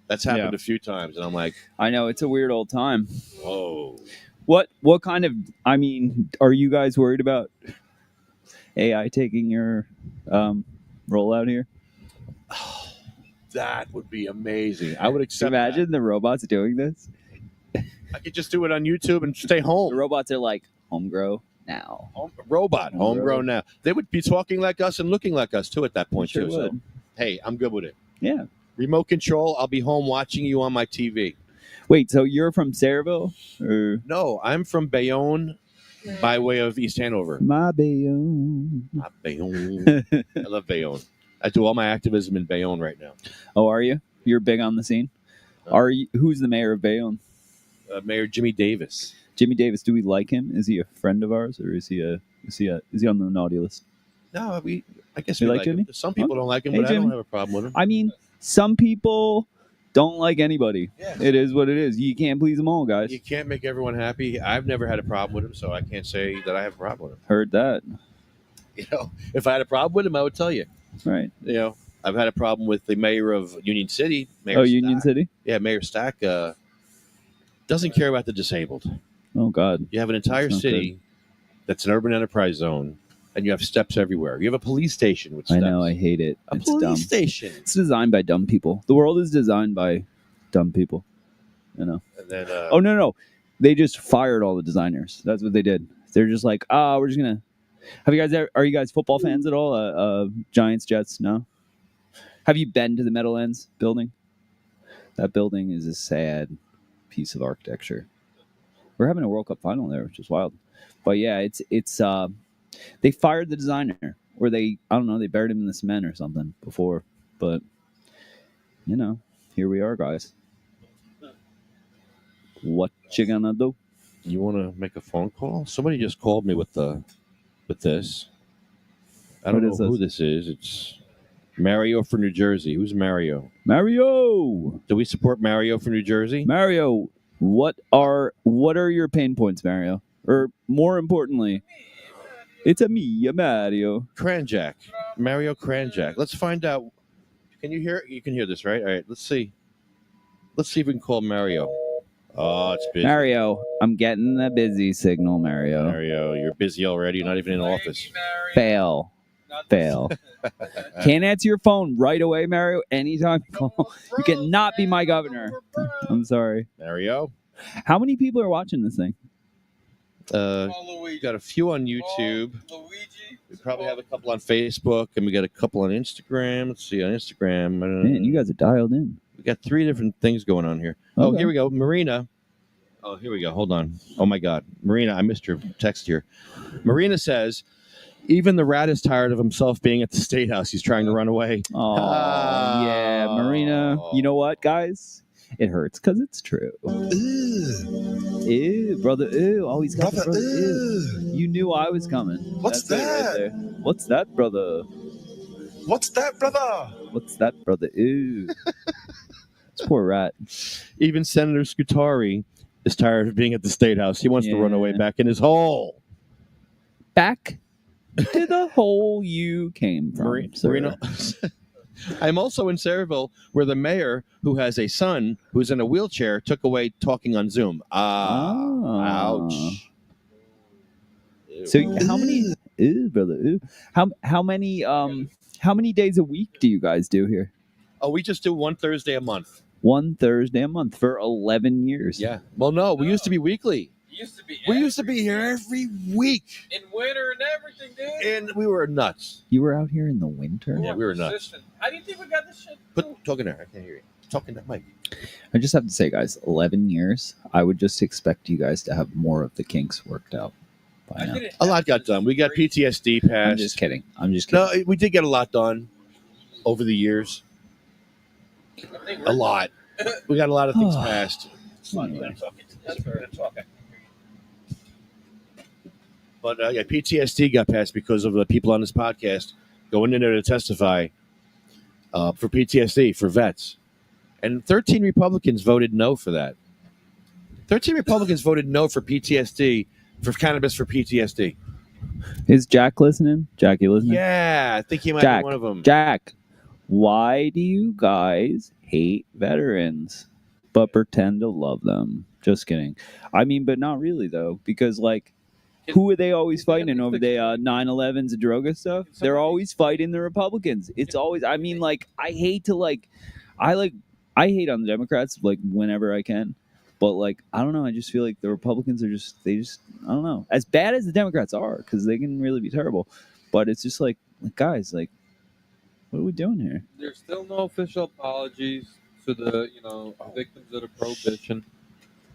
That's happened a few times, and I'm like... I know, it's a weird old time. Whoa. What kind of... I mean, are you guys worried about AI taking your role out here? That would be amazing. I would accept Imagine the robots doing this. I could just do it on YouTube and stay home. The robots are like, home grow now. Homegrown now. They would be talking like us and looking like us, too, at that point, Sure too. would. So, hey, I'm good with it. Yeah. Remote control, I'll be home watching you on my TV. Wait, so you're from Sayreville? Or? No, I'm from Bayonne by way of East Hanover. My Bayonne. My Bayonne. I love Bayonne. I do all my activism in Bayonne right now. Oh, are you? You're big on the scene? Are you? Who's the mayor of Bayonne? Mayor Jimmy Davis. Jimmy Davis, do we like him? Is he a friend of ours, or is he on the naughty list? No, I guess You we like like Jimmy? him. Some people don't like him, Hey, but I Jimmy. don't have a problem with him. I mean, some people don't like anybody. Yeah. It is what it is. You can't please them all, guys. You can't make everyone happy. I've never had a problem with him, so I can't say that I have a problem with him. Heard that. If I had a problem with him, I would tell you. Right. I've had a problem with the mayor of Union City. Mayor Union Stack. City? Yeah, Mayor Stack doesn't care about the disabled. Oh, God. You have an entire That's not city that's an urban enterprise zone, and you have steps everywhere. You have a police station with I steps. know. I hate it. A It's police dumb. station. It's designed by dumb people. The world is designed by dumb people. And then, Oh, no. They just fired all the designers. That's what they did. They're just like, we're just going to. Are you guys football fans at all? Giants, Jets? No? Have you been to the Meadowlands building? That building is a sad piece of architecture. We're having a World Cup final there, which is wild. But yeah, it's they fired the designer, or they buried him in the cement or something before. But here we are, guys. What you gonna do? You want to make a phone call? Somebody just called me with this. I don't What know is who this? this is. It's Mario for New Jersey. Who's Mario? Mario. Do we support Mario for New Jersey? Mario, what are your pain points, Mario? Or more importantly, it's a Mario. Cranjack. Mario Cranjack. Let's find out. Can you hear it? You can hear this, right? All right, let's see. Let's see if we can call Mario. Oh, it's busy. Mario, I'm getting the busy signal, Mario. Mario, you're busy already. You're not even in office. Fail. Can't answer your phone right away, Mario. Anytime you call. You cannot be my governor. I'm sorry. Mario? How many people are watching this thing? We got a few on YouTube. We probably have a couple on Facebook, and we got a couple on Instagram. Let's see, on Instagram. Man, you guys are dialed in. We got 3 different things going on here. Oh, Okay. here we go. Marina. Oh, here we go. Hold on. Oh, my God. Marina, I missed your text here. Marina says, even the rat is tired of himself being at the State House. He's trying to run away. Oh, yeah, Marina. You know what, guys? It hurts because it's true. Ew, brother. Ew. Oh, he's got the brother. Ew. You knew I was coming. What's That's it right there. What's that, brother? What's that, brother? What's that, brother? Ew. It's poor rat. Even Senator Scutari is tired of being at the State House. He wants to run away back in his hole. Back to the hole you came from, sir. Marina. I'm also in Sayreville, where the mayor, who has a son who's in a wheelchair, took away talking on Zoom. Ouch. So how many? Ew, brother. Ew. How many days a week do you guys do here? Oh, we just do one Thursday a month. One Thursday a month for 11 years. Yeah. Well, no, we used to be weekly. We used to be here every week. in winter and everything, dude. And we were nuts. You were out here in the winter? Yeah, we were nuts. Consistent. How do you think we got this shit? Put talking there. I can't hear you. Talking to Mike. I just have to say, guys, 11 years. I would just expect you guys to have more of the kinks worked out by now. A lot got done. We got PTSD passed. I'm just kidding. No, we did get a lot done over the years. A lot. We got a lot of things passed. But yeah, PTSD got passed because of the people on this podcast going in there to testify for PTSD for vets. And 13 Republicans voted no for that. 13 Republicans voted no for PTSD, for cannabis for PTSD. Is Jack listening? Jack, you listening? Yeah, I think he might Jack, be one of them. Jack, why do you guys hate veterans but pretend to love them? Just kidding. I mean, but not really, though, because, like, who are they always fighting over the 9/11s and droga stuff? They're always fighting the Republicans. It's always, I mean, like, I hate on the Democrats, like, whenever I can. But, like, I don't know. I just feel like the Republicans are I don't know. As bad as the Democrats are, because they can really be terrible. But it's just like, guys, like, what are we doing here? There's still no official apologies to the, victims of the prohibition.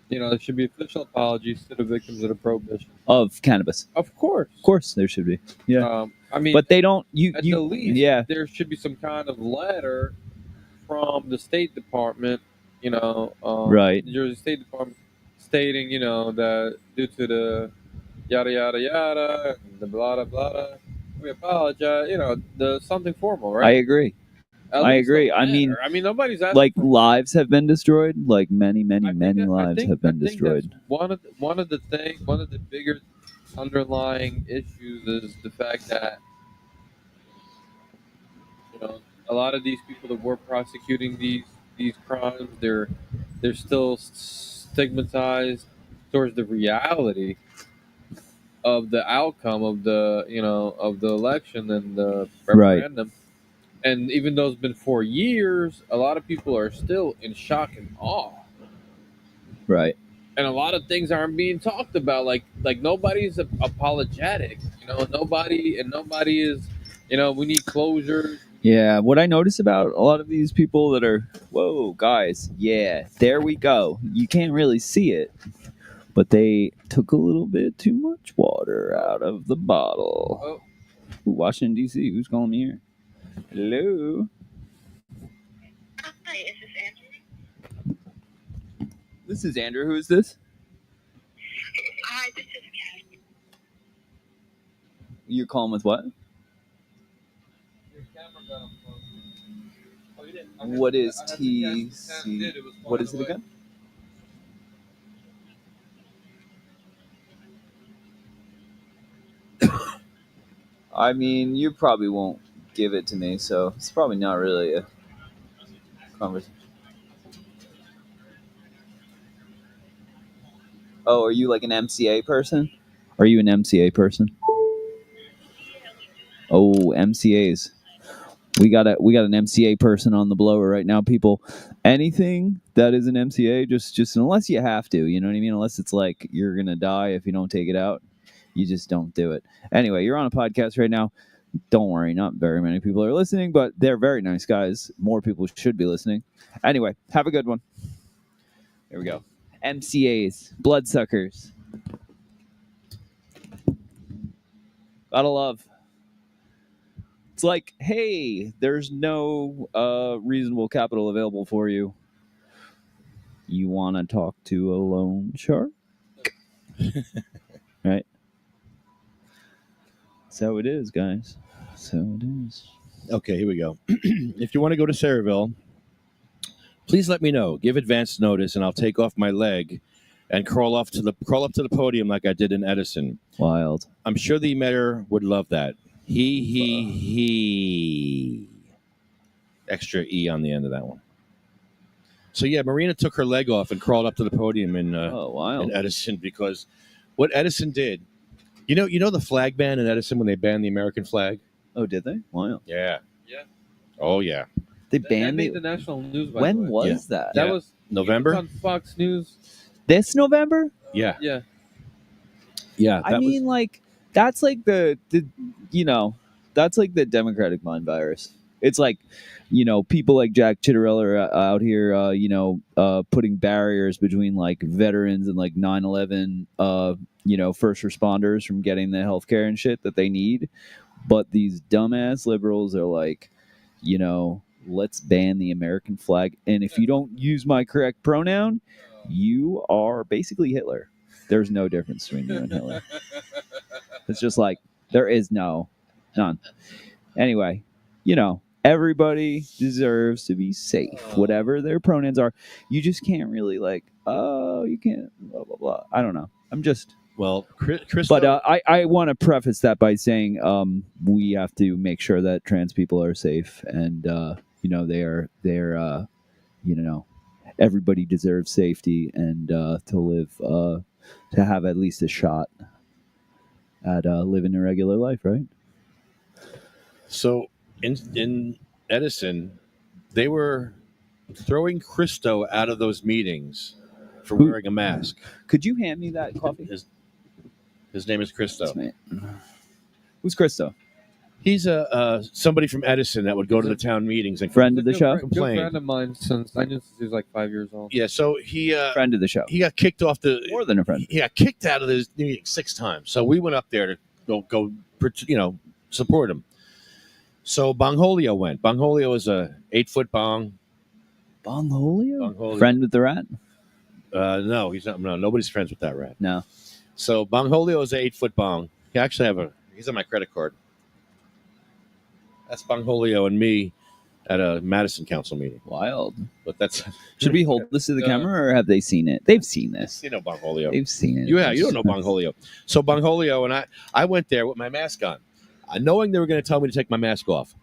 There should be official apologies to the victims of the prohibition. Of cannabis. Of course. Of course, there should be. Yeah. I mean, but they don't. at the least, yeah. there should be some kind of letter from the State Department, Right. New Jersey State Department, stating, that due to the yada yada yada, the blah blah blah, we apologize. The something formal, right? I agree. I agree. I mean, nobody's asking like for- lives have been destroyed. Like many lives have been destroyed. that's one of the bigger underlying issues is the fact that a lot of these people that were prosecuting these crimes, they're still stigmatized towards the reality of the outcome of the of the election and the referendum. And even though it's been 4 years, a lot of people are still in shock and awe. Right. And a lot of things aren't being talked about. Like nobody's apologetic. Nobody is. We need closure. Yeah. What I notice about a lot of these people that are, whoa, guys, yeah, there we go. You can't really see it, but they took a little bit too much water out of the bottle. Oh. Ooh, Washington D.C. Who's calling me here? Hello. Hi, is this Andrew? This is Andrew. Who is this? You're calling with what? What is TC? What is it again? I mean, you probably won't give it to me, so it's probably not really a conversation. Oh, are you like an MCA person? Are you an MCA person? Oh, MCAs. We got an MCA person on the blower right now, people. Anything that is an MCA, just unless you have to, you know what I mean? Unless it's like you're gonna die if you don't take it out, you just don't do it. Anyway, you're on a podcast right now. Don't worry, not very many people are listening, but they're very nice guys. More people should be listening. Anyway, have a good one. Here we go. MCAs, bloodsuckers. Gotta love. It's like, hey, there's no reasonable capital available for you. You want to talk to a loan shark? Right? So it is, guys. So it is. Okay, here we go. If you want to go to Sayreville, please let me know. Give advance notice, and I'll take off my leg and crawl up to the podium like I did in Edison. Wild. I'm sure the mayor would love that. He. Extra E on the end of that one. So yeah, Marina took her leg off and crawled up to the podium in Edison, because what Edison did, you know the flag ban in Edison when they banned the American flag. Oh, did they? Wow. Yeah. Yeah. Oh yeah. They That banned made it. the national news. By When the way. was that? That Yeah. was November? on Fox News. This November? Yeah. Yeah. Yeah. I mean, like, that's like the that's like the Democratic mind virus. It's like, people like Jack Chitterell are out here, putting barriers between like veterans and like 9/11, first responders from getting the healthcare and shit that they need. But these dumbass liberals are like, let's ban the American flag. And if you don't use my correct pronoun, you are basically Hitler. There's no difference between you and Hitler. It's just like, there is none. Anyway, everybody deserves to be safe, whatever their pronouns are. You just can't really you can't, blah, blah, blah. I don't know. I'm just... Well, Chris. But I want to preface that by saying we have to make sure that trans people are safe, and they're everybody deserves safety and to live to have at least a shot at living a regular life, right? So in Edison, they were throwing Christo out of those meetings for wearing a mask. Could you hand me that coffee? His name is Christo. Who's Christo? He's somebody from Edison that would go to the town meetings and friend of the show. Good friend of mine since I knew since he was like 5 years old. Yeah, so he friend of the show. He got kicked off more than a friend. He got kicked out of the meeting 6 times. So we went up there to go support him. So Bongholio went. Bongholio is a 8-foot bong. Bongholio? Friend with the rat? No, he's not. No, nobody's friends with that rat. No. So Bongholio is an 8-foot bong. He actually he's on my credit card. That's Bongholio and me at a Madison Council meeting. Wild. But that's... Should we hold this to the camera, or have they seen it? They've seen this. You know Bongholio. They've seen it. Yeah, you don't know Bongholio. So Bongholio and I went there with my mask on, knowing they were going to tell me to take my mask off.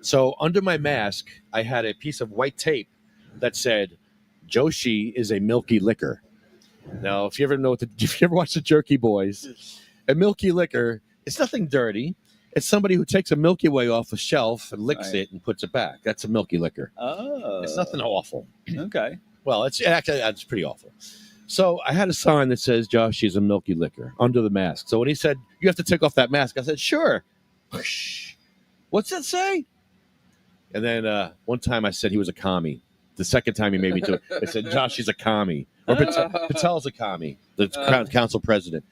So under my mask, I had a piece of white tape that said, Joshi is a milky liquor. Now, if you ever watch the Jerky Boys, a milky liquor, it's nothing dirty. It's somebody who takes a Milky Way off a shelf and licks it and puts it back. That's a milky liquor. Oh. It's nothing awful. Okay. Well, it's pretty awful. So I had a sign that says, Josh is a milky liquor under the mask. So when he said, you have to take off that mask, I said, sure. What's that say? And then one time I said he was a commie. The second time he made me do it, I said, Josh is a commie. Or Patel's a commie, the council president.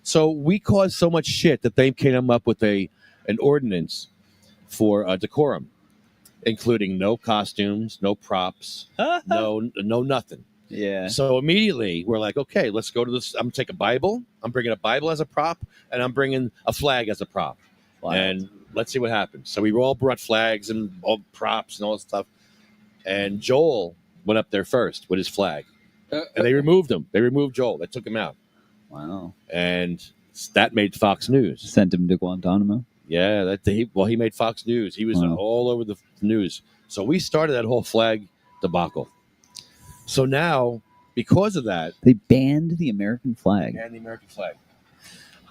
So we caused so much shit that they came up with an ordinance for decorum, including no costumes, no props, no nothing. Yeah. So immediately we're like, okay, let's go to this. I'm gonna take a Bible. I'm bringing a Bible as a prop, and I'm bringing a flag as a prop. Wow. And let's see what happens. So we all brought flags and all props and all that stuff. And Joel went up there first with his flag, and they removed him. They removed Joel. They took him out, Wow. and that made Fox News. Sent him to Guantanamo. Yeah, he made Fox News. He was Wow. all over the news. So we started that whole flag debacle. So now, because of that, They banned the American flag. and the American flag.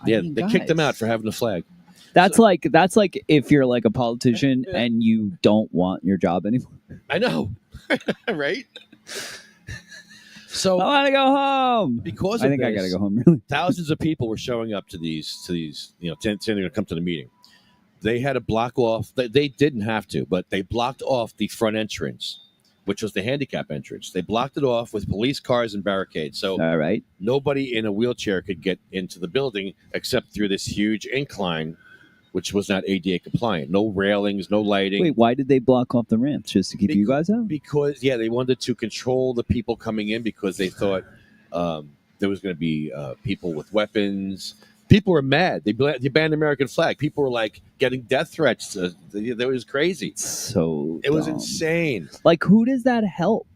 I Yeah, mean, they kicked him guys. out for having the flag. That's like if you're like a politician and you don't want your job anymore. I know, right? So I want to go home. because I of think I this, gotta go home. Really. thousands of people were showing up to these, saying they're going to come to the meeting. They had to block off. They didn't have to, but they blocked off the front entrance, which was the handicap entrance. They blocked it off with police cars and barricades. So All right. nobody in a wheelchair could get into the building except through this huge incline, which was not ADA compliant. No railings, no lighting. Wait, why did they block off the ramps just to keep you guys out? Because they wanted to control the people coming in because they thought there was going to be people with weapons. People were mad. They banned the American flag. People were like getting death threats. It was crazy. So It was dumb. insane. Like, who does that help?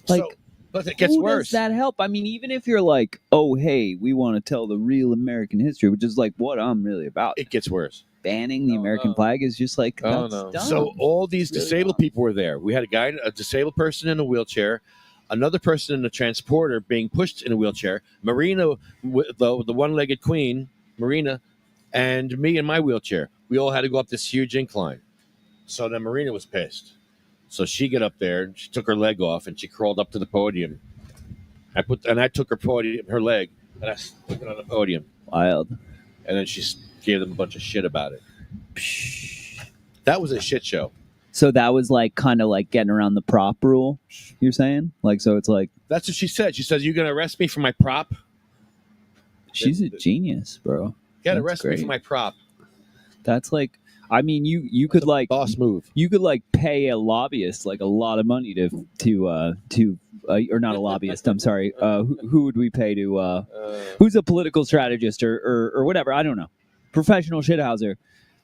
Like, But it gets who worse. does that help? I mean, even if you're like, oh, hey, we want to tell the real American history, which is like what I'm really about. It gets worse. Banning the American flag is just like, Oh, that's no. dumb. So all these Really disabled dumb. people were there. We had a disabled person in a wheelchair, another person in a transporter being pushed in a wheelchair, Marina, the one-legged queen, Marina, and me in my wheelchair. We all had to go up this huge incline. So then Marina was pissed. So she got up there, and she took her leg off, and she crawled up to the podium. I took her leg, and I stuck it on the podium. Wild. And then she gave them a bunch of shit about it. That was a shit show. So that was like kind of like getting around the prop rule, you're saying? Like, so it's like, That's what she said. She says, "You gonna arrest me for my prop? she's a genius, bro. You gotta That's arrest me great. for my prop." That's like, I mean, you could like Boss move. you could like pay a lobbyist like a lot of money to or not a lobbyist. I'm sorry. Who would we pay to? Who's a political strategist or whatever? I don't know. Professional shithouser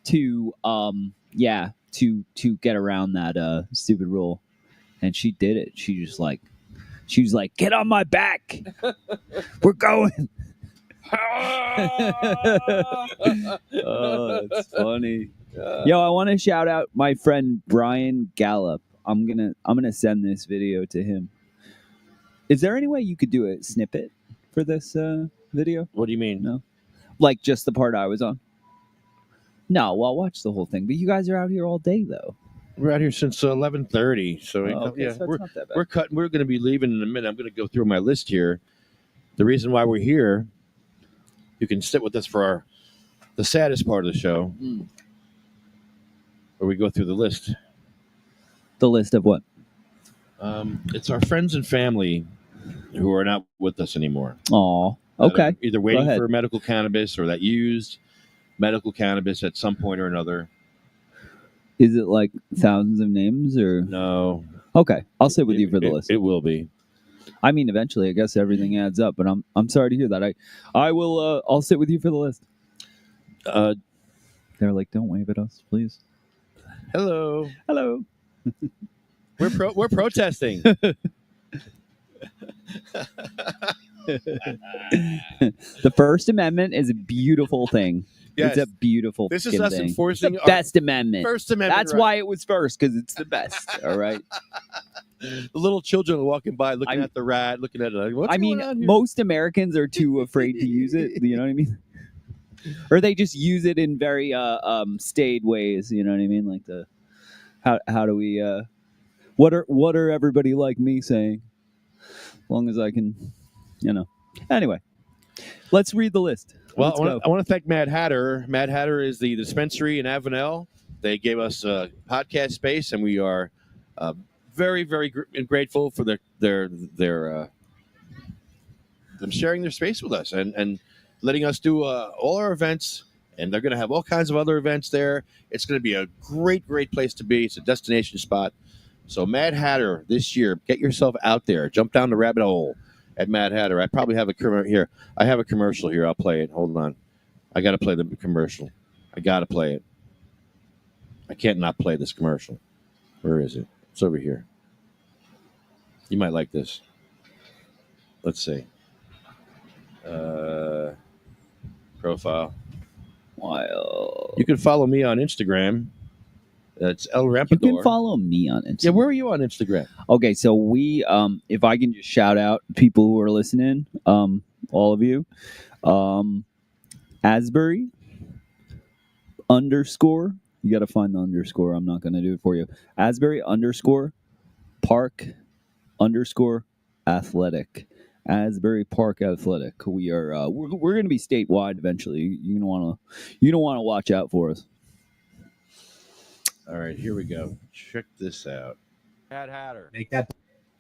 to to get around that stupid rule, and she did it. She was like, get on my back. We're going. Oh, that's funny. Yo, I want to shout out my friend Brian Gallup. I'm gonna send this video to him. Is there any way you could do a snippet for this video? What do you mean? No, like just the part I was on. No, well, I'll watch the whole thing. But you guys are out here all day, though. We're out here since 11:30, so Okay, so it's not that bad. we're cutting. We're going to be leaving in a minute. I'm going to go through my list here. The reason why we're here, you can sit with us for the saddest part of the show, where we go through the list. The list of what? It's our friends and family who are not with us anymore. Aw, That okay. are either Go waiting ahead. for medical cannabis or that used medical cannabis at some point or another. Is it like thousands of names or? No. Okay, I'll sit with you for the list. It will be. I mean, eventually, I guess everything adds up. But I'm sorry to hear that. I will. I'll sit with you for the list. They're like, don't wave at us, please. Hello. Hello. We're protesting. The First Amendment is a beautiful thing. Yes. It's a beautiful. This is fucking us thing. enforcing It's our the best amendment. First Amendment. That's right. why it was first, because it's the best. All right. The little children are walking by, looking at the rat, looking at it. Like, what's I mean, going on here? most Americans are too afraid to use it. You know what I mean? Or they just use it in very staid ways. You know what I mean? Like the how do we? What are everybody like me saying? As long as I can, Anyway, let's read the list. Well, Let's I want to thank Mad Hatter. Mad Hatter is the dispensary in Avenel. They gave us podcast space, and we are very, very grateful for them sharing their space with us and letting us do all our events. And they're going to have all kinds of other events there. It's going to be a great, great place to be. It's a destination spot. So Mad Hatter this year, get yourself out there. Jump down the rabbit hole at Mad Hatter. I probably have a here. I have a commercial here. I'll play it. Hold on. I got to play the commercial. I got to play it. I can't not play this commercial. Where is it? It's over here. You might like this. Let's see. Profile. Wild. You can follow me on Instagram. That's El You Rampador. can follow me on Instagram. Yeah, where are you on Instagram? Okay, so we, if I can just shout out people who are listening, all of you, Asbury _ you got to find the underscore. I'm not going to do it for you. Asbury _ Park _ Athletic. Asbury Park Athletic. We are we're going to be statewide eventually. You don't want to watch out for us. All right, here we go. Check this out. Mad Hatter. Make that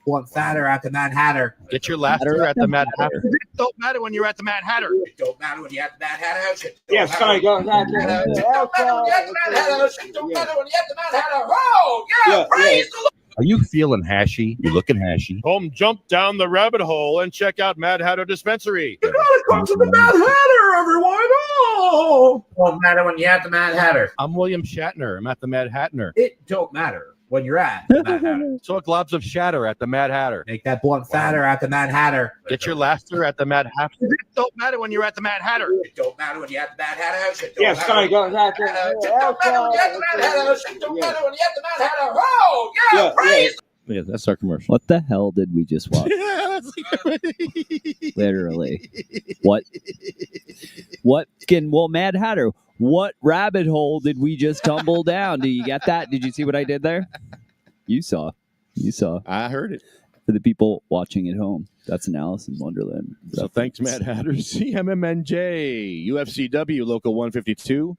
blunt fatter at the Mad Hatter. Get your laughter at the Mad Hatter. It don't matter when you're at the Mad Hatter. It don't matter when you're at the Mad Hatter. Yeah, sorry, go ahead. It don't matter when you're at the Mad Hatter. It don't matter when you're at the Mad Hatter. Oh, yeah, praise the Lord. Are you feeling hashy? You're looking hashy. Come jump down the rabbit hole and check out Mad Hatter Dispensary. You gotta come to the Mad Hatter, everyone. Oh, it don't matter when you're at the Mad Hatter. I'm William Shatner. I'm at the Mad Hatter. It don't matter when you're at the Mad Hatter. Talk globs of shatter at the Mad Hatter. Make that blunt fatter at the Mad Hatter. Get your laughter at the Mad Hatter. It don't matter when you're at the Mad Hatter. It don't matter when you're at the Mad Hatter. It don't Yeah, matter sorry, go ahead. It don't matter when you're at the Mad Hatter. It don't matter when you're at the Mad Hatter. Oh, yeah, praise. Yeah, that's our commercial. What the hell did we just watch? Literally. What? Well, Mad Hatter, what rabbit hole did we just tumble down? Do you get that? Did you see what I did there? You saw. I heard it. For the people watching at home, that's an Alice in Wonderland. So thanks, Mad Hatter. CMMNJ, UFCW, Local 152,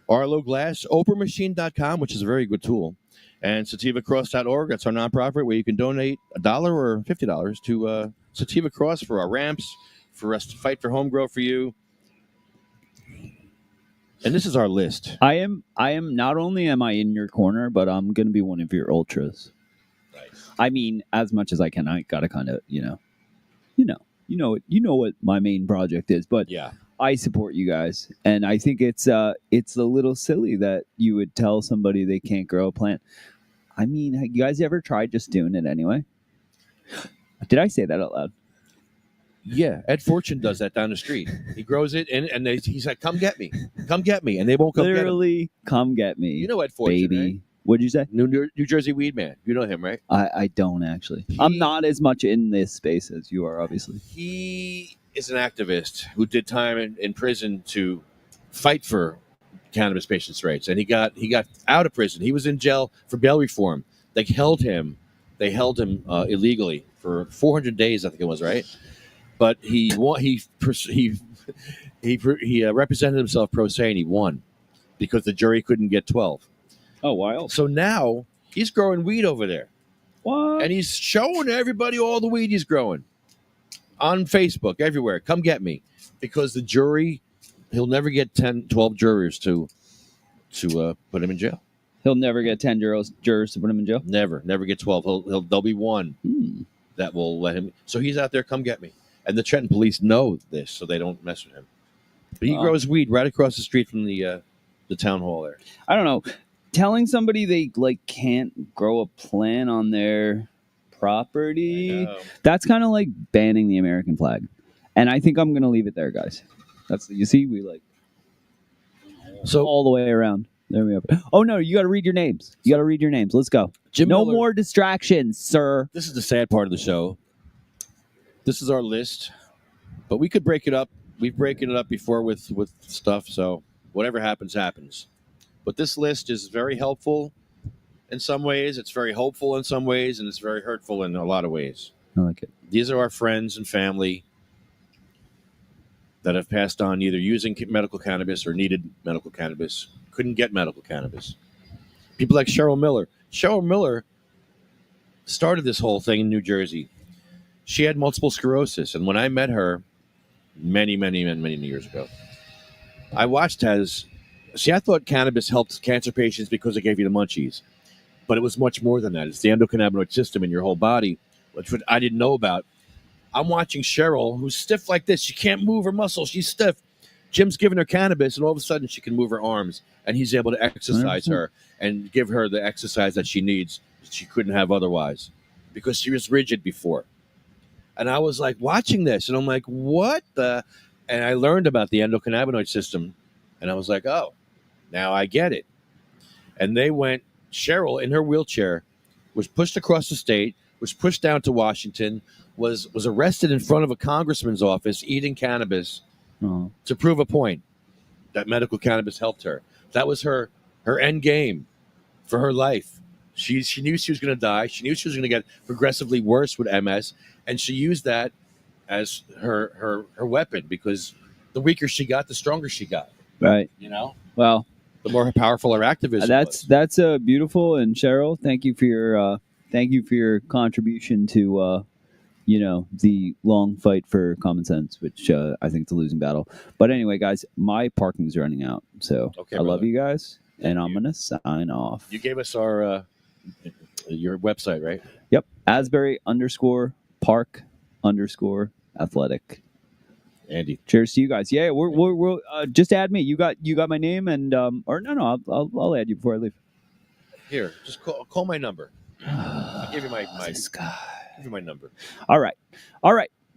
Arlo Glass, OprahMachine.com, which is a very good tool, and SativaCross.org. That's our nonprofit where you can donate $1 or $50 to Sativa Cross for our ramps, for us to fight for home grow for you. And this is our list. I am not only am I in your corner, but I'm going to be one of your ultras. Nice. I mean, as much as I can. I got to kind of, you know what my main project is, but Yeah. I support you guys, and I think it's a little silly that you would tell somebody they can't grow a plant. I mean, have you guys ever tried just doing it anyway? Did I say that out loud? Yeah, Ed Fortune does that down the street. He grows it, and he's like, "Come get me, and they won't come Literally, come get me. You know Ed Fortune, baby. right? What'd you say? New Jersey weed man. You know him, right? I don't actually. I'm not as much in this space as you are, obviously. He is an activist who did time in prison to fight for cannabis patients' rights, and he got out of prison. He was in jail for bail reform. They held him illegally for 400 days, I think it was, right? But he represented himself pro se, and he won because the jury couldn't get 12. Oh, wow! So now he's growing weed over there. What? And he's showing everybody all the weed he's growing on Facebook, everywhere. Come get me, because the jury, he'll never get 10, 12 jurors to put him in jail. He'll never get 10 jurors to put him in jail. Never get 12. There'll be one that will let him. So he's out there. Come get me. And the Trenton police know this, so they don't mess with him. But he grows weed right across the street from the town hall there. I don't know. Telling somebody they can't grow a plant on their property, that's kind of like banning the American flag. And I think I'm going to leave it there, guys. You see, we so all the way around. There we go. Oh no, you got to read your names. Let's go. Jim no Miller. more distractions, sir. This is the sad part of the show. This is our list, but we could break it up. We've broken it up before with stuff, so whatever happens, happens. But this list is very helpful in some ways. It's very hopeful in some ways, and it's very hurtful in a lot of ways. I like it. These are our friends and family that have passed on either using medical cannabis or needed medical cannabis, couldn't get medical cannabis. People like Cheryl Miller. Cheryl Miller started this whole thing in New Jersey. She had multiple sclerosis, and when I met her many years ago, I watched I thought cannabis helped cancer patients because it gave you the munchies. but it was much more than that. It's the endocannabinoid system in your whole body, which I didn't know about. I'm watching Cheryl, who's stiff like this. She can't move her muscles. She's stiff. Jim's giving her cannabis, and all of a sudden she can move her arms, and he's able to exercise 100%. her and give her the exercise that she needs that she couldn't have otherwise because she was rigid before. And I was like watching this, and I'm like, what the? And I learned about the endocannabinoid system, and I was like, oh, now I get it. And they went, Cheryl in her wheelchair was pushed across the state, was pushed down to Washington, was arrested in front of a congressman's office eating cannabis to prove a point that medical cannabis helped her. That was her end game for her life. She knew she was going to die. She knew she was going to get progressively worse with MS, and she used that as her weapon because the weaker she got, the stronger she got. Right. You know? Well, the more powerful her activism was. That's beautiful. And Cheryl, thank you for your contribution to the long fight for common sense, which I think it's a losing battle. But anyway, guys, my parking's running out, so Okay, I love brother. you guys, and I'm gonna sign off. You gave us your website, right? Yep, Asbury_park_athletic. Andy, cheers to you guys. Yeah, we're just add me. You got my name and or no, I'll add you before I leave. Here, just call my number. I'll give you my give you my number. All right.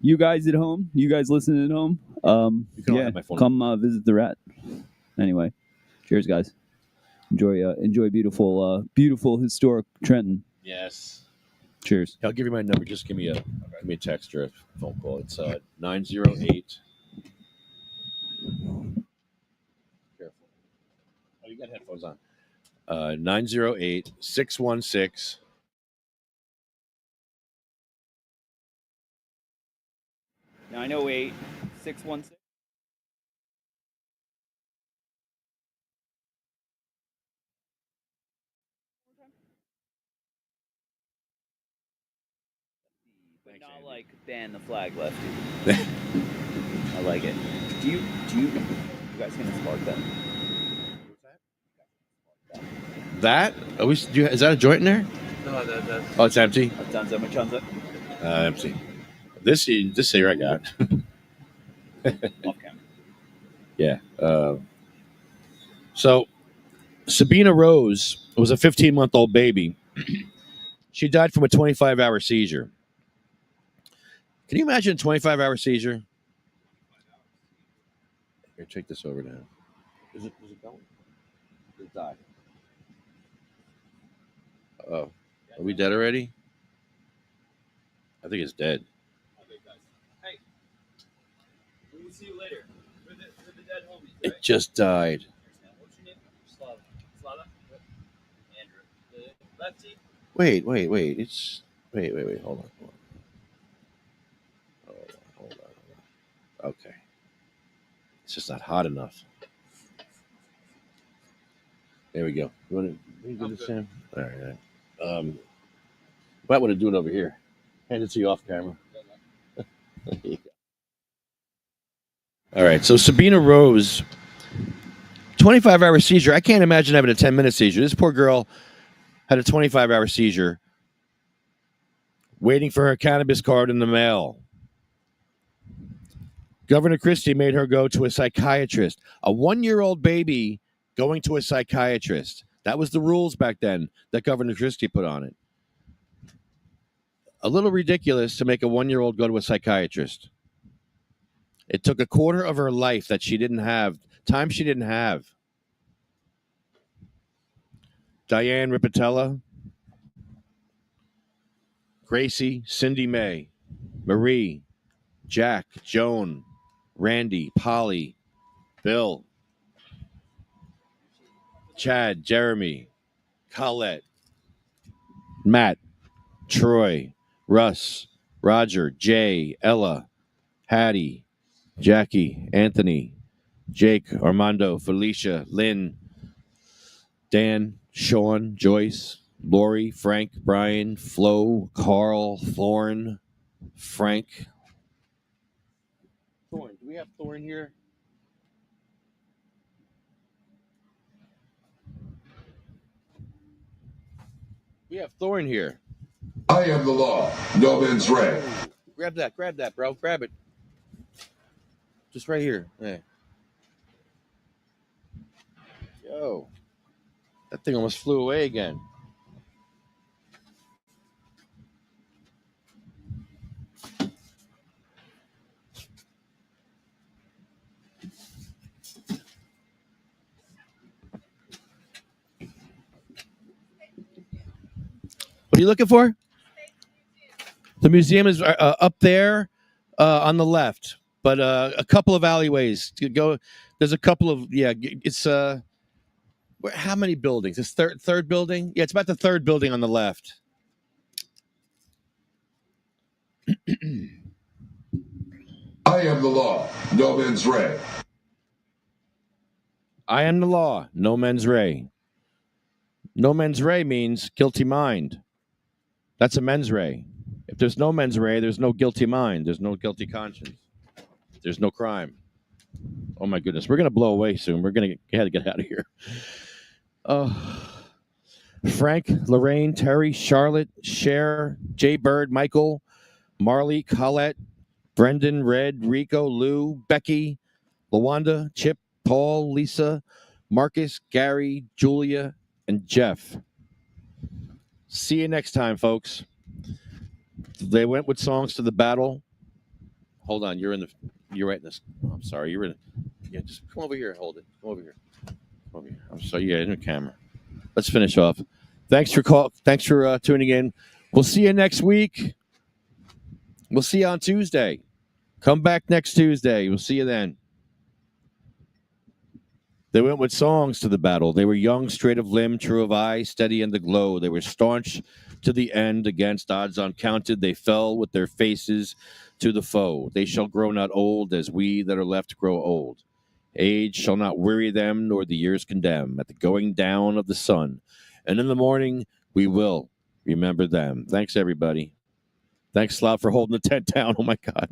You guys at home, you guys listening at home, You can all have my phone come visit the rat. Anyway, cheers, guys. Enjoy beautiful historic Trenton. Yes. Cheers. I'll give you my number. Just give me a text or a phone call. It's 908. Careful. Oh, you got headphones on. 908-616. 908-616. But not like ban the flag lefty. I like it. Do you guys gonna spark that? That? Is that a joint in there? No, that's. Oh, it's empty? Dunzo Machanza. Empty. This cigarette got. Off camera. Yeah. So, Sabina Rose was a 15-month-old baby. She died from a 25-hour seizure. Can you imagine a 25-hour seizure? Here, take this over now. Is it going? It died. Oh, are we dead already? I think it's dead. Okay, guys. Hey, we will see you later. For the dead homies. It just died. What's your name? Slava. Andrew. The lefty. Wait. It's wait. Hold on. Okay. It's just not hot enough. There we go. You want to do this, Sam? All right. Might want to do it over here. Hand it to you off camera. All right. So Sabina Rose, 25-hour seizure. I can't imagine having a 10-minute seizure. This poor girl had a 25-hour seizure, waiting for her cannabis card in the mail. Governor Christie made her go to a psychiatrist. A 1-year-old baby going to a psychiatrist. That was the rules back then that Governor Christie put on it. A little ridiculous to make a 1-year-old go to a psychiatrist. It took a quarter of her life that she didn't have, time she didn't have. Diane Ripatella, Gracie, Cindy Mae, Marie, Jack, Joan, Randy, Polly, Bill, Chad, Jeremy, Colette, Matt, Troy, Russ, Roger, Jay, Ella, Hattie, Jackie, Anthony, Jake, Armando, Felicia, Lynn, Dan, Sean, Joyce, Lori, Frank, Brian, Flo, Carl, Thorne, Frank. Thorne, do we have Thorne here? We have Thorn here. I am the law. No mens rea. Grab that, bro. Grab it. Just right here. Yeah. Yo. That thing almost flew away again. What are you looking for? The museum is up there on the left, but a couple of alleyways. You go. There's a couple of It's how many buildings? It's third building. Yeah, it's about the third building on the left. I am the law. No mens rea. I am the law. No mens rea. No mens rea means guilty mind. That's a mens rea. If there's no mens rea, there's no guilty mind. There's no guilty conscience. There's no crime. Oh my goodness, we're gonna blow away soon. We're gonna get out of here. Frank, Lorraine, Terry, Charlotte, Cher, Jay Bird, Michael, Marley, Colette, Brendan, Red, Rico, Lou, Becky, Lawanda, Chip, Paul, Lisa, Marcus, Gary, Julia, and Jeff. See you next time, folks. They went with songs to the battle. Hold on, you're right in this. Oh, I'm sorry, you're in. Yeah, just come over here. Hold it. Come over here. Come over here. I'm sorry. Yeah, in the camera. Let's finish off. Thanks for tuning in. We'll see you next week. We'll see you on Tuesday. Come back next Tuesday. We'll see you then. They went with songs to the battle. They were young, straight of limb, true of eye, steady in the glow. They were staunch to the end, against odds uncounted. They fell with their faces to the foe. They shall grow not old, as we that are left grow old. Age shall not weary them, nor the years condemn. At the going down of the sun, and in the morning we will remember them. Thanks, everybody. Thanks a lot for holding the tent down. Oh, my God.